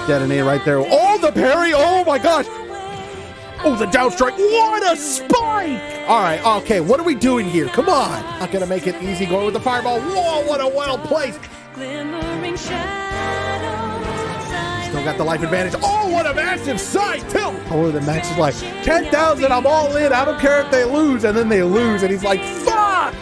Detonate right there. Oh, the parry. Oh, my gosh. Oh, the down strike. What a spike. All right. Okay. What are we doing here? Come on. Not going to make it easy going with the fireball. Whoa, what a well placed. Still got the life advantage. Oh, what a massive side tilt. Oh, the match is like 10,000. I'm all in. I don't care if they lose. And then they lose. And he's like, fuck.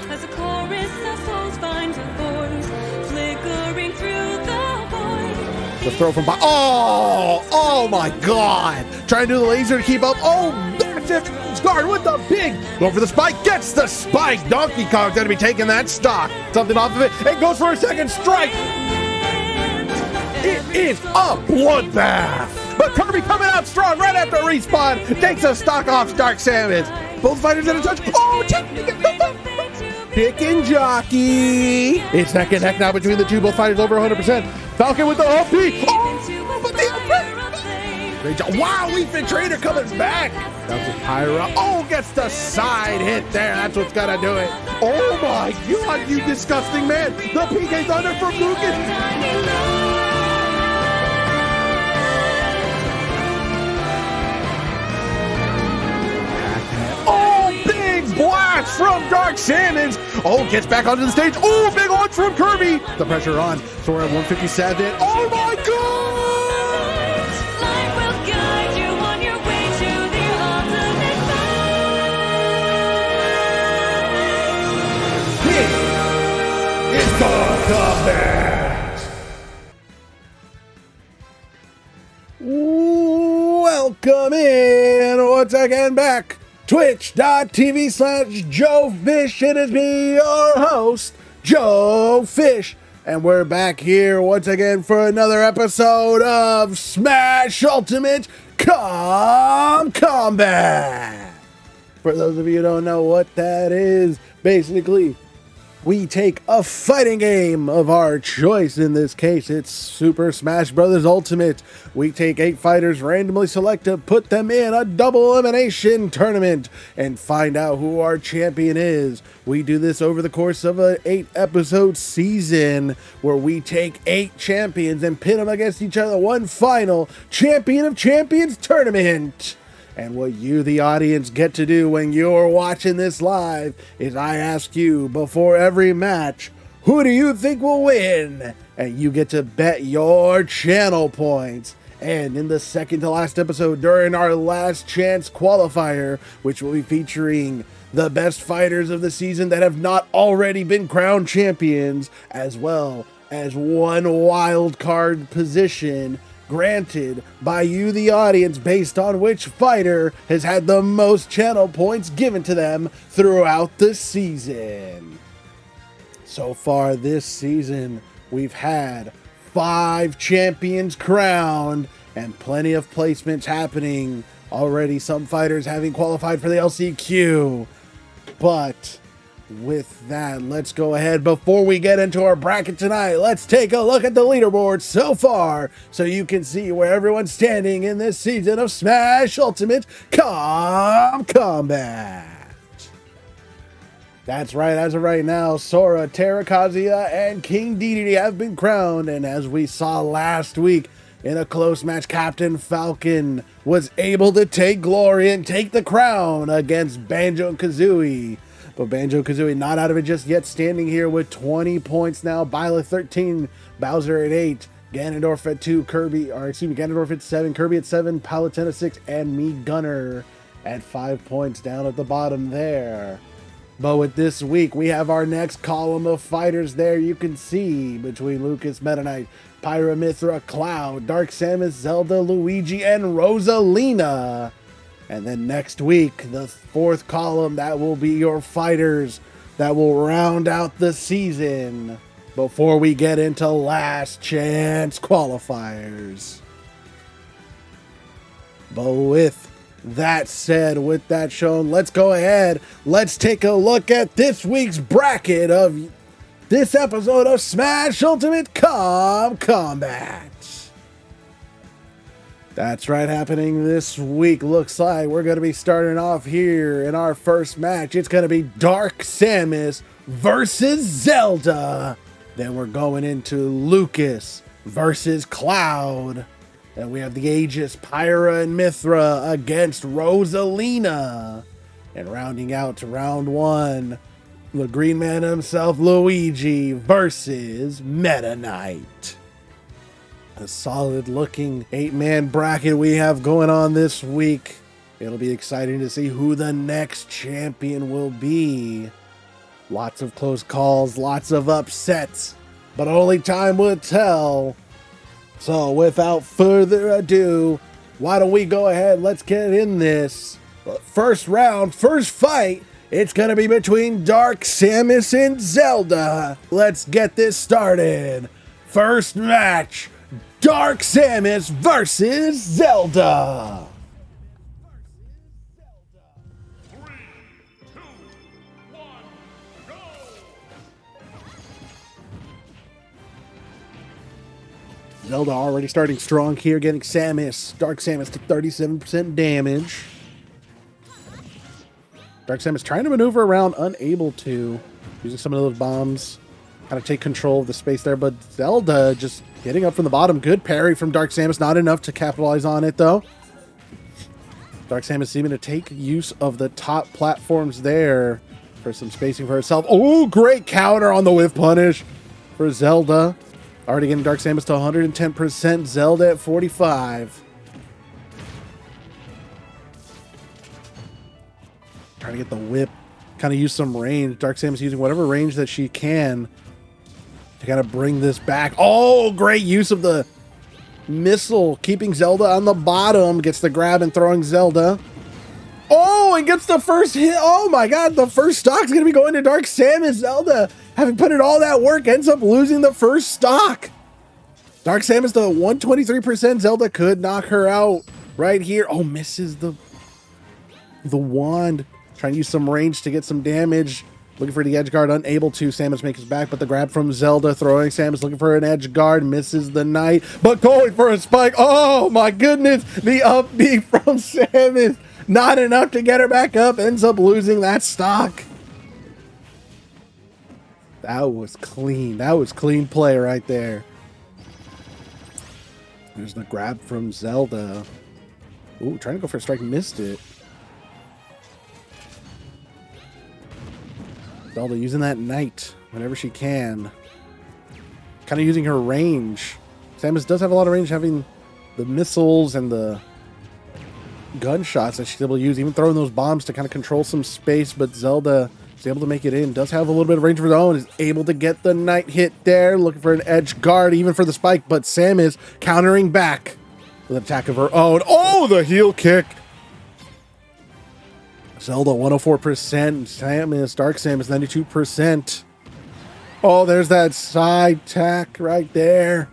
The throw from oh my God. Trying to do the laser to keep up. Oh, massive guard with the big. Going for the spike. Gets the spike. Donkey Kong's going to be taking that stock. Something off of it. And goes for a second strike. It is a bloodbath. But Kirby coming out strong right after respawn. Takes a stock off Dark Samus. Both fighters in a touch. Oh, pick and jockey. It's neck and neck now between the two. Both fighters over 100%. Falcon with the OP. Oh, but the great job. Wow, Leaf and Trainer coming back. That's a Pyra. Oh, gets the side hit there. That's what's gonna do it. Oh my God, you disgusting man. The PK Thunder from Lucas. Blast from Dark Samus. Oh, gets back onto the stage. Oh, big launch from Kirby. The pressure on. Sora 157. Oh my God! Life will guide you on your way to the ultimate fight. This is the comeback. Welcome in once again back. Twitch.tv/JoeFish. It is me, your host, Joe Fish. And we're back here once again for another episode of Smash Ultimate Combat. For those of you who don't know what that is, basically, we take a fighting game of our choice. In this case, it's Super Smash Bros. Ultimate. We take 8 fighters, randomly selected, put them in a double elimination tournament, and find out who our champion is. We do this over the course of an 8-episode season, where we take 8 champions and pit them against each other. One final Champion of Champions tournament. And what you, the audience, get to do when you're watching this live is I ask you before every match, who do you think will win? And you get to bet your channel points. And in the second to last episode, during our last chance qualifier, which will be featuring the best fighters of the season that have not already been crowned champions, as well as one wild card position granted by you, the audience, based on which fighter has had the most channel points given to them throughout the season. So far this season, we've had 5 champions crowned and plenty of placements happening. Already some fighters having qualified for the LCQ. But with that, let's go ahead. Before we get into our bracket tonight, let's take a look at the leaderboard so far so you can see where everyone's standing in this season of Smash Ultimate Combat. That's right, as of right now, Sora, Terra Kazuya, and King Dedede have been crowned, and as we saw last week in a close match, Captain Falcon was able to take glory and take the crown against Banjo-Kazooie. But Banjo-Kazooie not out of it just yet, standing here with 20 points now. Byleth 13, Bowser at 8, Ganondorf at 2, Ganondorf at 7, Kirby at 7, Palutena 6, and me, Gunner, at 5 points down at the bottom there. But with this week, we have our next column of fighters there. You can see between Lucas, Meta Knight, Pyra, Mythra, Cloud, Dark Samus, Zelda, Luigi, and Rosalina. And then next week, the 4th column, that will be your fighters that will round out the season before we get into last chance qualifiers. But with that said, with that shown, let's go ahead. Let's take a look at this week's bracket of this episode of Smash Ultimate Combat. That's right, happening this week. Looks like we're going to be starting off here in our first match. It's going to be Dark Samus versus Zelda. Then we're going into Lucas versus Cloud. And we have the Aegis, Pyra, and Mithra against Rosalina. And rounding out to round one, the green man himself, Luigi, versus Meta Knight. A solid looking 8-man bracket we have going on this week. It'll be exciting to see who the next champion will be. Lots of close calls, lots of upsets, but only time will tell. So without further ado, why don't we go ahead, let's get in this. First round, first fight, it's gonna be between Dark Samus and Zelda. Let's get this started. First match, Dark Samus versus Zelda. Zelda already starting strong here, getting Dark Samus to 37% damage. Dark Samus trying to maneuver around, unable to, using some of those bombs, kind of take control of the space there, but Zelda just getting up from the bottom. Good parry from Dark Samus, not enough to capitalize on it though. Dark Samus seeming to take use of the top platforms there for some spacing for herself. Oh, great counter on the whiff punish for Zelda. Already getting Dark Samus to 110%, Zelda at 45. Trying to get the whip, kind of use some range. Dark Samus using whatever range that she can to kind of bring this back. Oh, great use of the missile, keeping Zelda on the bottom. Gets the grab and throwing Zelda. Oh, and gets the first hit. Oh my god, the first stock's going to be going to Dark Samus. Zelda, having put in all that work, ends up losing the first stock. Dark Samus to 123%. Zelda could knock her out right here. Oh, misses the wand. Trying to use some range to get some damage. Looking for the edge guard, unable to. Samus makes it back, but the grab from Zelda, throwing Samus, looking for an edge guard, misses the knight, but going for a spike. Oh my goodness, the up B from Samus. Not enough to get her back up, ends up losing that stock. That was clean. That was clean play right there. There's the grab from Zelda. Ooh, trying to go for a strike, missed it. Zelda using that knight whenever she can. Kind of using her range. Samus does have a lot of range, having the missiles and the gunshots that she's able to use, even throwing those bombs to kind of control some space, but Zelda is able to make it in. Does have a little bit of range of her own, is able to get the knight hit there, looking for an edge guard, even for the spike, but Samus countering back with an attack of her own. Oh, the heel kick! Zelda 104%, Dark Samus 92%. Oh, there's that side tack right there.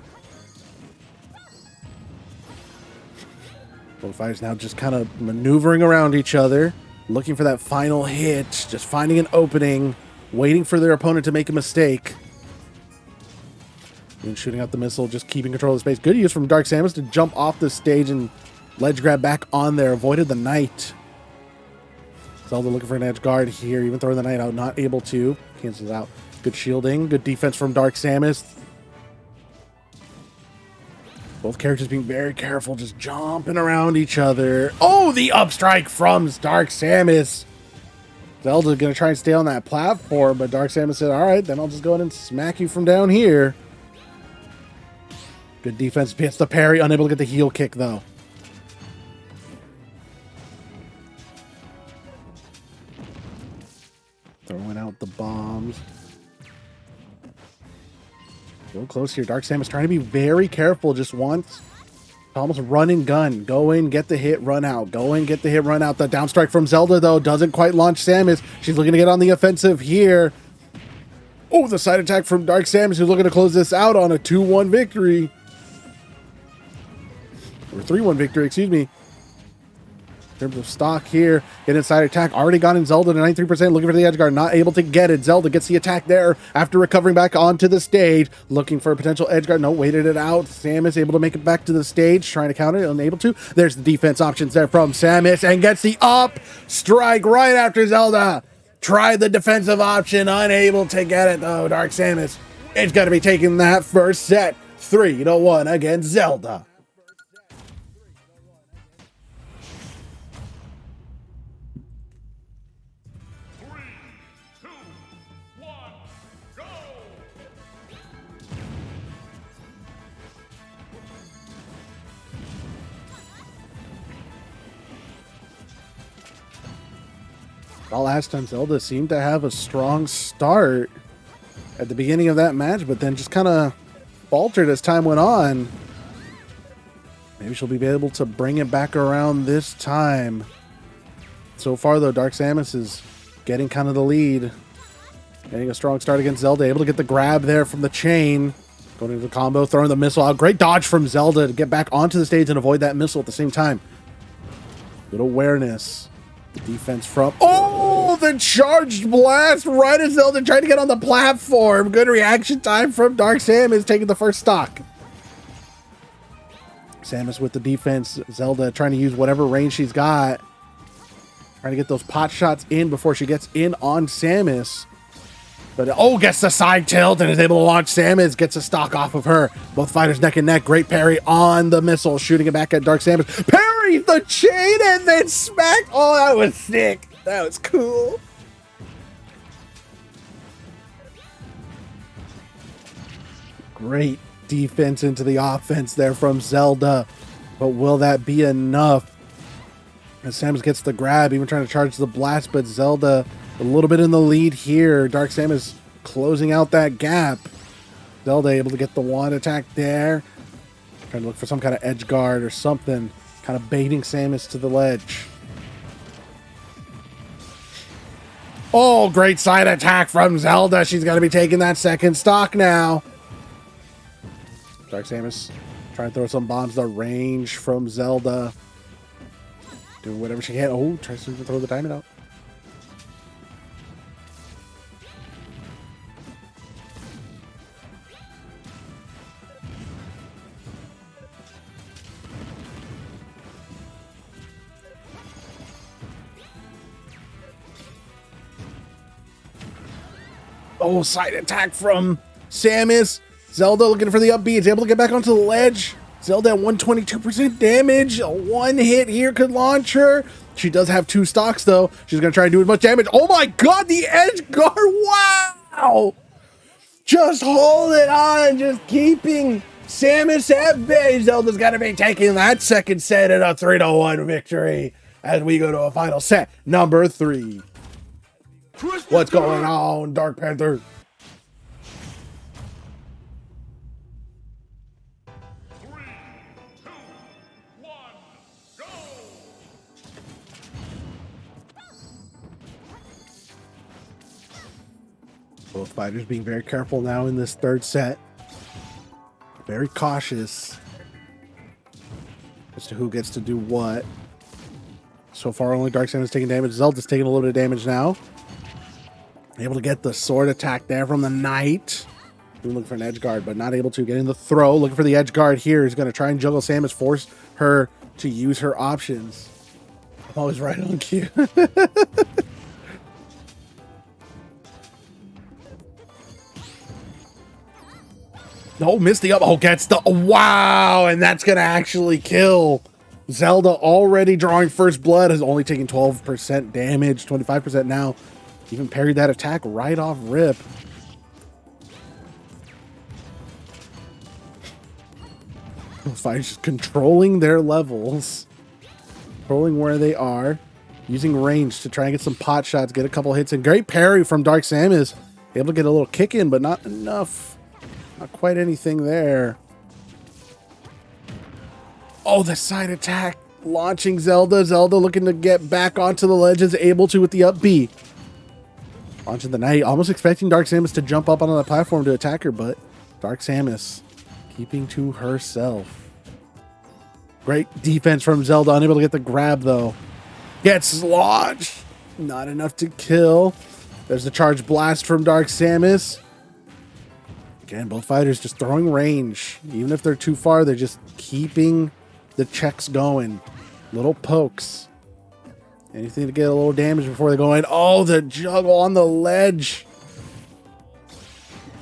Both fighters now just kind of maneuvering around each other, looking for that final hit, just finding an opening, waiting for their opponent to make a mistake. And shooting out the missile, just keeping control of the space. Good use from Dark Samus to jump off the stage and ledge grab back on there. Avoided the knight. Zelda looking for an edge guard here, even throwing the knight out, not able to. Cancels out. Good shielding, good defense from Dark Samus. Both characters being very careful, just jumping around each other. Oh, the up strike from Dark Samus. Zelda's going to try and stay on that platform, but Dark Samus said, all right, then I'll just go ahead and smack you from down here. Good defense, hits the parry, unable to get the heel kick, though. Throwing out the bombs. Real close here. Dark Samus trying to be very careful. Just wants to almost run and gun. Go in, get the hit, run out. Go in, get the hit, run out. The down strike from Zelda, though, doesn't quite launch Samus. She's looking to get on the offensive here. Oh, the side attack from Dark Samus, who's looking to close this out on a 2-1 victory. Or 3-1 victory, excuse me. In terms of stock here, get inside attack, already gone in Zelda to 93%, looking for the edge guard, not able to get it. Zelda gets the attack there after recovering back onto the stage, looking for a potential edge guard. No, waited it out. Samus able to make it back to the stage, trying to counter it, unable to. There's the defense options there from Samus, and gets the up strike right after Zelda. Tried the defensive option, unable to get it though. Dark Samus is going to be taking that first set 3-1 against Zelda. While last time Zelda seemed to have a strong start at the beginning of that match, but then just kind of faltered as time went on. Maybe she'll be able to bring it back around this time. So far, though, Dark Samus is getting kind of the lead. Getting a strong start against Zelda. Able to get the grab there from the chain. Going into the combo, throwing the missile out. Great dodge from Zelda to get back onto the stage and avoid that missile at the same time. Good awareness. The defense from... Oh, the charged blast right as Zelda tried to get on the platform. Good reaction time from Dark Samus taking the first stock. Samus with the defense. Zelda trying to use whatever range she's got. Trying to get those pot shots in before she gets in on Samus. But, oh, gets the side tilt and is able to launch Samus. Gets a stock off of her. Both fighters neck and neck. Great parry on the missile. Shooting it back at Dark Samus. Parry the chain and then smack. Oh, that was sick. That was cool. Great defense into the offense there from Zelda. But will that be enough? As Samus gets the grab, even trying to charge the blast, but Zelda a little bit in the lead here. Dark Samus closing out that gap. Zelda able to get the wand attack there. Trying to look for some kind of edge guard or something. Kind of baiting Samus to the ledge. Oh, great side attack from Zelda. She's going to be taking that second stock now. Dark Samus trying to throw some bombs. The range from Zelda. Doing whatever she can. Oh, tries to throw the diamond out. Oh, side attack from Samus. Zelda looking for the up B. Is able to get back onto the ledge. Zelda at 122% damage. A one hit here could launch her. She does have two stocks, though. She's going to try and do as much damage. Oh, my God. The edge guard. Wow. Just holding on. Just keeping Samus at bay. Zelda's got to be taking that second set in a 3-1 victory as we go to a final set number 3. What's going on, Dark Panther? Both fighters being very careful now in this third set. Very cautious as to who gets to do what. So far, only Dark Samus taking damage. Zelda's taking a little bit of damage now. Able to get the sword attack there from the Knight. Looking for an edge guard, but not able to. Getting the throw. Looking for the edge guard here. He's going to try and juggle Samus, force her to use her options. I'm always right on cue. Oh, missed the up. Oh, gets the... Wow, and that's going to actually kill. Zelda already drawing first blood. Has only taken 12% damage. 25% now. Even parried that attack right off rip. Fighters just controlling their levels. Controlling where they are. Using range to try and get some pot shots. Get a couple hits in. Great parry from Dark Samus. Able to get a little kick in, but not enough. Not quite anything there. Oh, the side attack. Launching Zelda. Zelda looking to get back onto the ledge. Is able to with the up B. Launching the Knight. Almost expecting Dark Samus to jump up onto the platform to attack her, but Dark Samus keeping to herself. Great defense from Zelda. Unable to get the grab, though. Gets launched. Not enough to kill. There's the charge blast from Dark Samus. Again, both fighters just throwing range. Even if they're too far, they're just keeping the checks going. Little pokes. Anything to get a little damage before they go in. Oh, the juggle on the ledge.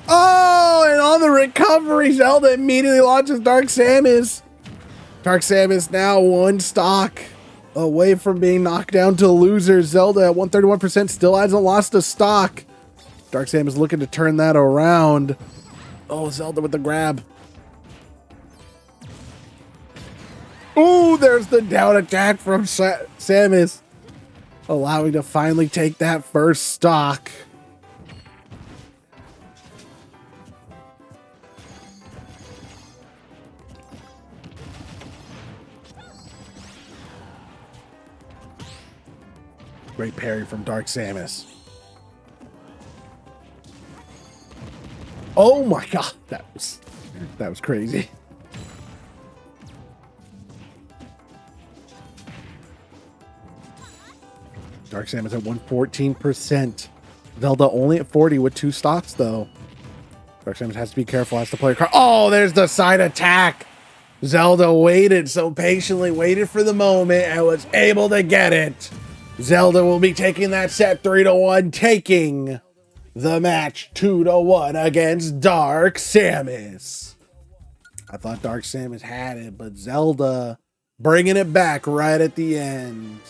Oh, and on the recovery, Zelda immediately launches Dark Samus. Dark Samus now one stock away from being knocked down to loser. Zelda at 131% still hasn't lost a stock. Dark Samus looking to turn that around. Oh, Zelda with the grab. Ooh, there's the down attack from Samus. allowing to finally take that first stock. Great parry from Dark Samus. Oh my god, that was crazy. Dark Samus at 114%. Zelda only at 40 with 2 stocks though. Dark Samus has to be careful, has to play a card. Oh, there's the side attack. Zelda waited so patiently, waited for the moment, and was able to get it. Zelda will be taking that set 3-1, taking the match 2-1 against Dark Samus. I thought Dark Samus had it, but Zelda bringing it back right at the end.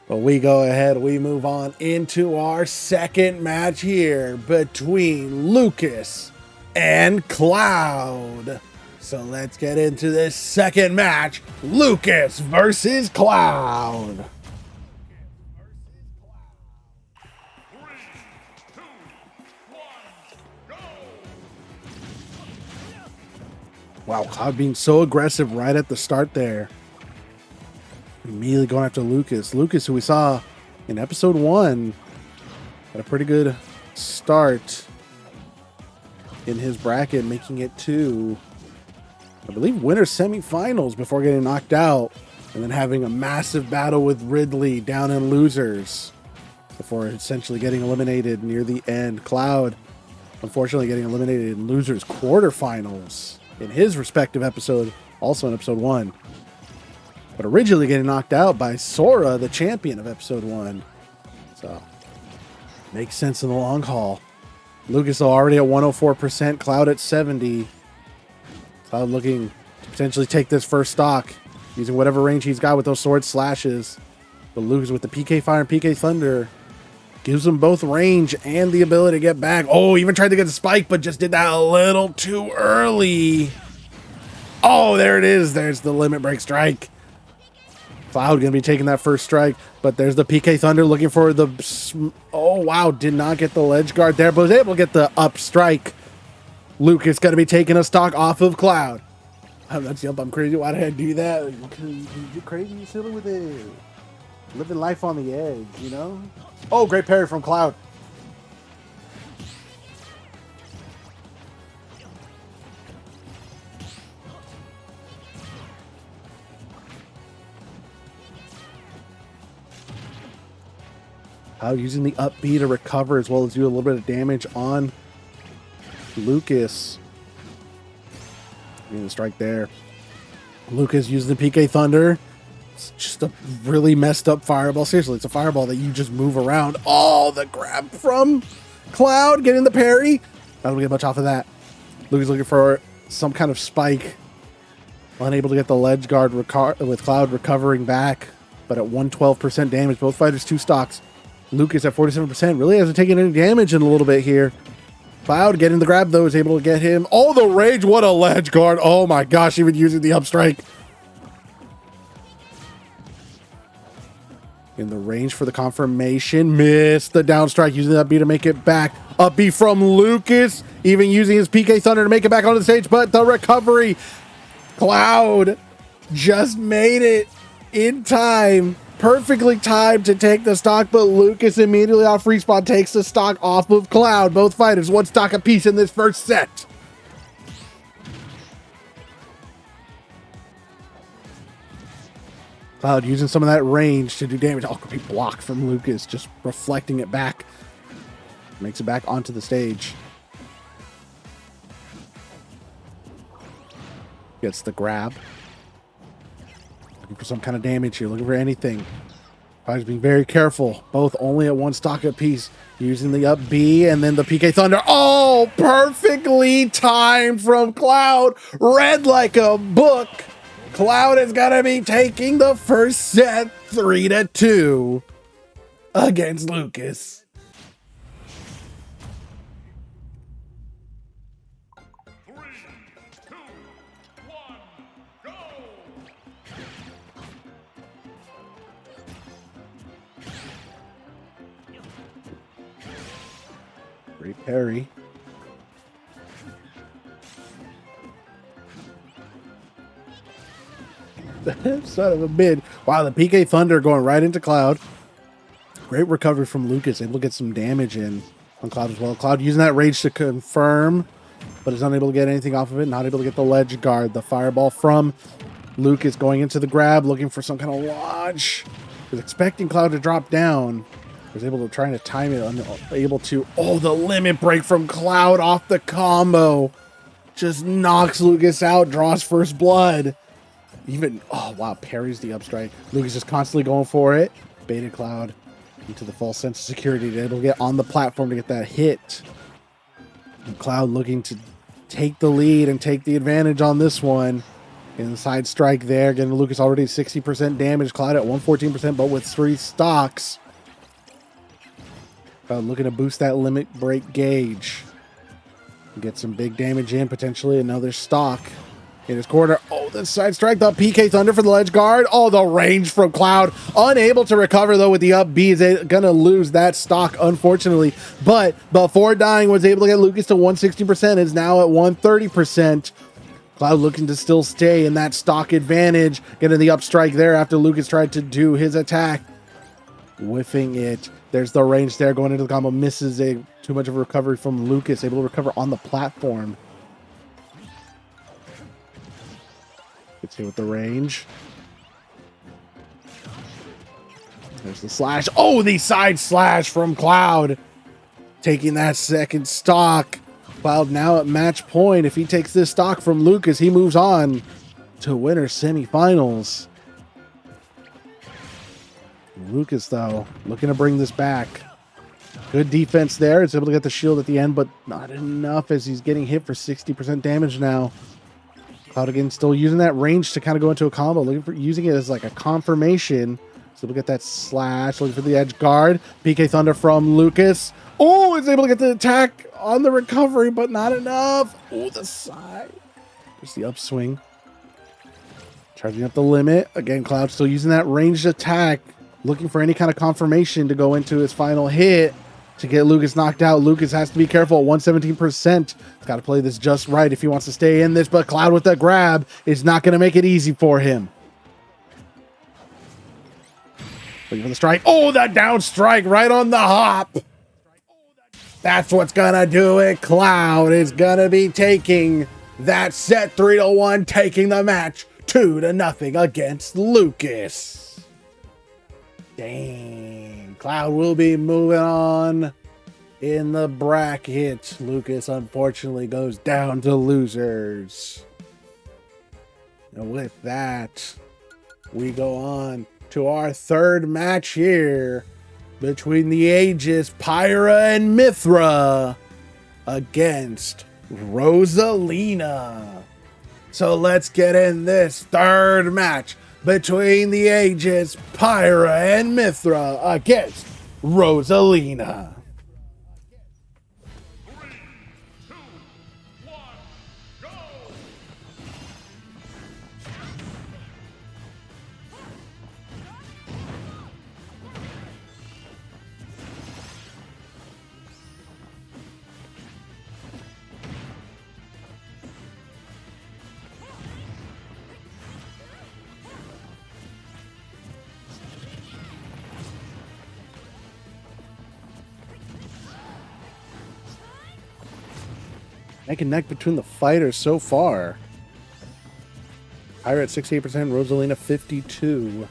But we go ahead, we move on into our second match here between Lucas and Cloud. So let's get into this second match, Lucas versus Cloud. Wow, Cloud being so aggressive right at the start there. Immediately going after Lucas. Lucas, who we saw in episode 1, had a pretty good start in his bracket, making it to, I believe, winter semifinals before getting knocked out, and then having a massive battle with Ridley down in losers before essentially getting eliminated near the end. Cloud, unfortunately, getting eliminated in losers quarterfinals in his respective episode, also in episode 1. But originally getting knocked out by Sora, the champion of episode 1. So, makes sense in the long haul. Lucas already at 104%, Cloud at 70%. Cloud looking to potentially take this first stock, using whatever range he's got with those sword slashes. But Lucas with the PK Fire and PK Thunder gives them both range and the ability to get back. Oh, even tried to get the spike, but just did that a little too early. Oh, there it is. There's the limit break strike. Cloud going to be taking that first strike, but there's the PK Thunder looking for the... Oh, wow. Did not get the ledge guard there, but was able to get the up strike. Lucas going to be taking a stock off of Cloud. That's yep, I'm crazy. Why did I do that? You're crazy. You're silly with it. Living life on the edge, you know? Oh, great parry from Cloud. Cloud using the up B to recover as well as do a little bit of damage on Lucas. Getting the strike there. Lucas using the PK Thunder. It's just a really messed up fireball. Seriously, it's a fireball that you just move around. Oh, the grab from Cloud, getting the parry. Not gonna get much off of that. Lucas looking for some kind of spike. Unable to get the ledge guard with Cloud recovering back, but at 112% damage. Both fighters 2 stocks. Lucas at 47%. Really hasn't taken any damage in a little bit here. Cloud getting the grab though, is able to get him. Oh, the rage. What a ledge guard. Oh my gosh, even using the up strike. In the range for the confirmation. Missed the down strike, using that B to make it back. Up B from Lucas, even using his PK Thunder to make it back onto the stage, but the recovery. Cloud just made it in time. Perfectly timed to take the stock, but Lucas immediately off respawn takes the stock off of Cloud. Both fighters 1 stock apiece in this first set. Cloud using some of that range to do damage. Oh, great block from Lucas, just reflecting it back. Makes it back onto the stage. Gets the grab. Looking for some kind of damage here, looking for anything. Cloud's being very careful. Both only at 1 stock apiece. Using the up B and then the PK Thunder. Oh, perfectly timed from Cloud. Read like a book. Cloud is going to be taking the first set 3-2 against Lucas. Great parry. Son of a bitch. Wow, the PK Thunder going right into Cloud. Great recovery from Lucas, able to get some damage in on Cloud as well. Cloud using that rage to confirm, but is unable to get anything off of it. Not able to get the ledge guard. The fireball from Lucas going into the grab, looking for some kind of launch. Was expecting Cloud to drop down. Was able to try to time it, unable to. Oh, the limit break from Cloud off the combo. Just knocks Lucas out, draws first blood. Even, oh wow, parries the upstrike. Lucas is constantly going for it. Baited Cloud into the false sense of security to be able to get on the platform to get that hit. And Cloud looking to take the lead and take the advantage on this one. Inside strike there, getting Lucas already 60% damage. Cloud at 114%, but with 3 stocks. Cloud looking to boost that limit break gauge. Get some big damage in, potentially another stock in his corner. Oh, the side strike, the PK Thunder for the ledge guard. Oh, the range from Cloud. Unable to recover, though, with the up B. Is going to lose that stock, unfortunately. But before dying, was able to get Lucas to 160%. Is now at 130%. Cloud looking to still stay in that stock advantage. Getting the up strike there after Lucas tried to do his attack. Whiffing it. There's the range there going into the combo. Misses too much of a recovery from Lucas. Able to recover on the platform. Let's see with the range. There's the slash. Oh, the side slash from Cloud. Taking that second stock. Cloud now at match point. If he takes this stock from Lucas, he moves on to winner semifinals. Lucas, though, looking to bring this back. Good defense there. It's able to get the shield at the end, but not enough as he's getting hit for 60% damage now. Cloud again still using that range to kind of go into a combo, looking for using it as like a confirmation. So we'll get that slash, looking for the edge guard. PK Thunder from Lucas. Oh, it's able to get the attack on the recovery, but not enough. Oh, the side. There's the upswing. Charging up the limit. Again, Cloud still using that ranged attack, looking for any kind of confirmation to go into his final hit to get Lucas knocked out. Lucas has to be careful at 117%. He's got to play this just right if he wants to stay in this, but Cloud with the grab is not going to make it easy for him. Looking for the strike. Oh, that down strike right on the hop. That's what's going to do it. Cloud is going to be taking that set 3-1, taking the match 2-0 against Lucas. Dang. Cloud will be moving on in the bracket. Lucas unfortunately goes down to losers. And with that, we go on to our third match here between the Aegis, Pyra and Mythra against Rosalina. So let's get in this third match between the Aegis, Pyra and Mythra against Rosalina. Neck and neck between the fighters so far. Pyra at 68%, Rosalina 52%.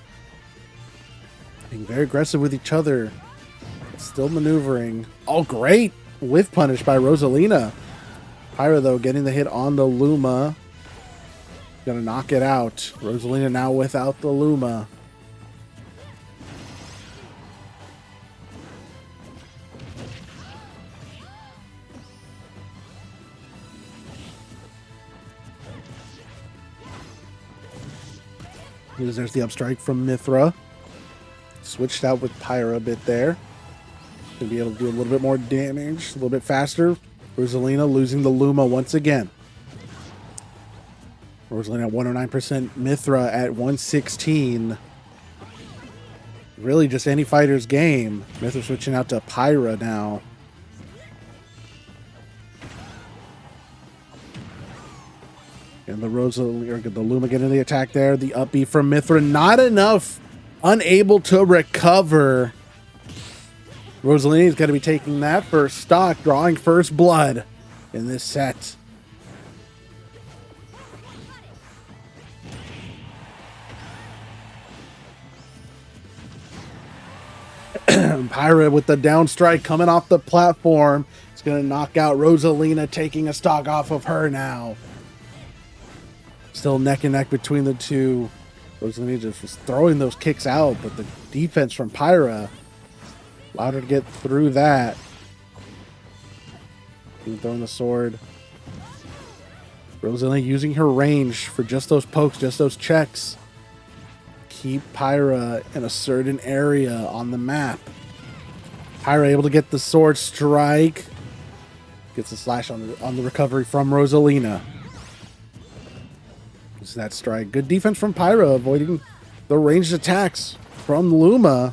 Being very aggressive with each other. Still maneuvering. Oh, great! Whiff punish by Rosalina. Pyra, though, getting the hit on the Luma. Gonna knock it out. Rosalina now without the Luma. There's the upstrike from Mythra. Switched out with Pyra a bit there. Gonna be able to do a little bit more damage, a little bit faster. Rosalina losing the Luma once again. Rosalina at 109%, Mythra at 116. Really just any fighter's game. Mythra switching out to Pyra now. And the the Luma getting the attack there. The up B from Mythra, not enough. Unable to recover. Rosalina's going to be taking that first stock, drawing first blood in this set. Pyra with the down strike coming off the platform. It's going to knock out Rosalina, taking a stock off of her now. Still neck and neck between the two. Rosalina just was throwing those kicks out, but the defense from Pyra allowed her to get through that. Throwing the sword. Rosalina using her range for just those pokes, just those checks. Keep Pyra in a certain area on the map. Pyra able to get the sword strike. Gets a slash on the recovery from Rosalina. It's that strike. Good defense from Pyra, avoiding the ranged attacks from Luma.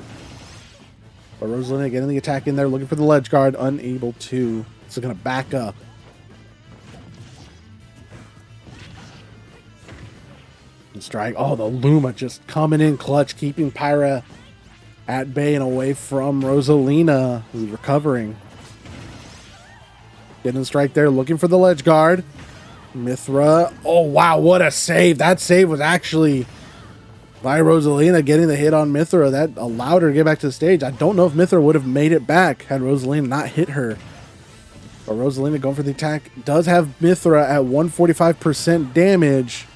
But Rosalina getting the attack in there, looking for the ledge guard, unable to. So going to back up. And strike. Oh, the Luma just coming in clutch, keeping Pyra at bay and away from Rosalina, who's recovering. Getting the strike there, looking for the ledge guard. Mythra. Oh, wow, what a save. That save was actually by Rosalina, getting the hit on Mythra. That allowed her to get back to the stage. I don't know if Mythra would have made it back had Rosalina not hit her. But Rosalina going for the attack. Does have Mythra at 145% damage.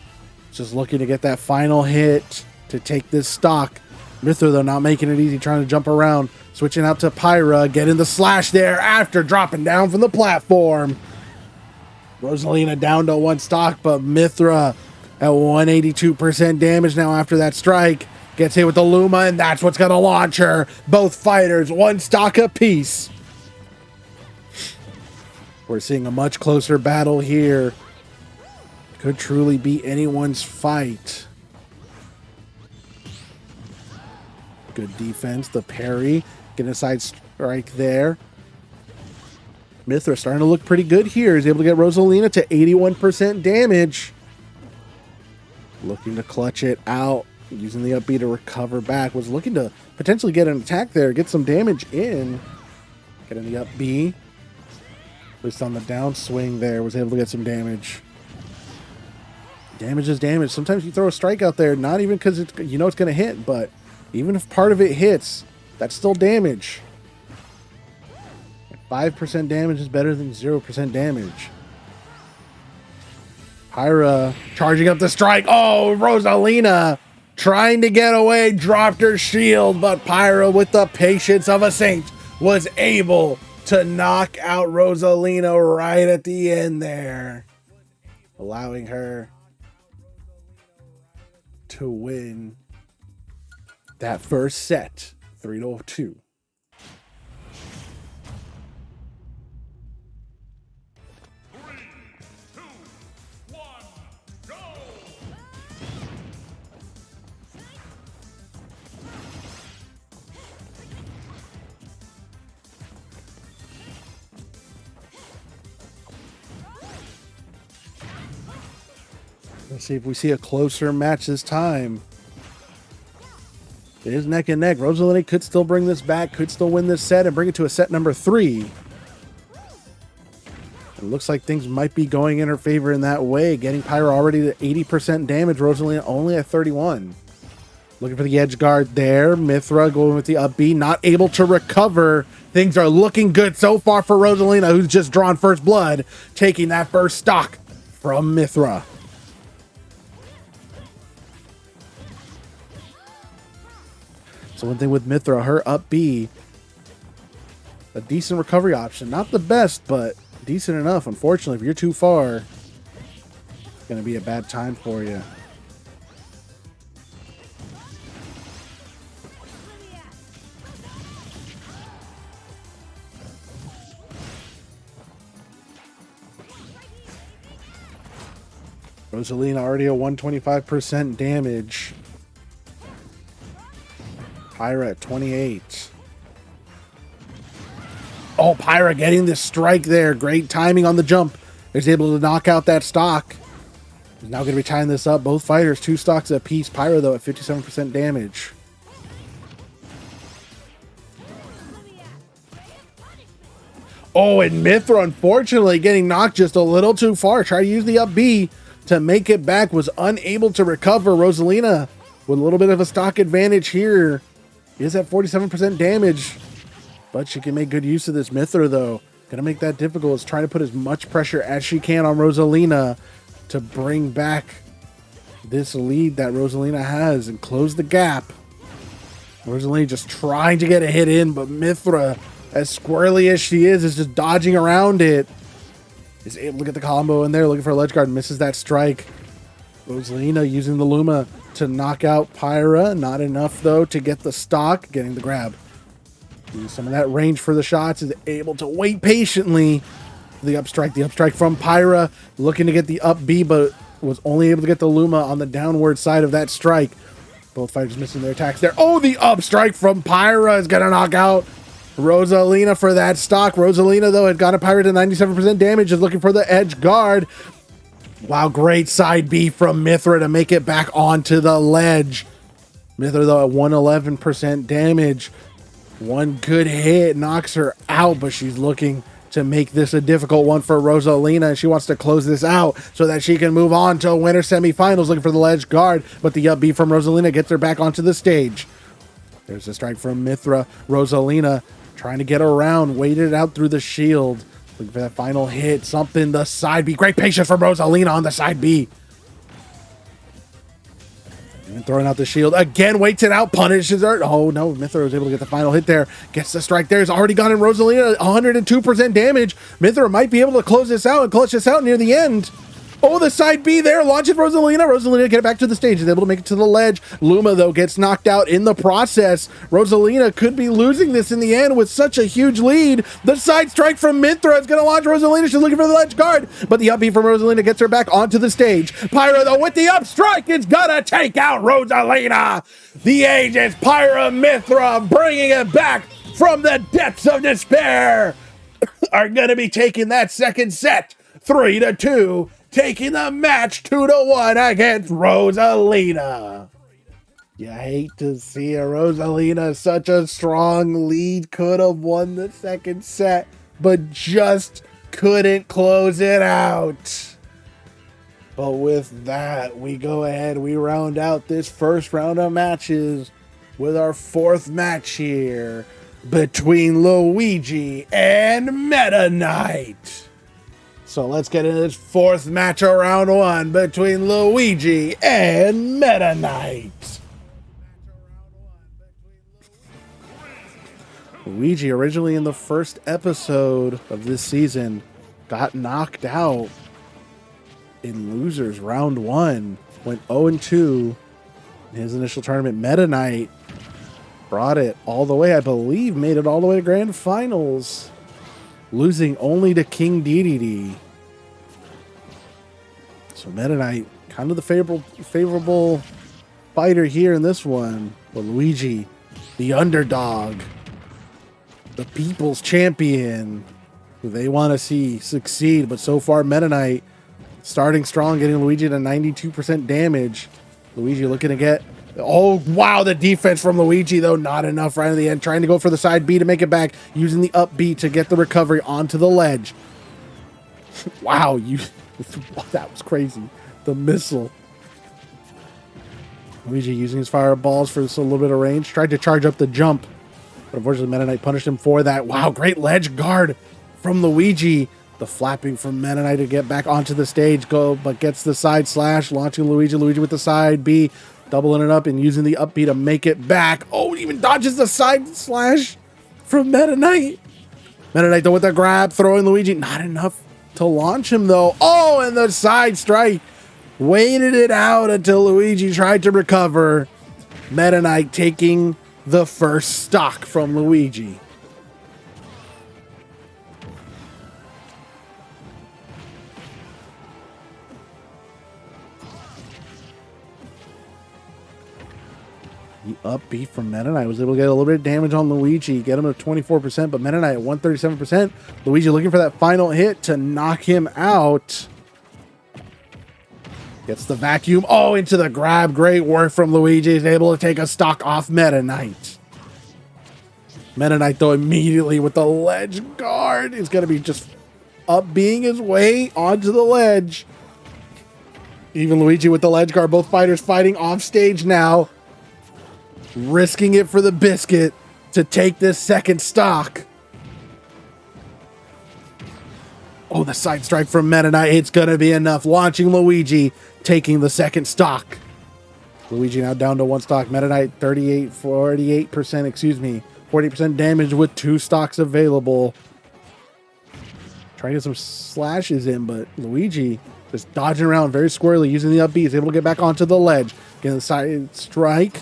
Just looking to get that final hit to take this stock. Mythra, though, not making it easy, trying to jump around. Switching out to Pyra, getting the slash there after dropping down from the platform. Rosalina down to one stock, but Mythra at 182% damage now after that strike. Gets hit with the Luma, and that's what's going to launch her. Both fighters, one stock apiece. We're seeing a much closer battle here. Could truly be anyone's fight. Good defense. The parry. Getting a side strike there. Mythra starting to look pretty good here. He's able to get Rosalina to 81% damage. Looking to clutch it out. Using the up B to recover back. Was looking to potentially get an attack there. Get some damage in. Getting the up B. At least on the downswing there. Was able to get some damage. Damage is damage. Sometimes you throw a strike out there. Not even because it's, you know it's going to hit. But even if part of it hits, that's still damage. 5% damage is better than 0% damage. Pyra charging up the strike. Oh, Rosalina trying to get away. Dropped her shield, but Pyra, with the patience of a saint, was able to knock out Rosalina right at the end there. Allowing her to win that first set, 3-2. Let's see if we see a closer match this time. It is neck and neck. Rosalina could still bring this back, could still win this set and bring it to a set number 3. It looks like things might be going in her favor in that way. Getting Pyra already to 80% damage. Rosalina only at 31. Looking for the edge guard there. Mythra going with the up B. Not able to recover. Things are looking good so far for Rosalina, who's just drawn first blood. Taking that first stock from Mythra. So one thing with Mythra, her up B, a decent recovery option. Not the best, but decent enough. Unfortunately, if you're too far, it's going to be a bad time for you. Rosalina already at 125% damage. Pyra at 28. Oh, Pyra getting the strike there. Great timing on the jump. Is able to knock out that stock. He's now going to be tying this up. Both fighters, 2 stocks apiece. Pyra, though, at 57% damage. Oh, and Mythra, unfortunately, getting knocked just a little too far. Tried to use the up B to make it back. Was unable to recover. Rosalina with a little bit of a stock advantage here. Is at 47% damage. But she can make good use of this Mythra, though. Gonna make that difficult. Is trying to put as much pressure as she can on Rosalina to bring back this lead that Rosalina has and close the gap. Rosalina just trying to get a hit in, but Mythra, as squirrely as she is just dodging around it. Is able to get the combo in there, looking for a ledge guard, misses that strike. Rosalina using the Luma to knock out Pyra. Not enough, though, to get the stock. Getting the grab. Use some of that range for the shots. Is able to wait patiently for the upstrike. The upstrike from Pyra. Looking to get the up B, but was only able to get the Luma on the downward side of that strike. Both fighters missing their attacks there. Oh, the upstrike from Pyra is going to knock out Rosalina for that stock. Rosalina, though, had got a Pyra to 97% damage. Is looking for the edge guard. Wow, great side B from Mythra to make it back onto the ledge. Mythra, though, at 111% damage. One good hit knocks her out, but she's looking to make this a difficult one for Rosalina. She wants to close this out so that she can move on to winter semifinals, looking for the ledge guard, but the up B from Rosalina gets her back onto the stage. There's a strike from Mythra. Rosalina trying to get around, waited it out through the shield. Looking for that final hit, something, the side B. Great patience from Rosalina on the side B. And throwing out the shield. Again, waits it out, punishes her. Oh, no, Mythra was able to get the final hit there. Gets the strike there. It's already gone in Rosalina, 102% damage. Mythra might be able to close this out and clutch this out near the end. Oh, the side B there, launches Rosalina. Rosalina get it back to the stage. Is able to make it to the ledge. Luma, though, gets knocked out in the process. Rosalina could be losing this in the end with such a huge lead. The side strike from Mythra is going to launch Rosalina. She's looking for the ledge guard, but the up B from Rosalina gets her back onto the stage. Pyra, though, with the up strike, is going to take out Rosalina. The Aegis, Pyra, Mythra, bringing it back from the depths of despair, are going to be taking that second set 3-2. Taking the match 2-1 against Rosalina. You hate to see a Rosalina, such a strong lead, could have won the second set, but just couldn't close it out. But with that, we go ahead, we round out this first round of matches with our fourth match here between Luigi and Meta Knight. So let's get into this fourth match of round one between Luigi and Meta Knight. Luigi, originally in the first episode of this season, got knocked out in losers round one. Went 0-2 in his initial tournament. Meta Knight brought it all the way, I believe, made it all the way to grand finals, losing only to King Dedede. So Meta Knight, kind of the favorable fighter here in this one. But Luigi, the underdog, the people's champion, who they want to see succeed. But so far, Meta Knight starting strong, getting Luigi to 92% damage. Luigi looking to get... Oh, wow, the defense from Luigi, though, not enough right at the end. Trying to go for the side B to make it back, using the up B to get the recovery onto the ledge. Wow, that was crazy. The missile. Luigi using his fireballs for just a little bit of range. Tried to charge up the jump, but unfortunately Meta Knight punished him for that. Wow, great ledge guard from Luigi. The flapping from Meta Knight to get back onto the stage, but gets the side slash, launching Luigi. Luigi with the side B, doubling it up and using the up B to make it back. Oh, even dodges the side slash from Meta Knight. Meta Knight, though, with the grab, throwing Luigi. Not enough to launch him, though. Oh, and the side strike. Waited it out until Luigi tried to recover. Meta Knight taking the first stock from Luigi. The up B from Meta Knight was able to get a little bit of damage on Luigi, get him to 24%, but Meta Knight at 137%. Luigi looking for that final hit to knock him out. Gets the vacuum. Oh, into the grab. Great work from Luigi. He's able to take a stock off Meta Knight. Meta Knight, though, immediately with the ledge guard. He's going to be just up-being his way onto the ledge. Even Luigi with the ledge guard. Both fighters fighting off stage now. Risking it for the biscuit to take this second stock. Oh, the side strike from Meta Knight. It's going to be enough. Launching Luigi, taking the second stock. Luigi now down to one stock. Meta Knight 48%, excuse me. 40% damage with 2 stocks available. Trying to get some slashes in, but Luigi just dodging around very squarely, using the up B. He's able to get back onto the ledge. Getting the side strike.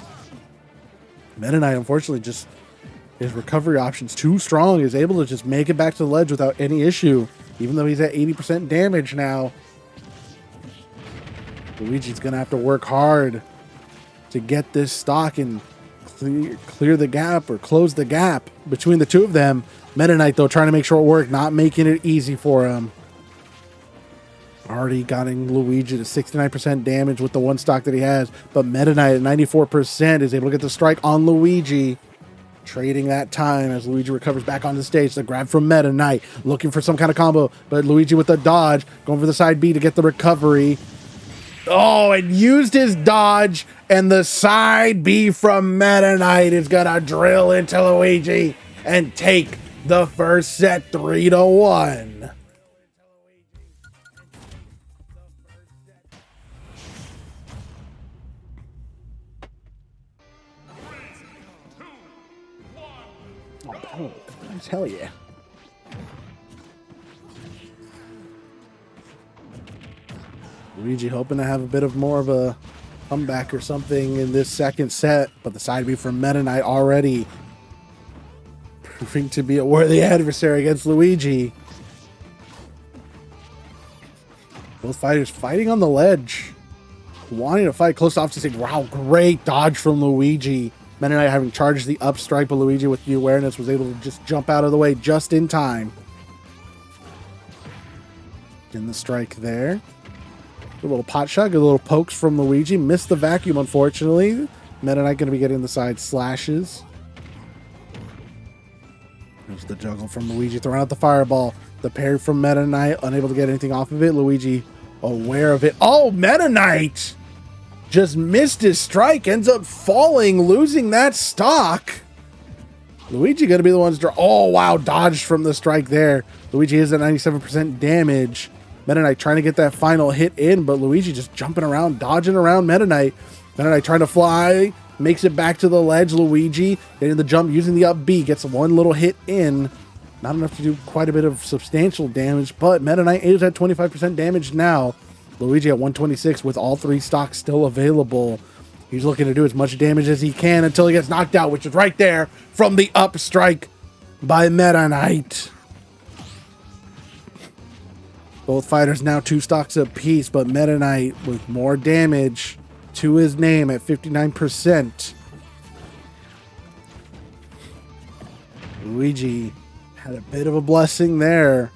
Meta Knight, unfortunately, just his recovery options too strong. He's able to just make it back to the ledge without any issue. Even though he's at 80% damage now. Luigi's going to have to work hard to get this stock and clear the gap or close the gap between the two of them. Meta Knight, though, trying to make sure it worked, not making it easy for him. Already getting Luigi to 69% damage with the one stock that he has. But Meta Knight at 94% is able to get the strike on Luigi. Trading that time as Luigi recovers back on the stage. The grab from Meta Knight, looking for some kind of combo, but Luigi with the dodge, going for the side B to get the recovery. Oh, and used his dodge, and the side B from Meta Knight is gonna drill into Luigi and take the first set 3-1. Oh, hell yeah. Luigi hoping to have a bit of more of a comeback or something in this second set, but the side B from Meta Knight already proving to be a worthy adversary against Luigi. Both fighters fighting on the ledge, wanting to fight close off to stage. Wow, great dodge from Luigi. Meta Knight having charged the up strike, but Luigi with the awareness was able to just jump out of the way just in time. Getting the strike there. A little pot shot, a little pokes from Luigi. Missed the vacuum, unfortunately. Meta Knight going to be getting the side slashes. There's the juggle from Luigi, throwing out the fireball. The parry from Meta Knight, unable to get anything off of it. Luigi aware of it. Oh, Meta Knight just missed his strike, ends up falling, losing that stock. Luigi going to be the ones to... Oh, wow, dodged from the strike there. Luigi is at 97% damage. Meta Knight trying to get that final hit in, but Luigi just jumping around, dodging around Meta Knight. Meta Knight trying to fly, makes it back to the ledge. Luigi getting the jump, using the up B, gets one little hit in. Not enough to do quite a bit of substantial damage, but Meta Knight is at 25% damage now. Luigi at 126 with all 3 stocks still available. He's looking to do as much damage as he can until he gets knocked out, which is right there from the up strike by Meta Knight. Both fighters now 2 stocks apiece, but Meta Knight with more damage to his name at 59%. Luigi had a bit of a blessing there.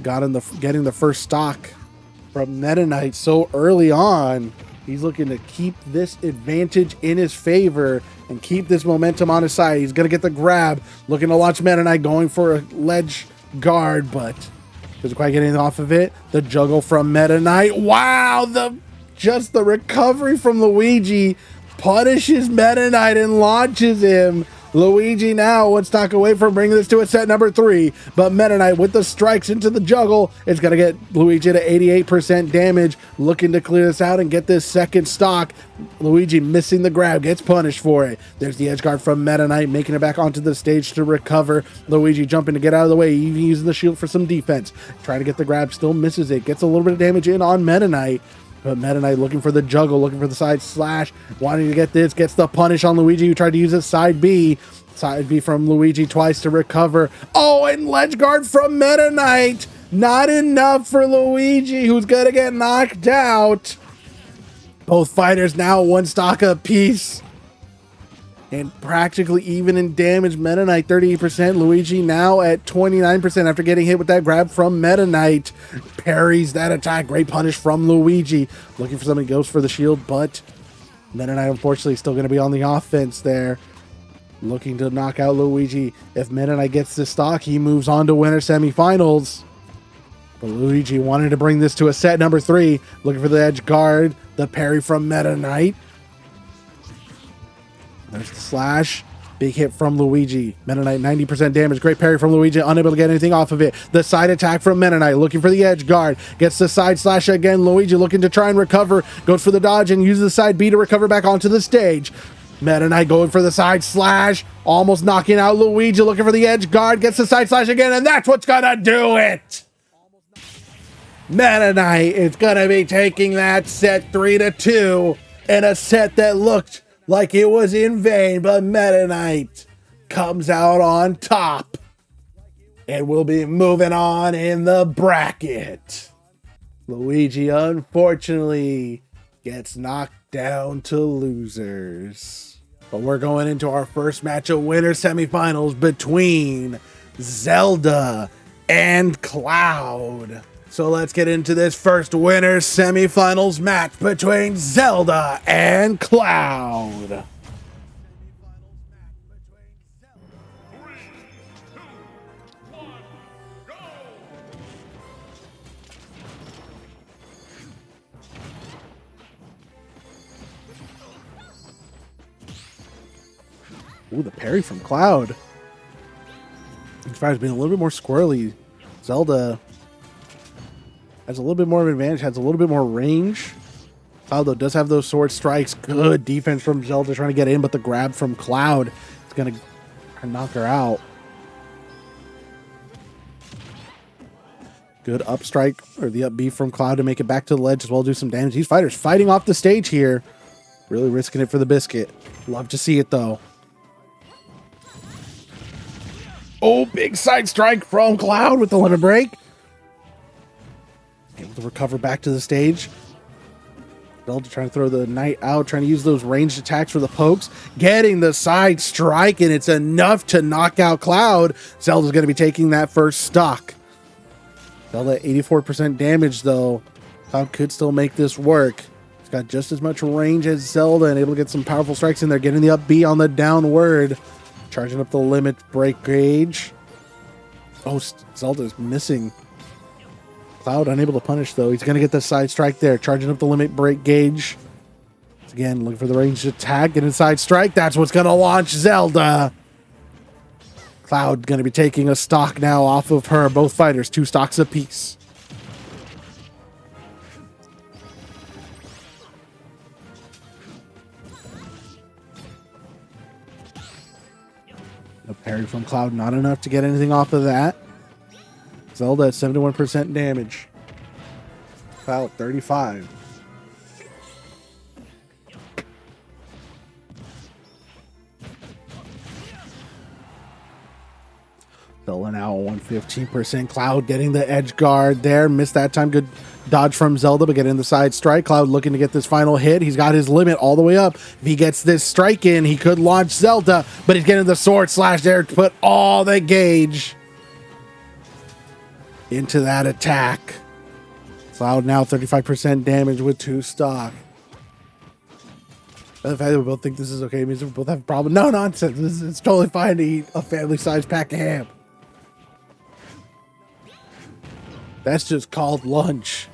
Getting the first stock from Meta Knight so early on. He's looking to keep this advantage in his favor and keep this momentum on his side. He's going to get the grab, looking to launch Meta Knight, going for a ledge guard, but doesn't quite get anything off of it. The juggle from Meta Knight. Wow, just the recovery from Luigi punishes Meta Knight and launches him. Luigi now one stock away from bringing this to a set number 3, but Meta Knight with the strikes into the juggle is going to get Luigi to 88% damage, looking to clear this out and get this second stock. Luigi missing the grab, gets punished for it. There's the edge guard from Meta Knight, making it back onto the stage to recover. Luigi jumping to get out of the way, even using the shield for some defense. Trying to get the grab, still misses it, gets a little bit of damage in on Meta Knight. But Meta Knight looking for the juggle, looking for the side slash, wanting to get this, gets the punish on Luigi, who tried to use his side B. Side B from Luigi twice to recover. Oh, and ledge guard from Meta Knight. Not enough for Luigi, who's going to get knocked out. Both fighters now 1 stock apiece. and practically even in damage. Meta Knight 38%. Luigi now at 29% after getting hit with that grab from Meta Knight. Parries that attack. Great punish from Luigi. Looking for somebody, goes for the shield, but Meta Knight unfortunately still going to be on the offense there. Looking to knock out Luigi. If Meta Knight gets the stock, he moves on to winner semifinals. But Luigi wanted to bring this to a set number 3. Looking for the edge guard. The parry from Meta Knight. There's the slash. Big hit from Luigi. Meta Knight 90% damage. Great parry from Luigi. Unable to get anything off of it. The side attack from Meta Knight. Looking for the edge guard. Gets the side slash again. Luigi looking to try and recover. Goes for the dodge and uses the side B to recover back onto the stage. Meta Knight going for the side slash. Almost knocking out Luigi. Looking for the edge guard. Gets the side slash again. And that's what's gonna do it. Meta Knight is gonna be taking that set 3-2 in a set that looked like it was in vain, but Meta Knight comes out on top and will be moving on in the bracket. Luigi unfortunately gets knocked down to losers. But we're going into our first match of winner semifinals between Zelda and Cloud. So let's get into this first winner semifinals match between Zelda and Cloud. Ooh, the parry from Cloud. As far as being a little bit more squirrely, Zelda has a little bit more of an advantage, has a little bit more range. Cloud, though, does have those sword strikes. Good defense from Zelda trying to get in, but the grab from Cloud is going to knock her out. Good up strike, or the up B from Cloud to make it back to the ledge as well, do some damage. These fighters fighting off the stage here. Really risking it for the biscuit. Love to see it, though. Oh, big side strike from Cloud with the limit break. Able to recover back to the stage. Zelda trying to throw the knight out, trying to use those ranged attacks for the pokes. Getting the side strike, and it's enough to knock out Cloud. Zelda's going to be taking that first stock. Zelda 84% damage, though. Cloud could still make this work. He's got just as much range as Zelda and able to get some powerful strikes in there. Getting the up B on the downward. Charging up the limit break gauge. Oh, Zelda's missing. Cloud unable to punish, though. He's going to get the side strike there. Charging up the limit break gauge. Again, looking for the ranged attack. Get inside strike. That's what's going to launch Zelda. Cloud going to be taking a stock now off of her. Both fighters, 2 stocks apiece. A parry from Cloud, not enough to get anything off of that. Zelda at 71% damage. Cloud 35. Zelda now 115%. Cloud getting the edge guard there. Missed that time. Good dodge from Zelda, but getting the side strike. Cloud looking to get this final hit. He's got his limit all the way up. If he gets this strike in, he could launch Zelda, but he's getting the sword slash there to put all the gauge into that attack. Cloud now 35% damage with 2 stock. The fact that we both think this is okay means we both have a problem. No nonsense. It's totally fine to eat a family-sized pack of ham. That's just called lunch.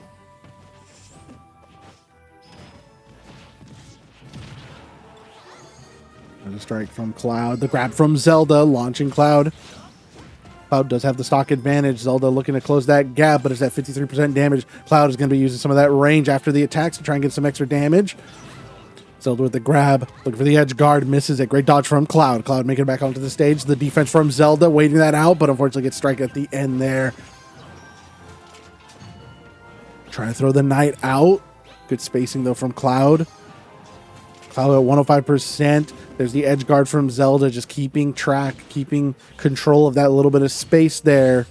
And a strike from Cloud. The grab from Zelda, launching Cloud. Cloud does have the stock advantage. Zelda looking to close that gap, but it's at 53% damage. Cloud is going to be using some of that range after the attacks to try and get some extra damage. Zelda with the grab, looking for the edge guard, misses it. Great dodge from Cloud. Cloud making it back onto the stage. The defense from Zelda, waiting that out, but unfortunately gets strike at the end there. Trying to throw the knight out. Good spacing, though, from Cloud. Cloud at 105%. There's the edge guard from Zelda, just keeping track, keeping control of that little bit of space there.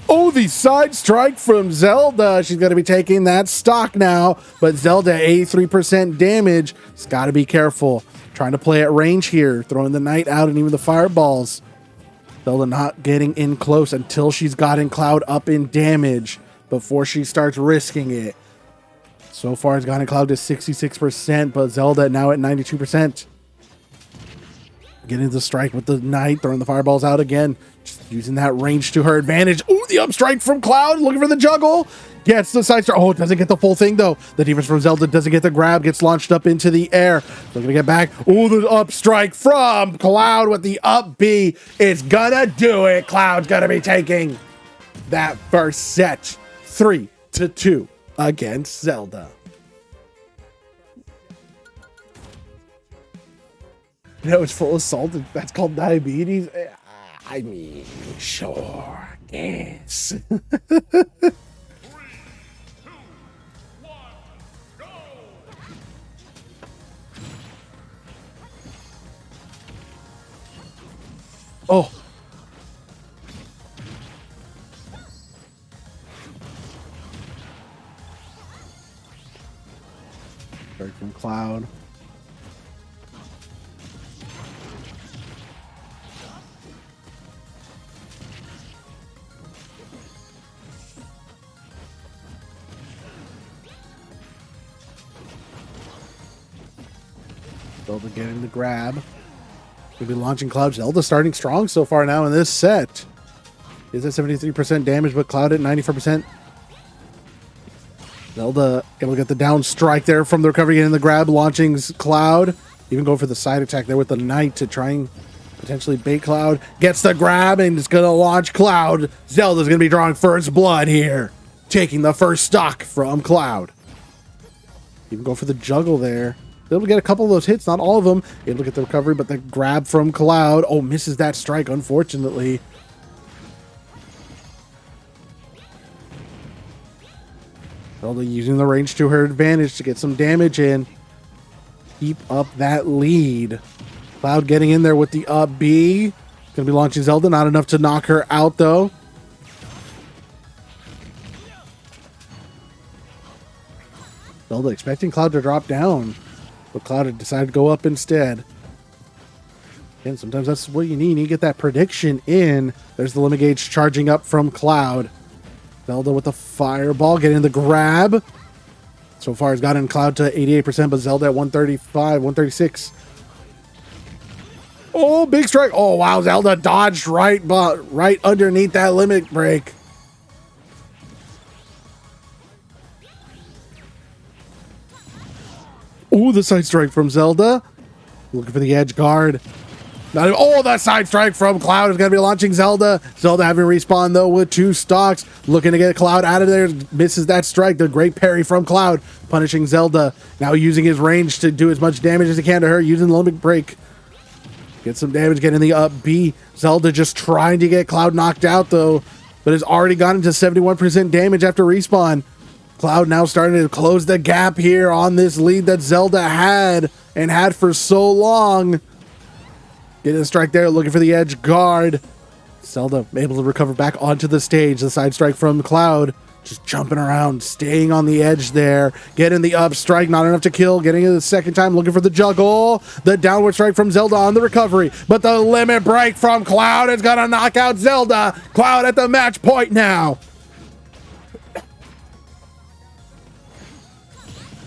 Oh, the side strike from Zelda. She's going to be taking that stock now. But Zelda, 83% damage. She's got to be careful. Trying to play at range here. Throwing the Knight out and even the fireballs. Zelda not getting in close until she's gotten Cloud up in damage before she starts risking it. So far, it's gotten Cloud to 66%, but Zelda now at 92%. Getting the strike with the Knight, throwing the fireballs out again. Just using that range to her advantage. Ooh, the up strike from Cloud, looking for the juggle. Gets the side strike. Oh, it doesn't get the full thing, though. The defense from Zelda doesn't get the grab, gets launched up into the air. Looking to get back. Ooh, the up strike from Cloud with the up B. It's gonna do it. Cloud's gonna be taking that first set. 3-2 against Zelda. You know, it's full of salt. That's called diabetes. I mean, sure, yes. 3, 2, 1, go! Oh. Strike from Cloud. Zelda getting the grab. We'll be launching Cloud. Zelda starting strong so far now in this set. Is at 73% damage, but Cloud at 94%. Zelda able to get the down strike there from the recovery, getting the grab, launching Cloud. Even go for the side attack there with the Knight to try and potentially bait Cloud. Gets the grab and it's going to launch Cloud. Zelda's going to be drawing first blood here. Taking the first stock from Cloud. Even go for the juggle there. Able to get a couple of those hits, not all of them. Able to get the recovery, but the grab from Cloud. Oh, misses that strike, unfortunately. Zelda using the range to her advantage to get some damage in. Keep up that lead. Cloud getting in there with the up B. Gonna be launching Zelda. Not enough to knock her out, though. Zelda expecting Cloud to drop down. But Cloud had decided to go up instead. And sometimes that's what you need. You need to get that prediction in. There's the limit gauge charging up from Cloud. Zelda with the fireball, getting the grab. So far, has gotten Cloud to 88%, but Zelda at 135, 136. Oh, big strike. Oh, wow. Zelda dodged right underneath that limit break. Ooh, the side strike from Zelda. Looking for the edge guard. Oh, the side strike from Cloud is going to be launching Zelda. Zelda having respawn, though, with 2 stocks. Looking to get Cloud out of there. Misses that strike. The great parry from Cloud. Punishing Zelda. Now using his range to do as much damage as he can to her. Using the limit break. Get some damage. Getting the up B. Zelda just trying to get Cloud knocked out, though. But has already gotten to 71% damage after respawn. Cloud now starting to close the gap here on this lead that Zelda had and had for so long. Getting a strike there, looking for the edge guard. Zelda able to recover back onto the stage. The side strike from Cloud. Just jumping around, staying on the edge there. Getting the up strike, not enough to kill. Getting it the second time, looking for the juggle. The downward strike from Zelda on the recovery. But the limit break from Cloud is going to knock out Zelda. Cloud at the match point now.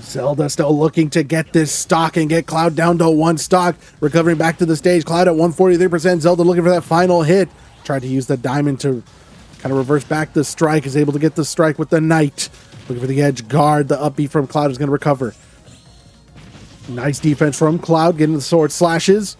Zelda still looking to get this stock and get Cloud down to 1 stock. Recovering back to the stage. Cloud at 143%. Zelda looking for that final hit. Tried to use the diamond to kind of reverse back the strike. Is able to get the strike with the Knight. Looking for the edge guard. The up B from Cloud is going to recover. Nice defense from Cloud. Getting the sword slashes.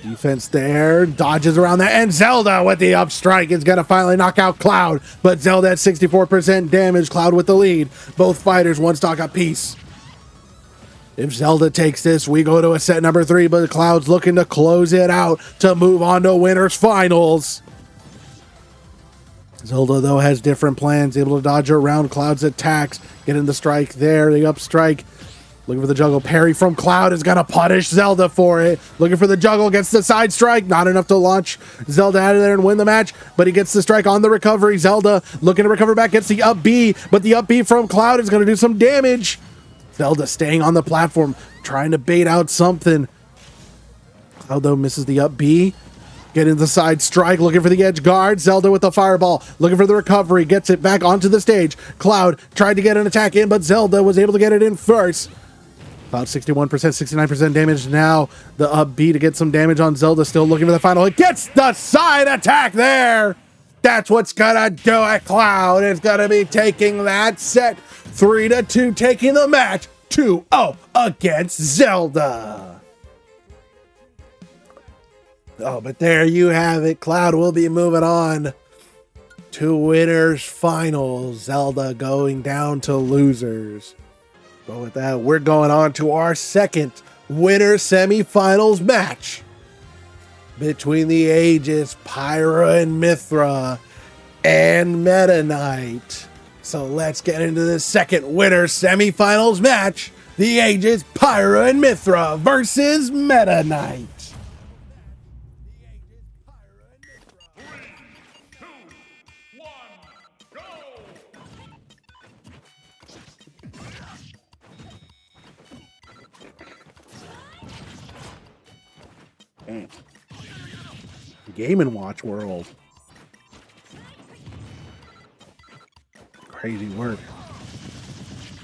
Defense there, dodges around that, and Zelda with the up strike is going to finally knock out Cloud, but Zelda at 64% damage, Cloud with the lead. Both fighters 1 stock apiece. If Zelda takes this, we go to a set number 3, but Cloud's looking to close it out to move on to winners finals. Zelda, though, has different plans, able to dodge around Cloud's attacks, getting the strike there, the up strike. Looking for the juggle. Parry from Cloud is going to punish Zelda for it. Looking for the juggle. Gets the side strike. Not enough to launch Zelda out of there and win the match. But he gets the strike on the recovery. Zelda looking to recover back. Gets the up B. But the up B from Cloud is going to do some damage. Zelda staying on the platform. Trying to bait out something. Cloud though misses the up B. Getting the side strike, looking for the edge guard. Zelda with the fireball, looking for the recovery. Gets it back onto the stage. Cloud tried to get an attack in, but Zelda was able to get it in first. Cloud 61%, 69% damage. Now the up B to get some damage on Zelda. Still looking for the final. It gets the side attack there. That's what's gonna do it. Cloud is gonna be taking that set. 3-2, taking the match 2-0 against Zelda. Oh, but there you have it. Cloud will be moving on to winners finals. Zelda going down to losers. But with that, we're going on to our second winner semifinals match between the Aegis, Pyra and Mythra, and Meta Knight. So let's get into the second winner semifinals match. The Aegis, Pyra and Mythra versus Meta Knight. 3, 2, 1, go! Damn. Game & Watch world. Crazy work.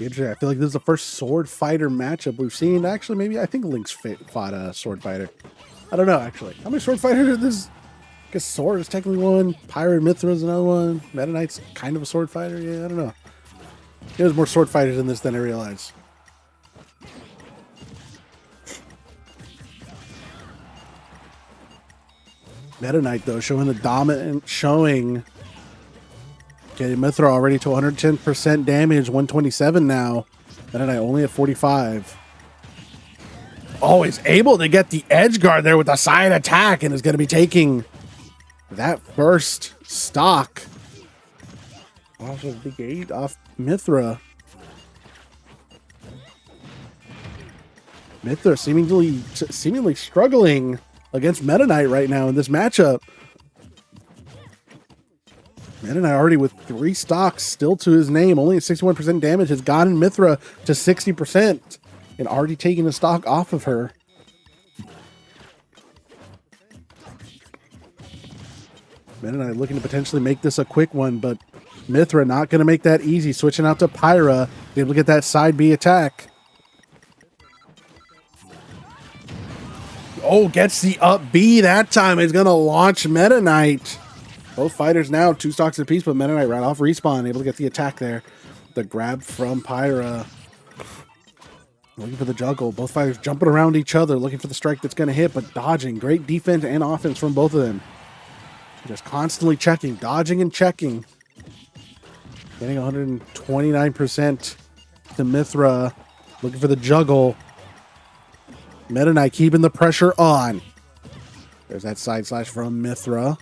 Interesting. I feel like this is the first sword fighter matchup we've seen. Actually, maybe I think Link's fought a sword fighter. I don't know, actually. How many sword fighters are this? I guess Sword is technically one. Pyra and Mythra is another one. Meta Knight's kind of a sword fighter. Yeah, I don't know. There's more sword fighters in this than I realized. Meta Knight, though, showing the dominant showing. Getting Mythra already to 110% damage, 127 now. Meta Knight only at 45. Always able to get the edge guard there with a side attack and is going to be taking that first stock off of the gate, off Mythra. Mythra seemingly struggling against Meta Knight right now in this matchup. Meta Knight already with 3 stocks still to his name, only at 61% damage, has gotten Mythra to 60% and already taking the stock off of her. Meta Knight looking to potentially make this a quick one, but Mythra not going to make that easy. Switching out to Pyra, able to get that side B attack. Oh, gets the up B that time. Is going to launch Meta Knight. Both fighters now 2 stocks apiece, but Meta Knight right off respawn, able to get the attack there. The grab from Pyra. Looking for the juggle. Both fighters jumping around each other, looking for the strike that's going to hit, but dodging. Great defense and offense from both of them. Just constantly checking, dodging and checking. Getting 129% to Mythra. Looking for the juggle. Meta Knight keeping the pressure on. There's that side slash from Mythra.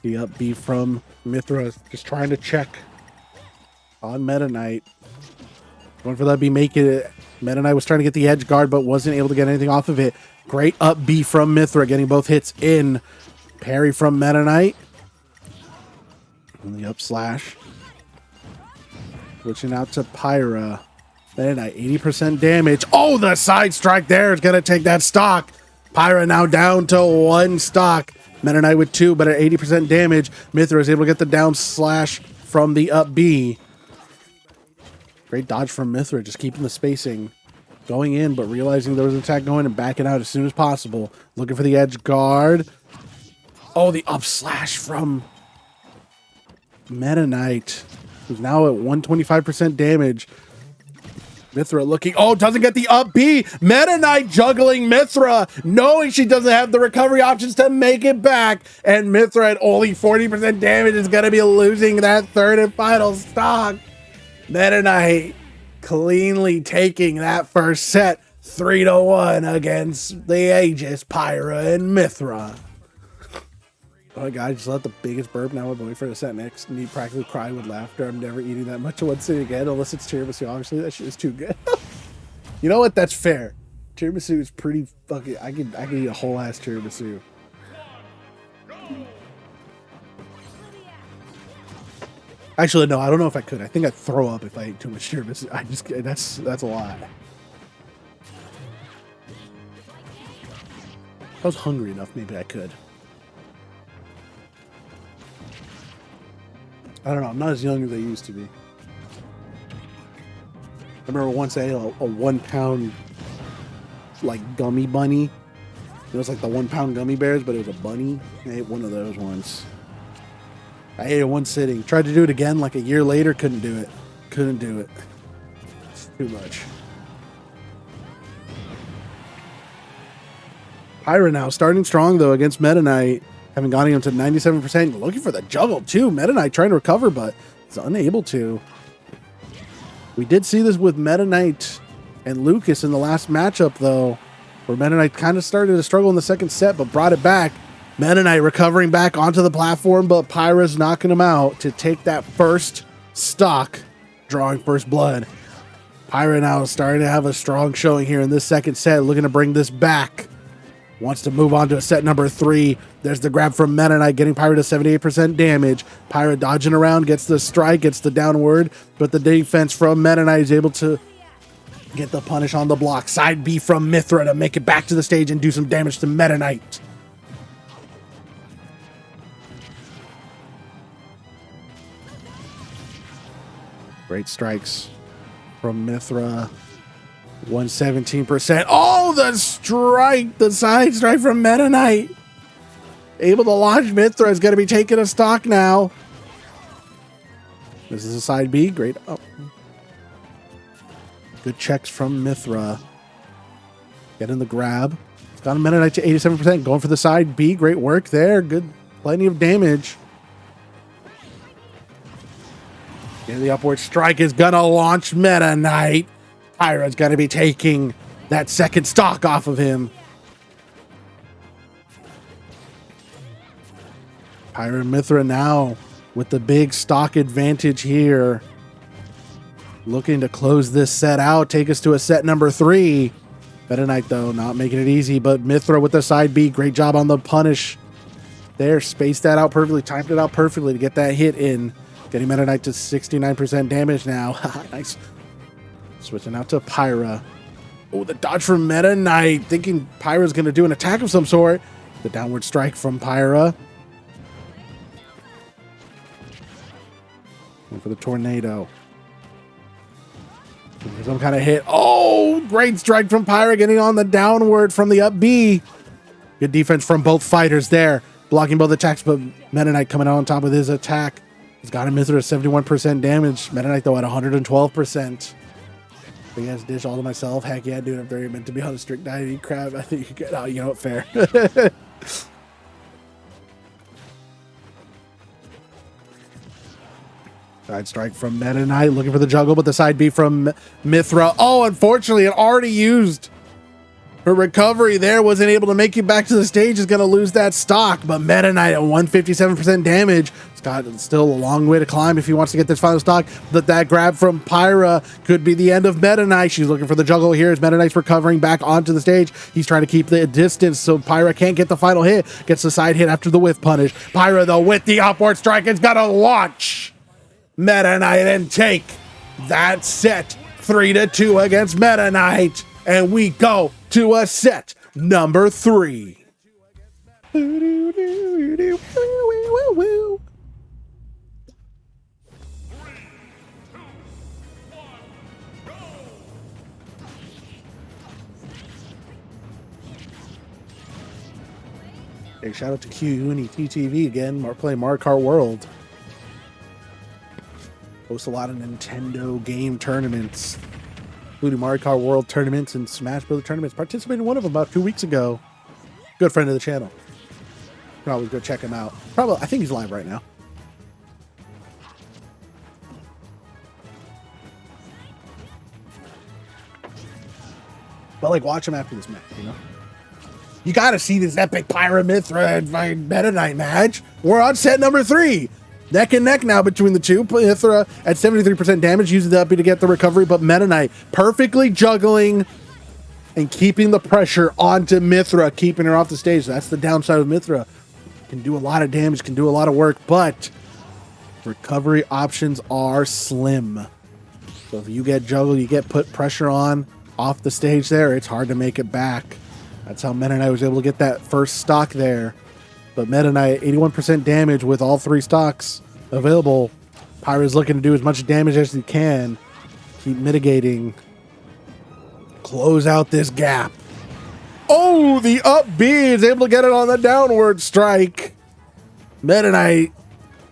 The up B from Mythra, just trying to check on Meta Knight. Going for that B, making it. Meta Knight was trying to get the edge guard, but wasn't able to get anything off of it. Great up B from Mythra, getting both hits in. Parry from Meta Knight. And the up slash. Switching out to Pyra. Meta Knight, 80% damage. Oh, the side strike there is going to take that stock. Pyra now down to 1 stock. Meta Knight with 2, but at 80% damage. Mythra is able to get the down slash from the up B. Great dodge from Mythra, just keeping the spacing. Going in, but realizing there was an attack going and backing out as soon as possible. Looking for the edge guard. Oh, the up slash from Meta Knight, who's now at 125% damage. Mythra looking, oh, doesn't get the up B. Meta Knight juggling Mythra, knowing she doesn't have the recovery options to make it back. And Mythra at only 40% damage is going to be losing that third and final stock. Meta Knight cleanly taking that first set 3-1 against the Aegis, Pyra, and Mythra. Oh my god, I just let the biggest burp. Now I'm waiting for the set next. And you practically cry with laughter. I'm never eating that much in one sitting again, unless it's tiramisu. Obviously, that shit is too good. You know what? That's fair. Tiramisu is pretty fucking. I could eat a whole ass tiramisu. Actually, no, I don't know if I could. I think I'd throw up if I ate too much tiramisu. I just that's a lot. If I was hungry enough, maybe I could. I don't know. I'm not as young as I used to be. I remember once I ate a 1 pound like gummy bunny. It was like the 1 pound gummy bears, but it was a bunny. I ate one of those once. I ate it one sitting. Tried to do it again like a year later. Couldn't do it. Couldn't do it. It's too much. Pyra now starting strong though against Meta Knight. Having gotten him to 97%. Looking for the juggle too. Meta Knight trying to recover, but he's unable to. We did see this with Meta Knight and Lucas in the last matchup though, where Meta Knight kind of started to struggle in the second set, but brought it back. Meta Knight recovering back onto the platform, but Pyra's knocking him out to take that first stock, drawing first blood. Pyra now starting to have a strong showing here in this second set, looking to bring this back. Wants to move on to a set number 3. There's the grab from Meta Knight, getting Pyra to 78% damage. Pyra dodging around, gets the strike, gets the downward, but the defense from Meta Knight is able to get the punish on the block. Side B from Mythra to make it back to the stage and do some damage to Meta Knight. Great strikes from Mythra. 117%. Oh, the strike! The side strike from Meta Knight. Able to launch Mythra is going to be taking a stock now. This is a side B. Great. Oh. Good checks from Mythra. Getting the grab. It's got a Meta Knight to 87%. Going for the side B. Great work there. Good. Plenty of damage. Getting the upward strike is going to launch Meta Knight. Pyra's going to be taking that second stock off of him. Pyra and Mythra now with the big stock advantage here. Looking to close this set out, take us to a set number 3. Meta Knight, though, not making it easy, but Mythra with the side B. Great job on the punish there. Spaced that out perfectly, timed it out perfectly to get that hit in. Getting Meta Knight to 69% damage now. Nice. Switching out to Pyra. Oh, the dodge from Meta Knight. Thinking Pyra's going to do an attack of some sort. The downward strike from Pyra. Going for the tornado. Some kind of hit. Oh, great strike from Pyra, getting on the downward from the up B. Good defense from both fighters there. Blocking both attacks, but Meta Knight coming out on top with his attack. He's got him Mythra at 71% damage. Meta Knight, though, at 112%. Big ass dish all to myself. Heck yeah, dude. I'm very meant to be on a strict diet, eat crab. I think you could get, oh, you know what, fair. Side strike from Meta Knight, looking for the juggle, but the side B from Mythra. Oh, unfortunately, it already used her recovery there. Wasn't able to make it back to the stage. Is going to lose that stock, but Meta Knight at 157% damage. Got still a long way to climb if he wants to get this final stock. But that grab from Pyra could be the end of Meta Knight. She's looking for the juggle here as Meta Knight's recovering back onto the stage. He's trying to keep the distance so Pyra can't get the final hit. Gets the side hit after the whiff punish. Pyra, though, with the upward strike, is going to launch Meta Knight and take that set 3-2 against Meta Knight. And we go to a set number 3. Big shout out to QUNI TTV again. We're playing Mario Kart World. Host a lot of Nintendo game tournaments, including Mario Kart World tournaments and Smash Bros. Tournaments. Participated in one of them about 2 weeks ago. Good friend of the channel. You can always go check him out. Probably, I think he's live right now. But like, watch him after this match, you know? You got to see this epic Pyra Mythra and Meta Knight match. We're on set number 3. Neck and neck now between the two. Mythra at 73% damage, using the uppy to get the recovery, but Meta Knight perfectly juggling and keeping the pressure onto Mythra, keeping her off the stage. That's the downside of Mythra. Can do a lot of damage, can do a lot of work, but recovery options are slim. So if you get juggled, you get put pressure on off the stage there, it's hard to make it back. That's how Meta Knight was able to get that first stock there. But Meta Knight, 81% damage with all 3 stocks available. Pyra's looking to do as much damage as he can. Keep mitigating. Close out this gap. Oh, the up B is able to get it on the downward strike. Meta Knight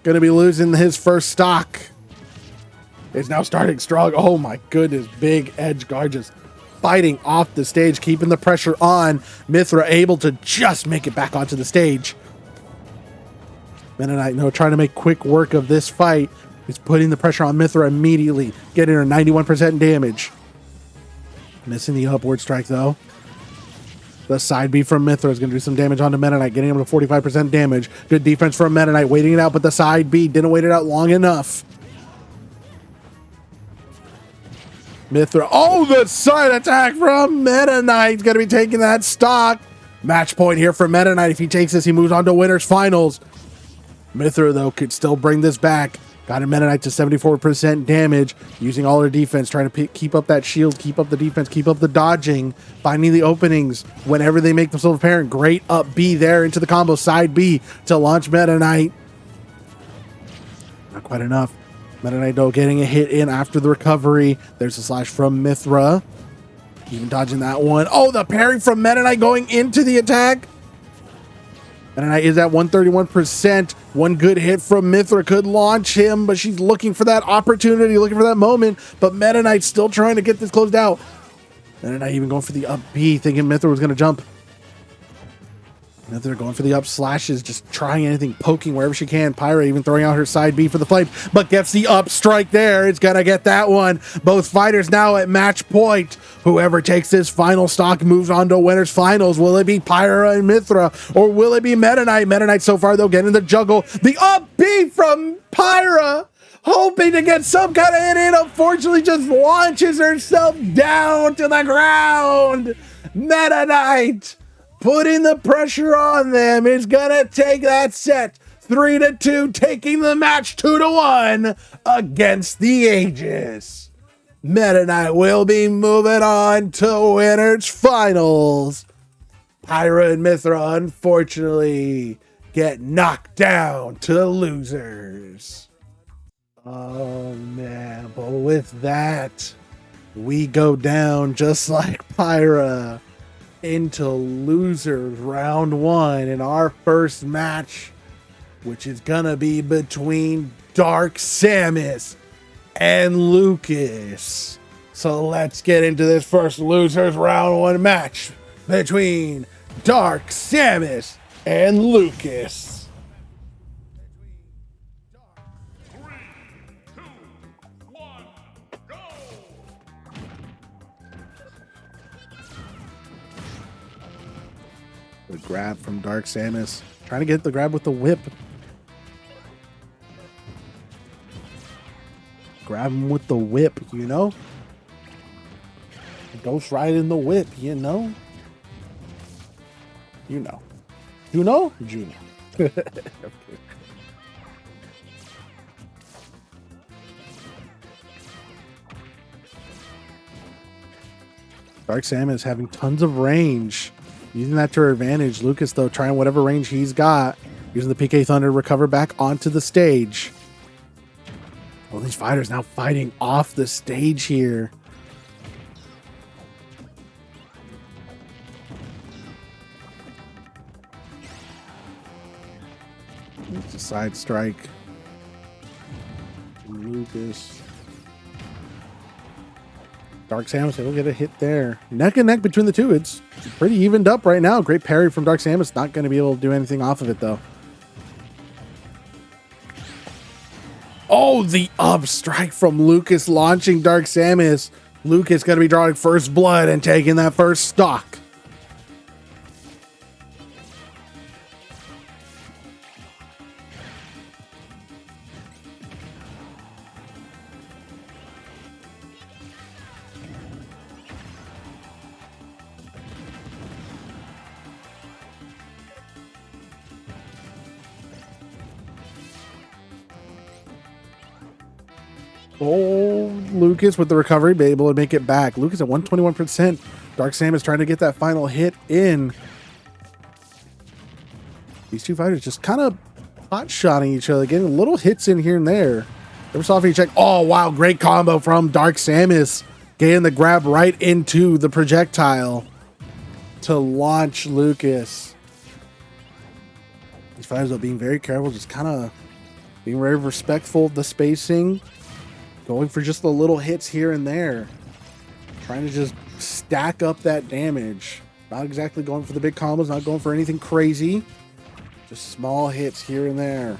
going to be losing his first stock. It's now starting strong. Oh my goodness, big edge guard just fighting off the stage, keeping the pressure on. Mythra able to just make it back onto the stage. Meta Knight, trying to make quick work of this fight. He's putting the pressure on Mythra immediately, getting her 91% damage. Missing the upward strike though. The side B from Mythra is going to do some damage onto Meta Knight, getting him to 45% damage. Good defense from Meta Knight, waiting it out, but the side B didn't wait it out long enough. Mythra, oh, the side attack from Meta Knight. He's going to be taking that stock. Match point here for Meta Knight. If he takes this, he moves on to winners finals. Mythra, though, could still bring this back. Got a Meta Knight to 74% damage, using all her defense, trying to keep up that shield, keep up the defense, keep up the dodging, finding the openings whenever they make themselves apparent. Great up B there into the combo, side B to launch Meta Knight. Not quite enough. Meta Knight, though, getting a hit in after the recovery. There's a slash from Mythra. Even dodging that one. Oh, the parry from Meta Knight going into the attack. Meta Knight is at 131%. One good hit from Mythra could launch him, but she's looking for that opportunity, looking for that moment. But Meta Knight's still trying to get this closed out. Meta Knight even going for the up B, thinking Mythra was going to jump. Mythra going for the up slashes, just trying anything, poking wherever she can. Pyra even throwing out her side B for the flame, but gets the up strike there. It's going to get that one. Both fighters now at match point. Whoever takes this final stock moves on to winners finals. Will it be Pyra and Mythra, or will it be Meta Knight? Meta Knight so far, though, getting the juggle. The up B from Pyra, hoping to get some kind of hit in. Unfortunately, just launches herself down to the ground. Meta Knight putting the pressure on them is gonna take that set 3-2, taking the match 2-1 against the Aegis. Meta Knight will be moving on to winners finals. Pyra and Mythra unfortunately get knocked down to losers. Oh man, but with that, we go down just like Pyra into losers round 1 in our first match, which is gonna be between Dark Samus and Lucas. So let's get into this first losers round 1 match between Dark Samus and Lucas. 3, 2, 1, go! The grab from Dark Samus, trying to get the grab with the whip. Grab him with the whip, Ghost ride in the whip, Juno. Juno? Okay. Dark Samus having tons of range, using that to her advantage. Lucas, though, trying whatever range he's got, using the PK Thunder to recover back onto the stage. All these fighters now fighting off the stage here. It's a side strike. Lucas. Dark Samus will get a hit there. Neck and neck between the two. It's pretty evened up right now. Great parry from Dark Samus. Not going to be able to do anything off of it, though. Oh, the up strike from Lucas launching Dark Samus. Lucas going to be drawing first blood and taking that first stock. Oh, Lucas with the recovery, be able to make it back. Lucas at 121%. Dark Samus trying to get that final hit in. These two fighters just kind of hot-shotting each other, getting little hits in here and there. Never saw if you check. Oh, wow. Great combo from Dark Samus. Getting the grab right into the projectile to launch Lucas. These fighters, though, being very careful, just kind of being very respectful of the spacing. Going for just the little hits here and there. Trying to just stack up that damage. Not exactly going for the big combos, not going for anything crazy. Just small hits here and there.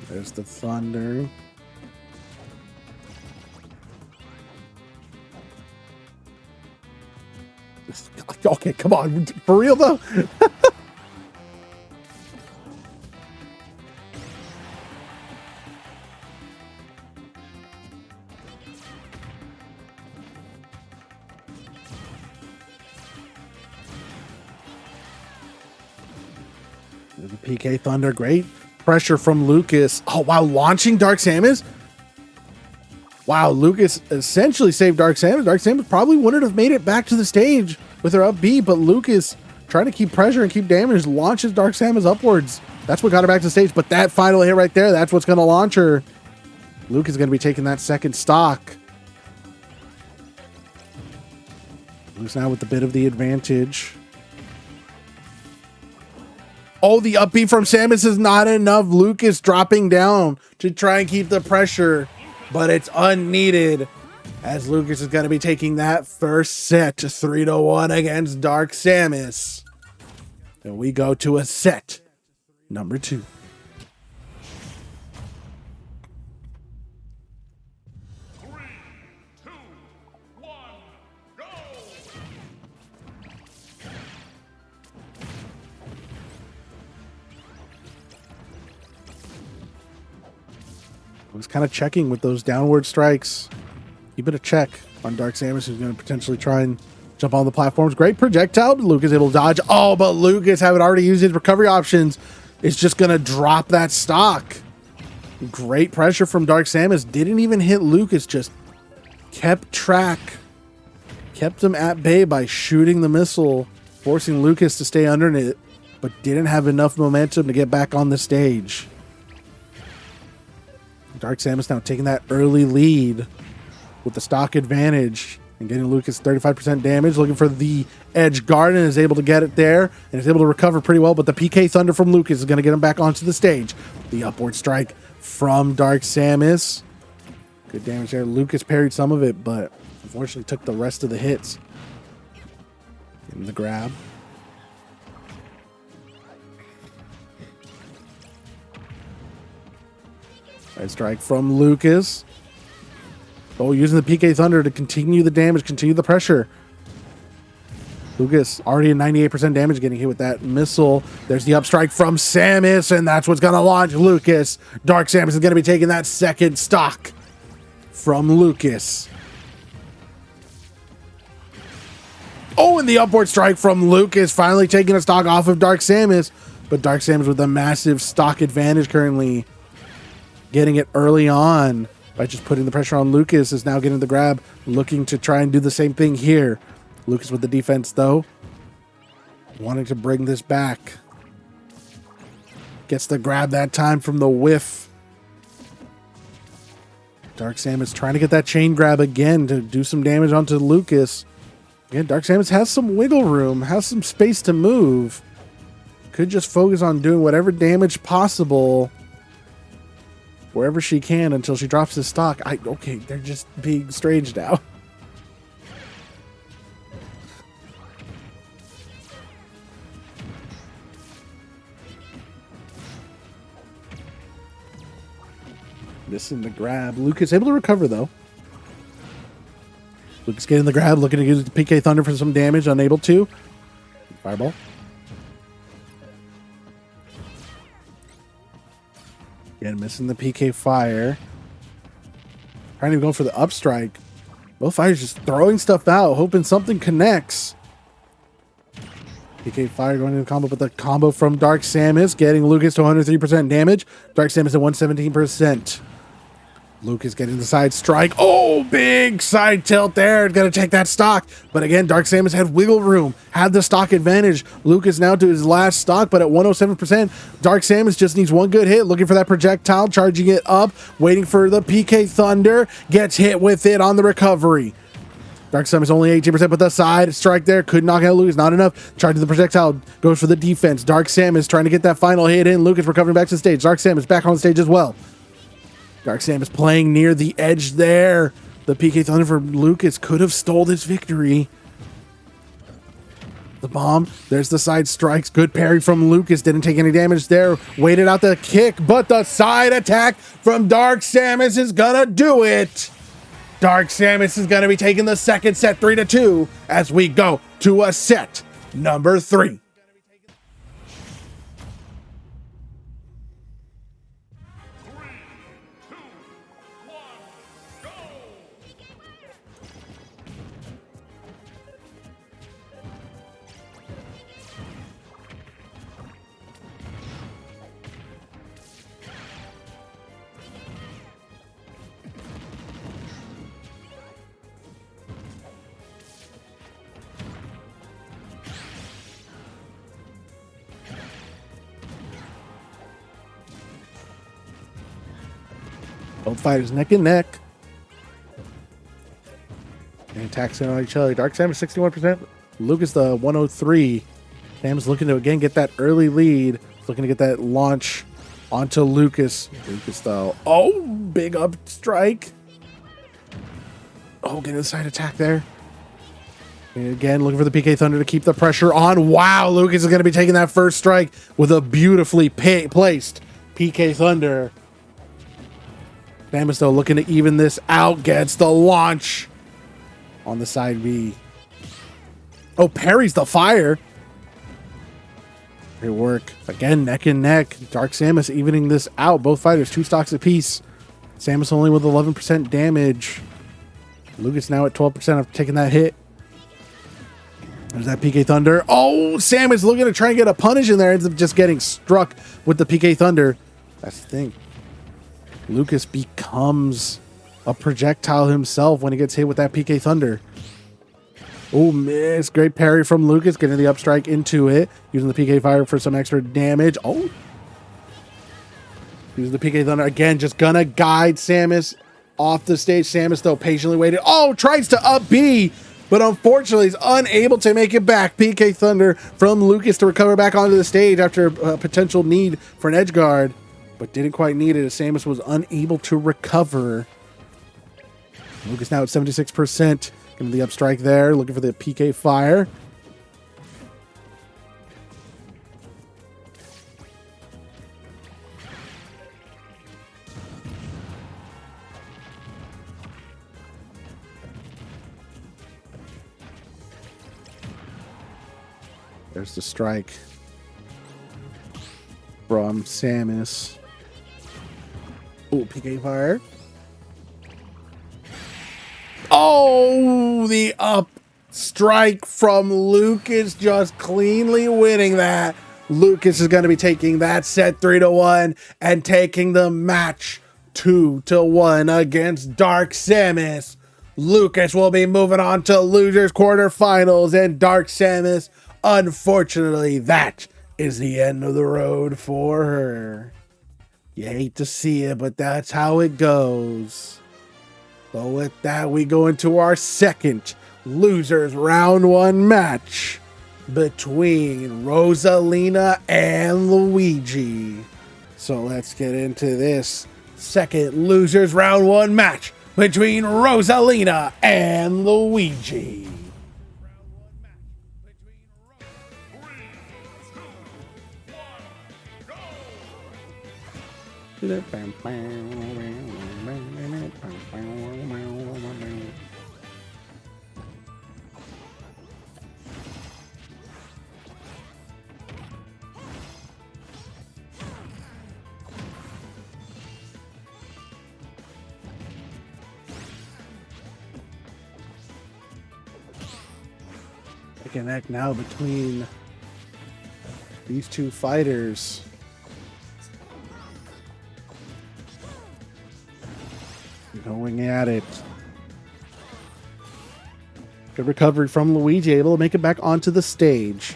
There's the thunder. Okay, come on. For real, though? There's a PK Thunder. Great pressure from Lucas. Oh, wow. Launching Dark Samus? Wow, Lucas essentially saved Dark Samus. Dark Samus probably wouldn't have made it back to the stage with her up B, but Lucas, trying to keep pressure and keep damage, launches Dark Samus upwards. That's what got her back to the stage, but that final hit right there, that's what's going to launch her. Lucas is going to be taking that second stock. Lucas now with the bit of the advantage. Oh, the up B from Samus is not enough. Lucas dropping down to try and keep the pressure, but it's unneeded as Lucas is going to be taking that first set 3-1 against Dark Samus. And we go to a set number 2. Was kind of checking with those downward strikes. Keep it a check on Dark Samus, who's going to potentially try and jump on the platforms. Great projectile. Lucas able to dodge. Oh, but Lucas, having already used his recovery options, is just going to drop that stock. Great pressure from Dark Samus. Didn't even hit Lucas, just kept track. Kept him at bay by shooting the missile, forcing Lucas to stay under it, but didn't have enough momentum to get back on the stage. Dark Samus now taking that early lead with the stock advantage and getting Lucas 35% damage. Looking for the edge guard and is able to get it there and is able to recover pretty well. But the PK Thunder from Lucas is going to get him back onto the stage. The upward strike from Dark Samus. Good damage there. Lucas parried some of it, but unfortunately took the rest of the hits. Getting the grab. Nice strike from Lucas. Oh, using the PK Thunder to continue the damage, continue the pressure. Lucas already at 98% damage, getting hit with that missile. There's the up strike from Samus, and that's what's going to launch Lucas. Dark Samus is going to be taking that second stock from Lucas. Oh, and the upward strike from Lucas, finally taking a stock off of Dark Samus. But Dark Samus with a massive stock advantage currently. Getting it early on by just putting the pressure on Lucas, is now getting the grab, looking to try and do the same thing here. Lucas with the defense, though. Wanting to bring this back. Gets the grab that time from the whiff. Dark Samus trying to get that chain grab again to do some damage onto Lucas. Again, Dark Samus has some wiggle room, has some space to move. Could just focus on doing whatever damage possible wherever she can until she drops the stock. Okay, they're just being strange now. Missing the grab. Lucas able to recover, though. Lucas getting the grab, looking to use the PK Thunder for some damage, unable to. Fireball. Again, missing the PK Fire. Trying to go for the up strike. Both fighters just throwing stuff out, hoping something connects. PK Fire going into the combo, but the combo from Dark Samus getting Lucas to 103% damage. Dark Samus at 117%. Lucas getting the side strike. Oh, big side tilt there. Gonna take that stock. But again, Dark Samus had wiggle room, had the stock advantage. Lucas now to his last stock, but at 107%. Dark Samus just needs one good hit, looking for that projectile, charging it up, waiting for the PK Thunder. Gets hit with it on the recovery. Dark Samus only 18%, but the side strike there could knock out Lucas. Not enough. Charging the projectile, goes for the defense. Dark Samus trying to get that final hit in. Lucas recovering back to the stage. Dark Samus back on the stage as well. Dark Samus playing near the edge there. The PK Thunder for Lucas could have stole this victory. The bomb. There's the side strikes. Good parry from Lucas. Didn't take any damage there. Waited out the kick, but the side attack from Dark Samus is gonna do it. Dark Samus is gonna be taking the second set 3-2 as we go to a set number 3. Both fighters neck and neck. And attacks in on each other. Dark Samus 61%. Lucas the 103. Samus looking to again get that early lead. Looking to get that launch onto Lucas. Lucas though. Oh, big up strike. Oh, getting a side attack there. And again, looking for the PK Thunder to keep the pressure on. Wow, Lucas is going to be taking that first strike with a beautifully placed PK Thunder. Samus though looking to even this out, gets the launch on the side B. Oh, parries the fire. Great work. Again, neck and neck. Dark Samus evening this out. Both fighters 2 stocks apiece. Samus only with 11% damage. Lucas now at 12% after taking that hit. There's that PK Thunder. Oh, Samus looking to try and get a punish in there. Ends up just getting struck with the PK Thunder. That's the thing. Lucas becomes a projectile himself when he gets hit with that PK Thunder. Oh, miss. Great parry from Lucas. Getting the up strike into it. Using the PK Fire for some extra damage. Oh. Using the PK Thunder. Again, just gonna guide Samus off the stage. Samus, though, patiently waited. Oh, tries to up B. But unfortunately, is unable to make it back. PK Thunder from Lucas to recover back onto the stage after a potential need for an edge guard. But didn't quite need it as Samus was unable to recover. Lucas now at 76%. Giving the up strike there. Looking for the PK Fire. There's the strike from Samus. Oh, PK Fire. Oh, the up strike from Lucas, just cleanly winning that. Lucas is going to be taking that set 3-1 and taking the match 2-1 against Dark Samus. Lucas will be moving on to losers quarterfinals, and Dark Samus, unfortunately, that is the end of the road for her. You hate to see it, but that's how it goes. But with that, we go into our second losers round 1 match between Rosalina and Luigi. So let's get into this second losers round 1 match between Rosalina and Luigi. Neck now between These two fighters. Going at it. Good recovery from Luigi, able to make it back onto the stage.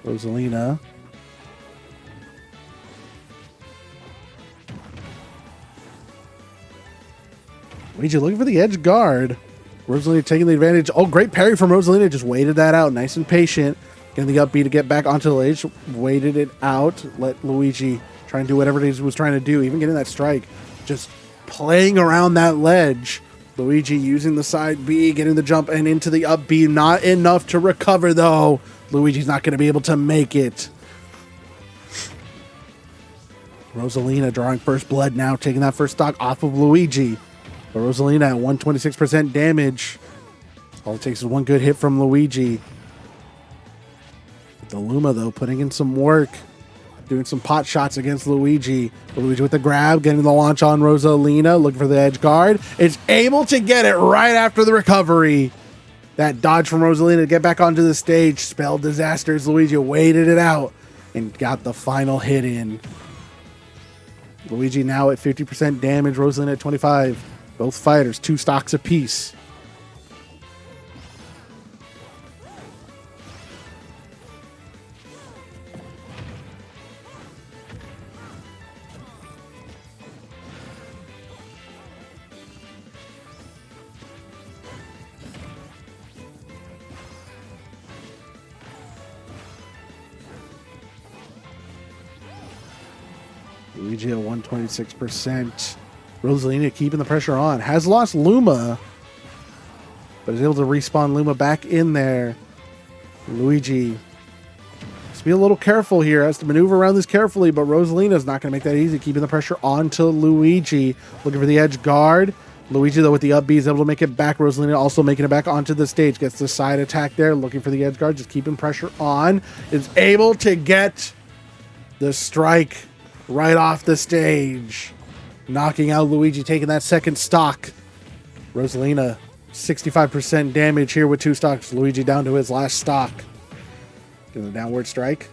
Rosalina. Luigi looking for the edge guard. Rosalina taking the advantage. Oh, great parry from Rosalina. Just waited that out. Nice and patient. Getting the up B to get back onto the ledge. Waited it out. Let Luigi try and do whatever he was trying to do. Even getting that strike. Just playing around that ledge. Luigi using the side B, getting the jump and into the up B. Not enough to recover, though. Luigi's not going to be able to make it. Rosalina drawing first blood now. Taking that first stock off of Luigi. But Rosalina at 126% damage. All it takes is one good hit from Luigi. The Luma, though, putting in some work. Doing some pot shots against Luigi. Luigi with the grab, getting the launch on Rosalina. Looking for the edge guard. It's able to get it right after the recovery. That dodge from Rosalina to get back onto the stage. Spelled disasters. Luigi waited it out and got the final hit in. Luigi now at 50% damage. Rosalina at 25%. Both fighters, 2 stocks apiece. Luigi at 126%. Rosalina keeping the pressure on. Has lost Luma, but is able to respawn Luma back in there. Luigi must be a little careful here. Has to maneuver around this carefully, but Rosalina's not going to make that easy. Keeping the pressure onto Luigi. Looking for the edge guard. Luigi, though, with the up B is able to make it back. Rosalina also making it back onto the stage. Gets the side attack there. Looking for the edge guard. Just keeping pressure on. Is able to get the strike right off the stage. Knocking out Luigi, taking that second stock. Rosalina, 65% damage here with 2 stocks. Luigi down to his last stock. Doing the downward strike.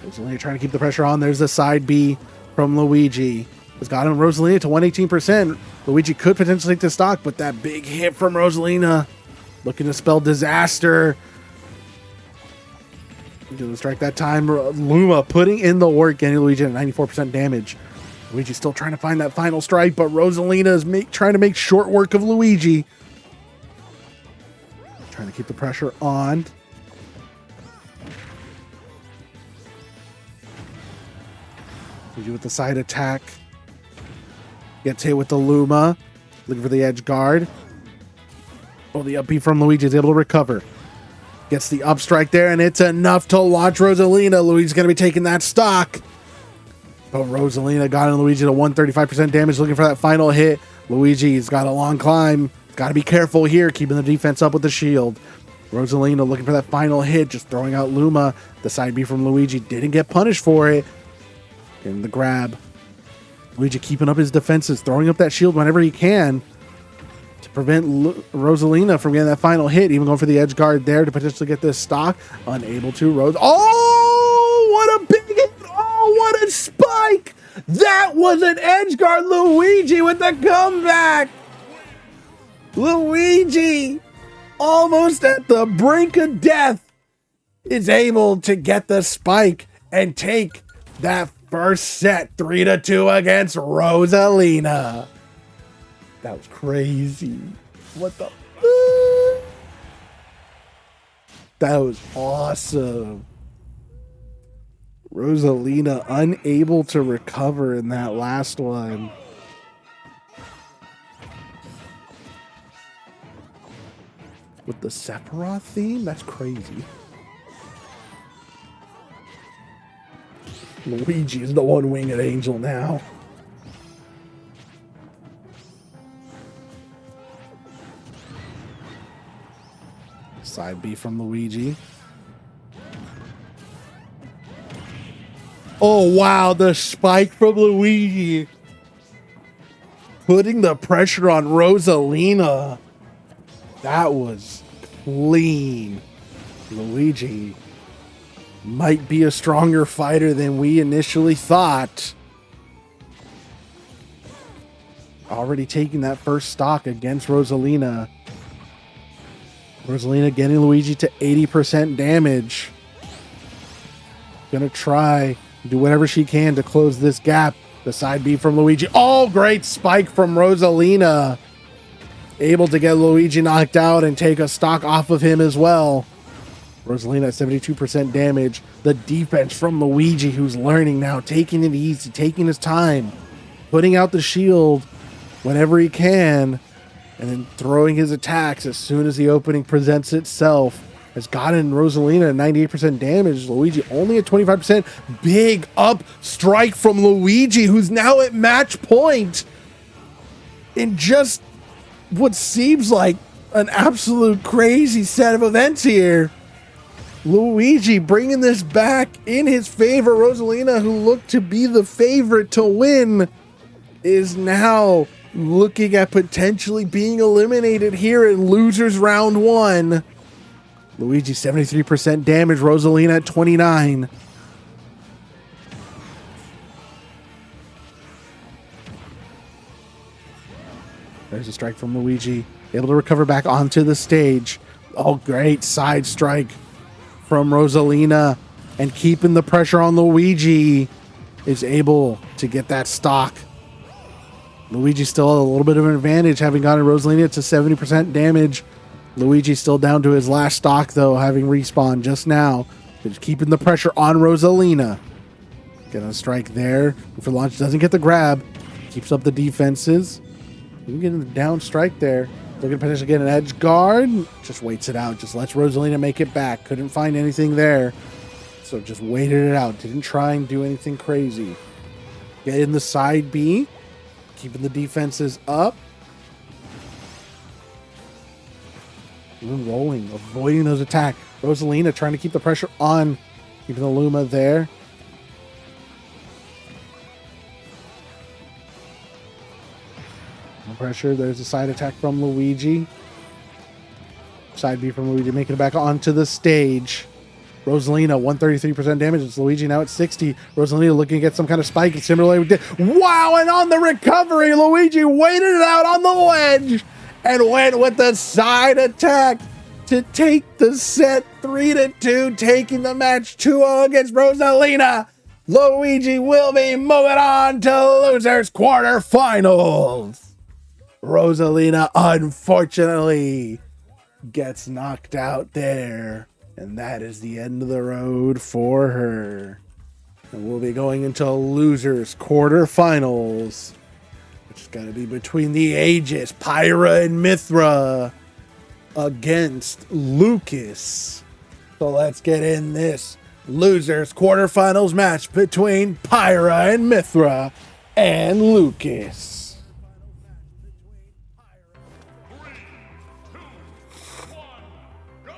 Rosalina trying to keep the pressure on. There's the side B from Luigi. It's got him Rosalina to 118%. Luigi could potentially take the stock, but that big hit from Rosalina. Looking to spell disaster. Doing the strike that time. Luma putting in the work, getting Luigi at 94% damage. Luigi still trying to find that final strike, but Rosalina is trying to make short work of Luigi. Trying to keep the pressure on. Luigi with the side attack. Gets hit with the Luma. Looking for the edge guard. Oh, the up B from Luigi is able to recover. Gets the up strike there, and it's enough to launch Rosalina. Luigi's going to be taking that stock. But Rosalina got in Luigi to 135% damage, looking for that final hit. Luigi's got a long climb. Got to be careful here, keeping the defense up with the shield. Rosalina looking for that final hit, just throwing out Luma. The side B from Luigi didn't get punished for it. Getting the grab. Luigi keeping up his defenses, throwing up that shield whenever he can to prevent Rosalina from getting that final hit. Even going for the edge guard there to potentially get this stock. Unable to. Oh, what a big hit. Oh, what a spike. That was an edge guard. Luigi with the comeback. Luigi, almost at the brink of death, is able to get the spike and take that first set 3-2 against Rosalina. That was crazy. What the? That was awesome. Rosalina unable to recover in that last one. With the Sephiroth theme? That's crazy. Luigi is the one-winged angel now. Side B from Luigi. Oh, wow. The spike from Luigi. Putting the pressure on Rosalina. That was clean. Luigi might be a stronger fighter than we initially thought. Already taking that first stock against Rosalina. Rosalina getting Luigi to 80% damage. Gonna try do whatever she can to close this gap. The side B from Luigi. Oh, great spike from Rosalina. Able to get Luigi knocked out and take a stock off of him as well. Rosalina at 72% damage. The defense from Luigi, who's learning now, taking it easy, taking his time, putting out the shield whenever he can, and then throwing his attacks as soon as the opening presents itself. Has gotten Rosalina at 98% damage. Luigi only at 25%. Big up strike from Luigi, who's now at match point. In just what seems like an absolute crazy set of events here. Luigi bringing this back in his favor. Rosalina, who looked to be the favorite to win, is now looking at potentially being eliminated here in losers round 1. Luigi 73% damage, Rosalina at 29. There's a strike from Luigi, able to recover back onto the stage. Oh, great side strike from Rosalina, and keeping the pressure on Luigi, is able to get that stock. Luigi still a little bit of an advantage, having gotten Rosalina to 70% damage. Luigi still down to his last stock, though, having respawned just now. Just keeping the pressure on Rosalina. Getting a strike there. For launch, doesn't get the grab. Keeps up the defenses. Even getting the down strike there. Looking to potentially get an edge guard. Just waits it out. Just lets Rosalina make it back. Couldn't find anything there. So just waited it out. Didn't try and do anything crazy. Get in the side B. Keeping the defenses up. Even rolling, avoiding those attacks. Rosalina trying to keep the pressure on. Keeping the Luma there. No pressure. There's a side attack from Luigi. Side B from Luigi, making it back onto the stage. Rosalina, 133% damage. It's Luigi now at 60. Rosalina looking to get some kind of spike. And similarly, wow! And on the recovery, Luigi waited it out on the ledge and went with the side attack to take the set 3-2, taking the match 2-0 against Rosalina. Luigi will be moving on to losers quarterfinals. Rosalina, unfortunately, gets knocked out there, and that is the end of the road for her. And we'll be going into losers quarterfinals. It's got to be between the Aegis, Pyra and Mythra, against Lucas. So let's get in this losers quarterfinals match between Pyra and Mythra and Lucas. 3, 2, 1, go!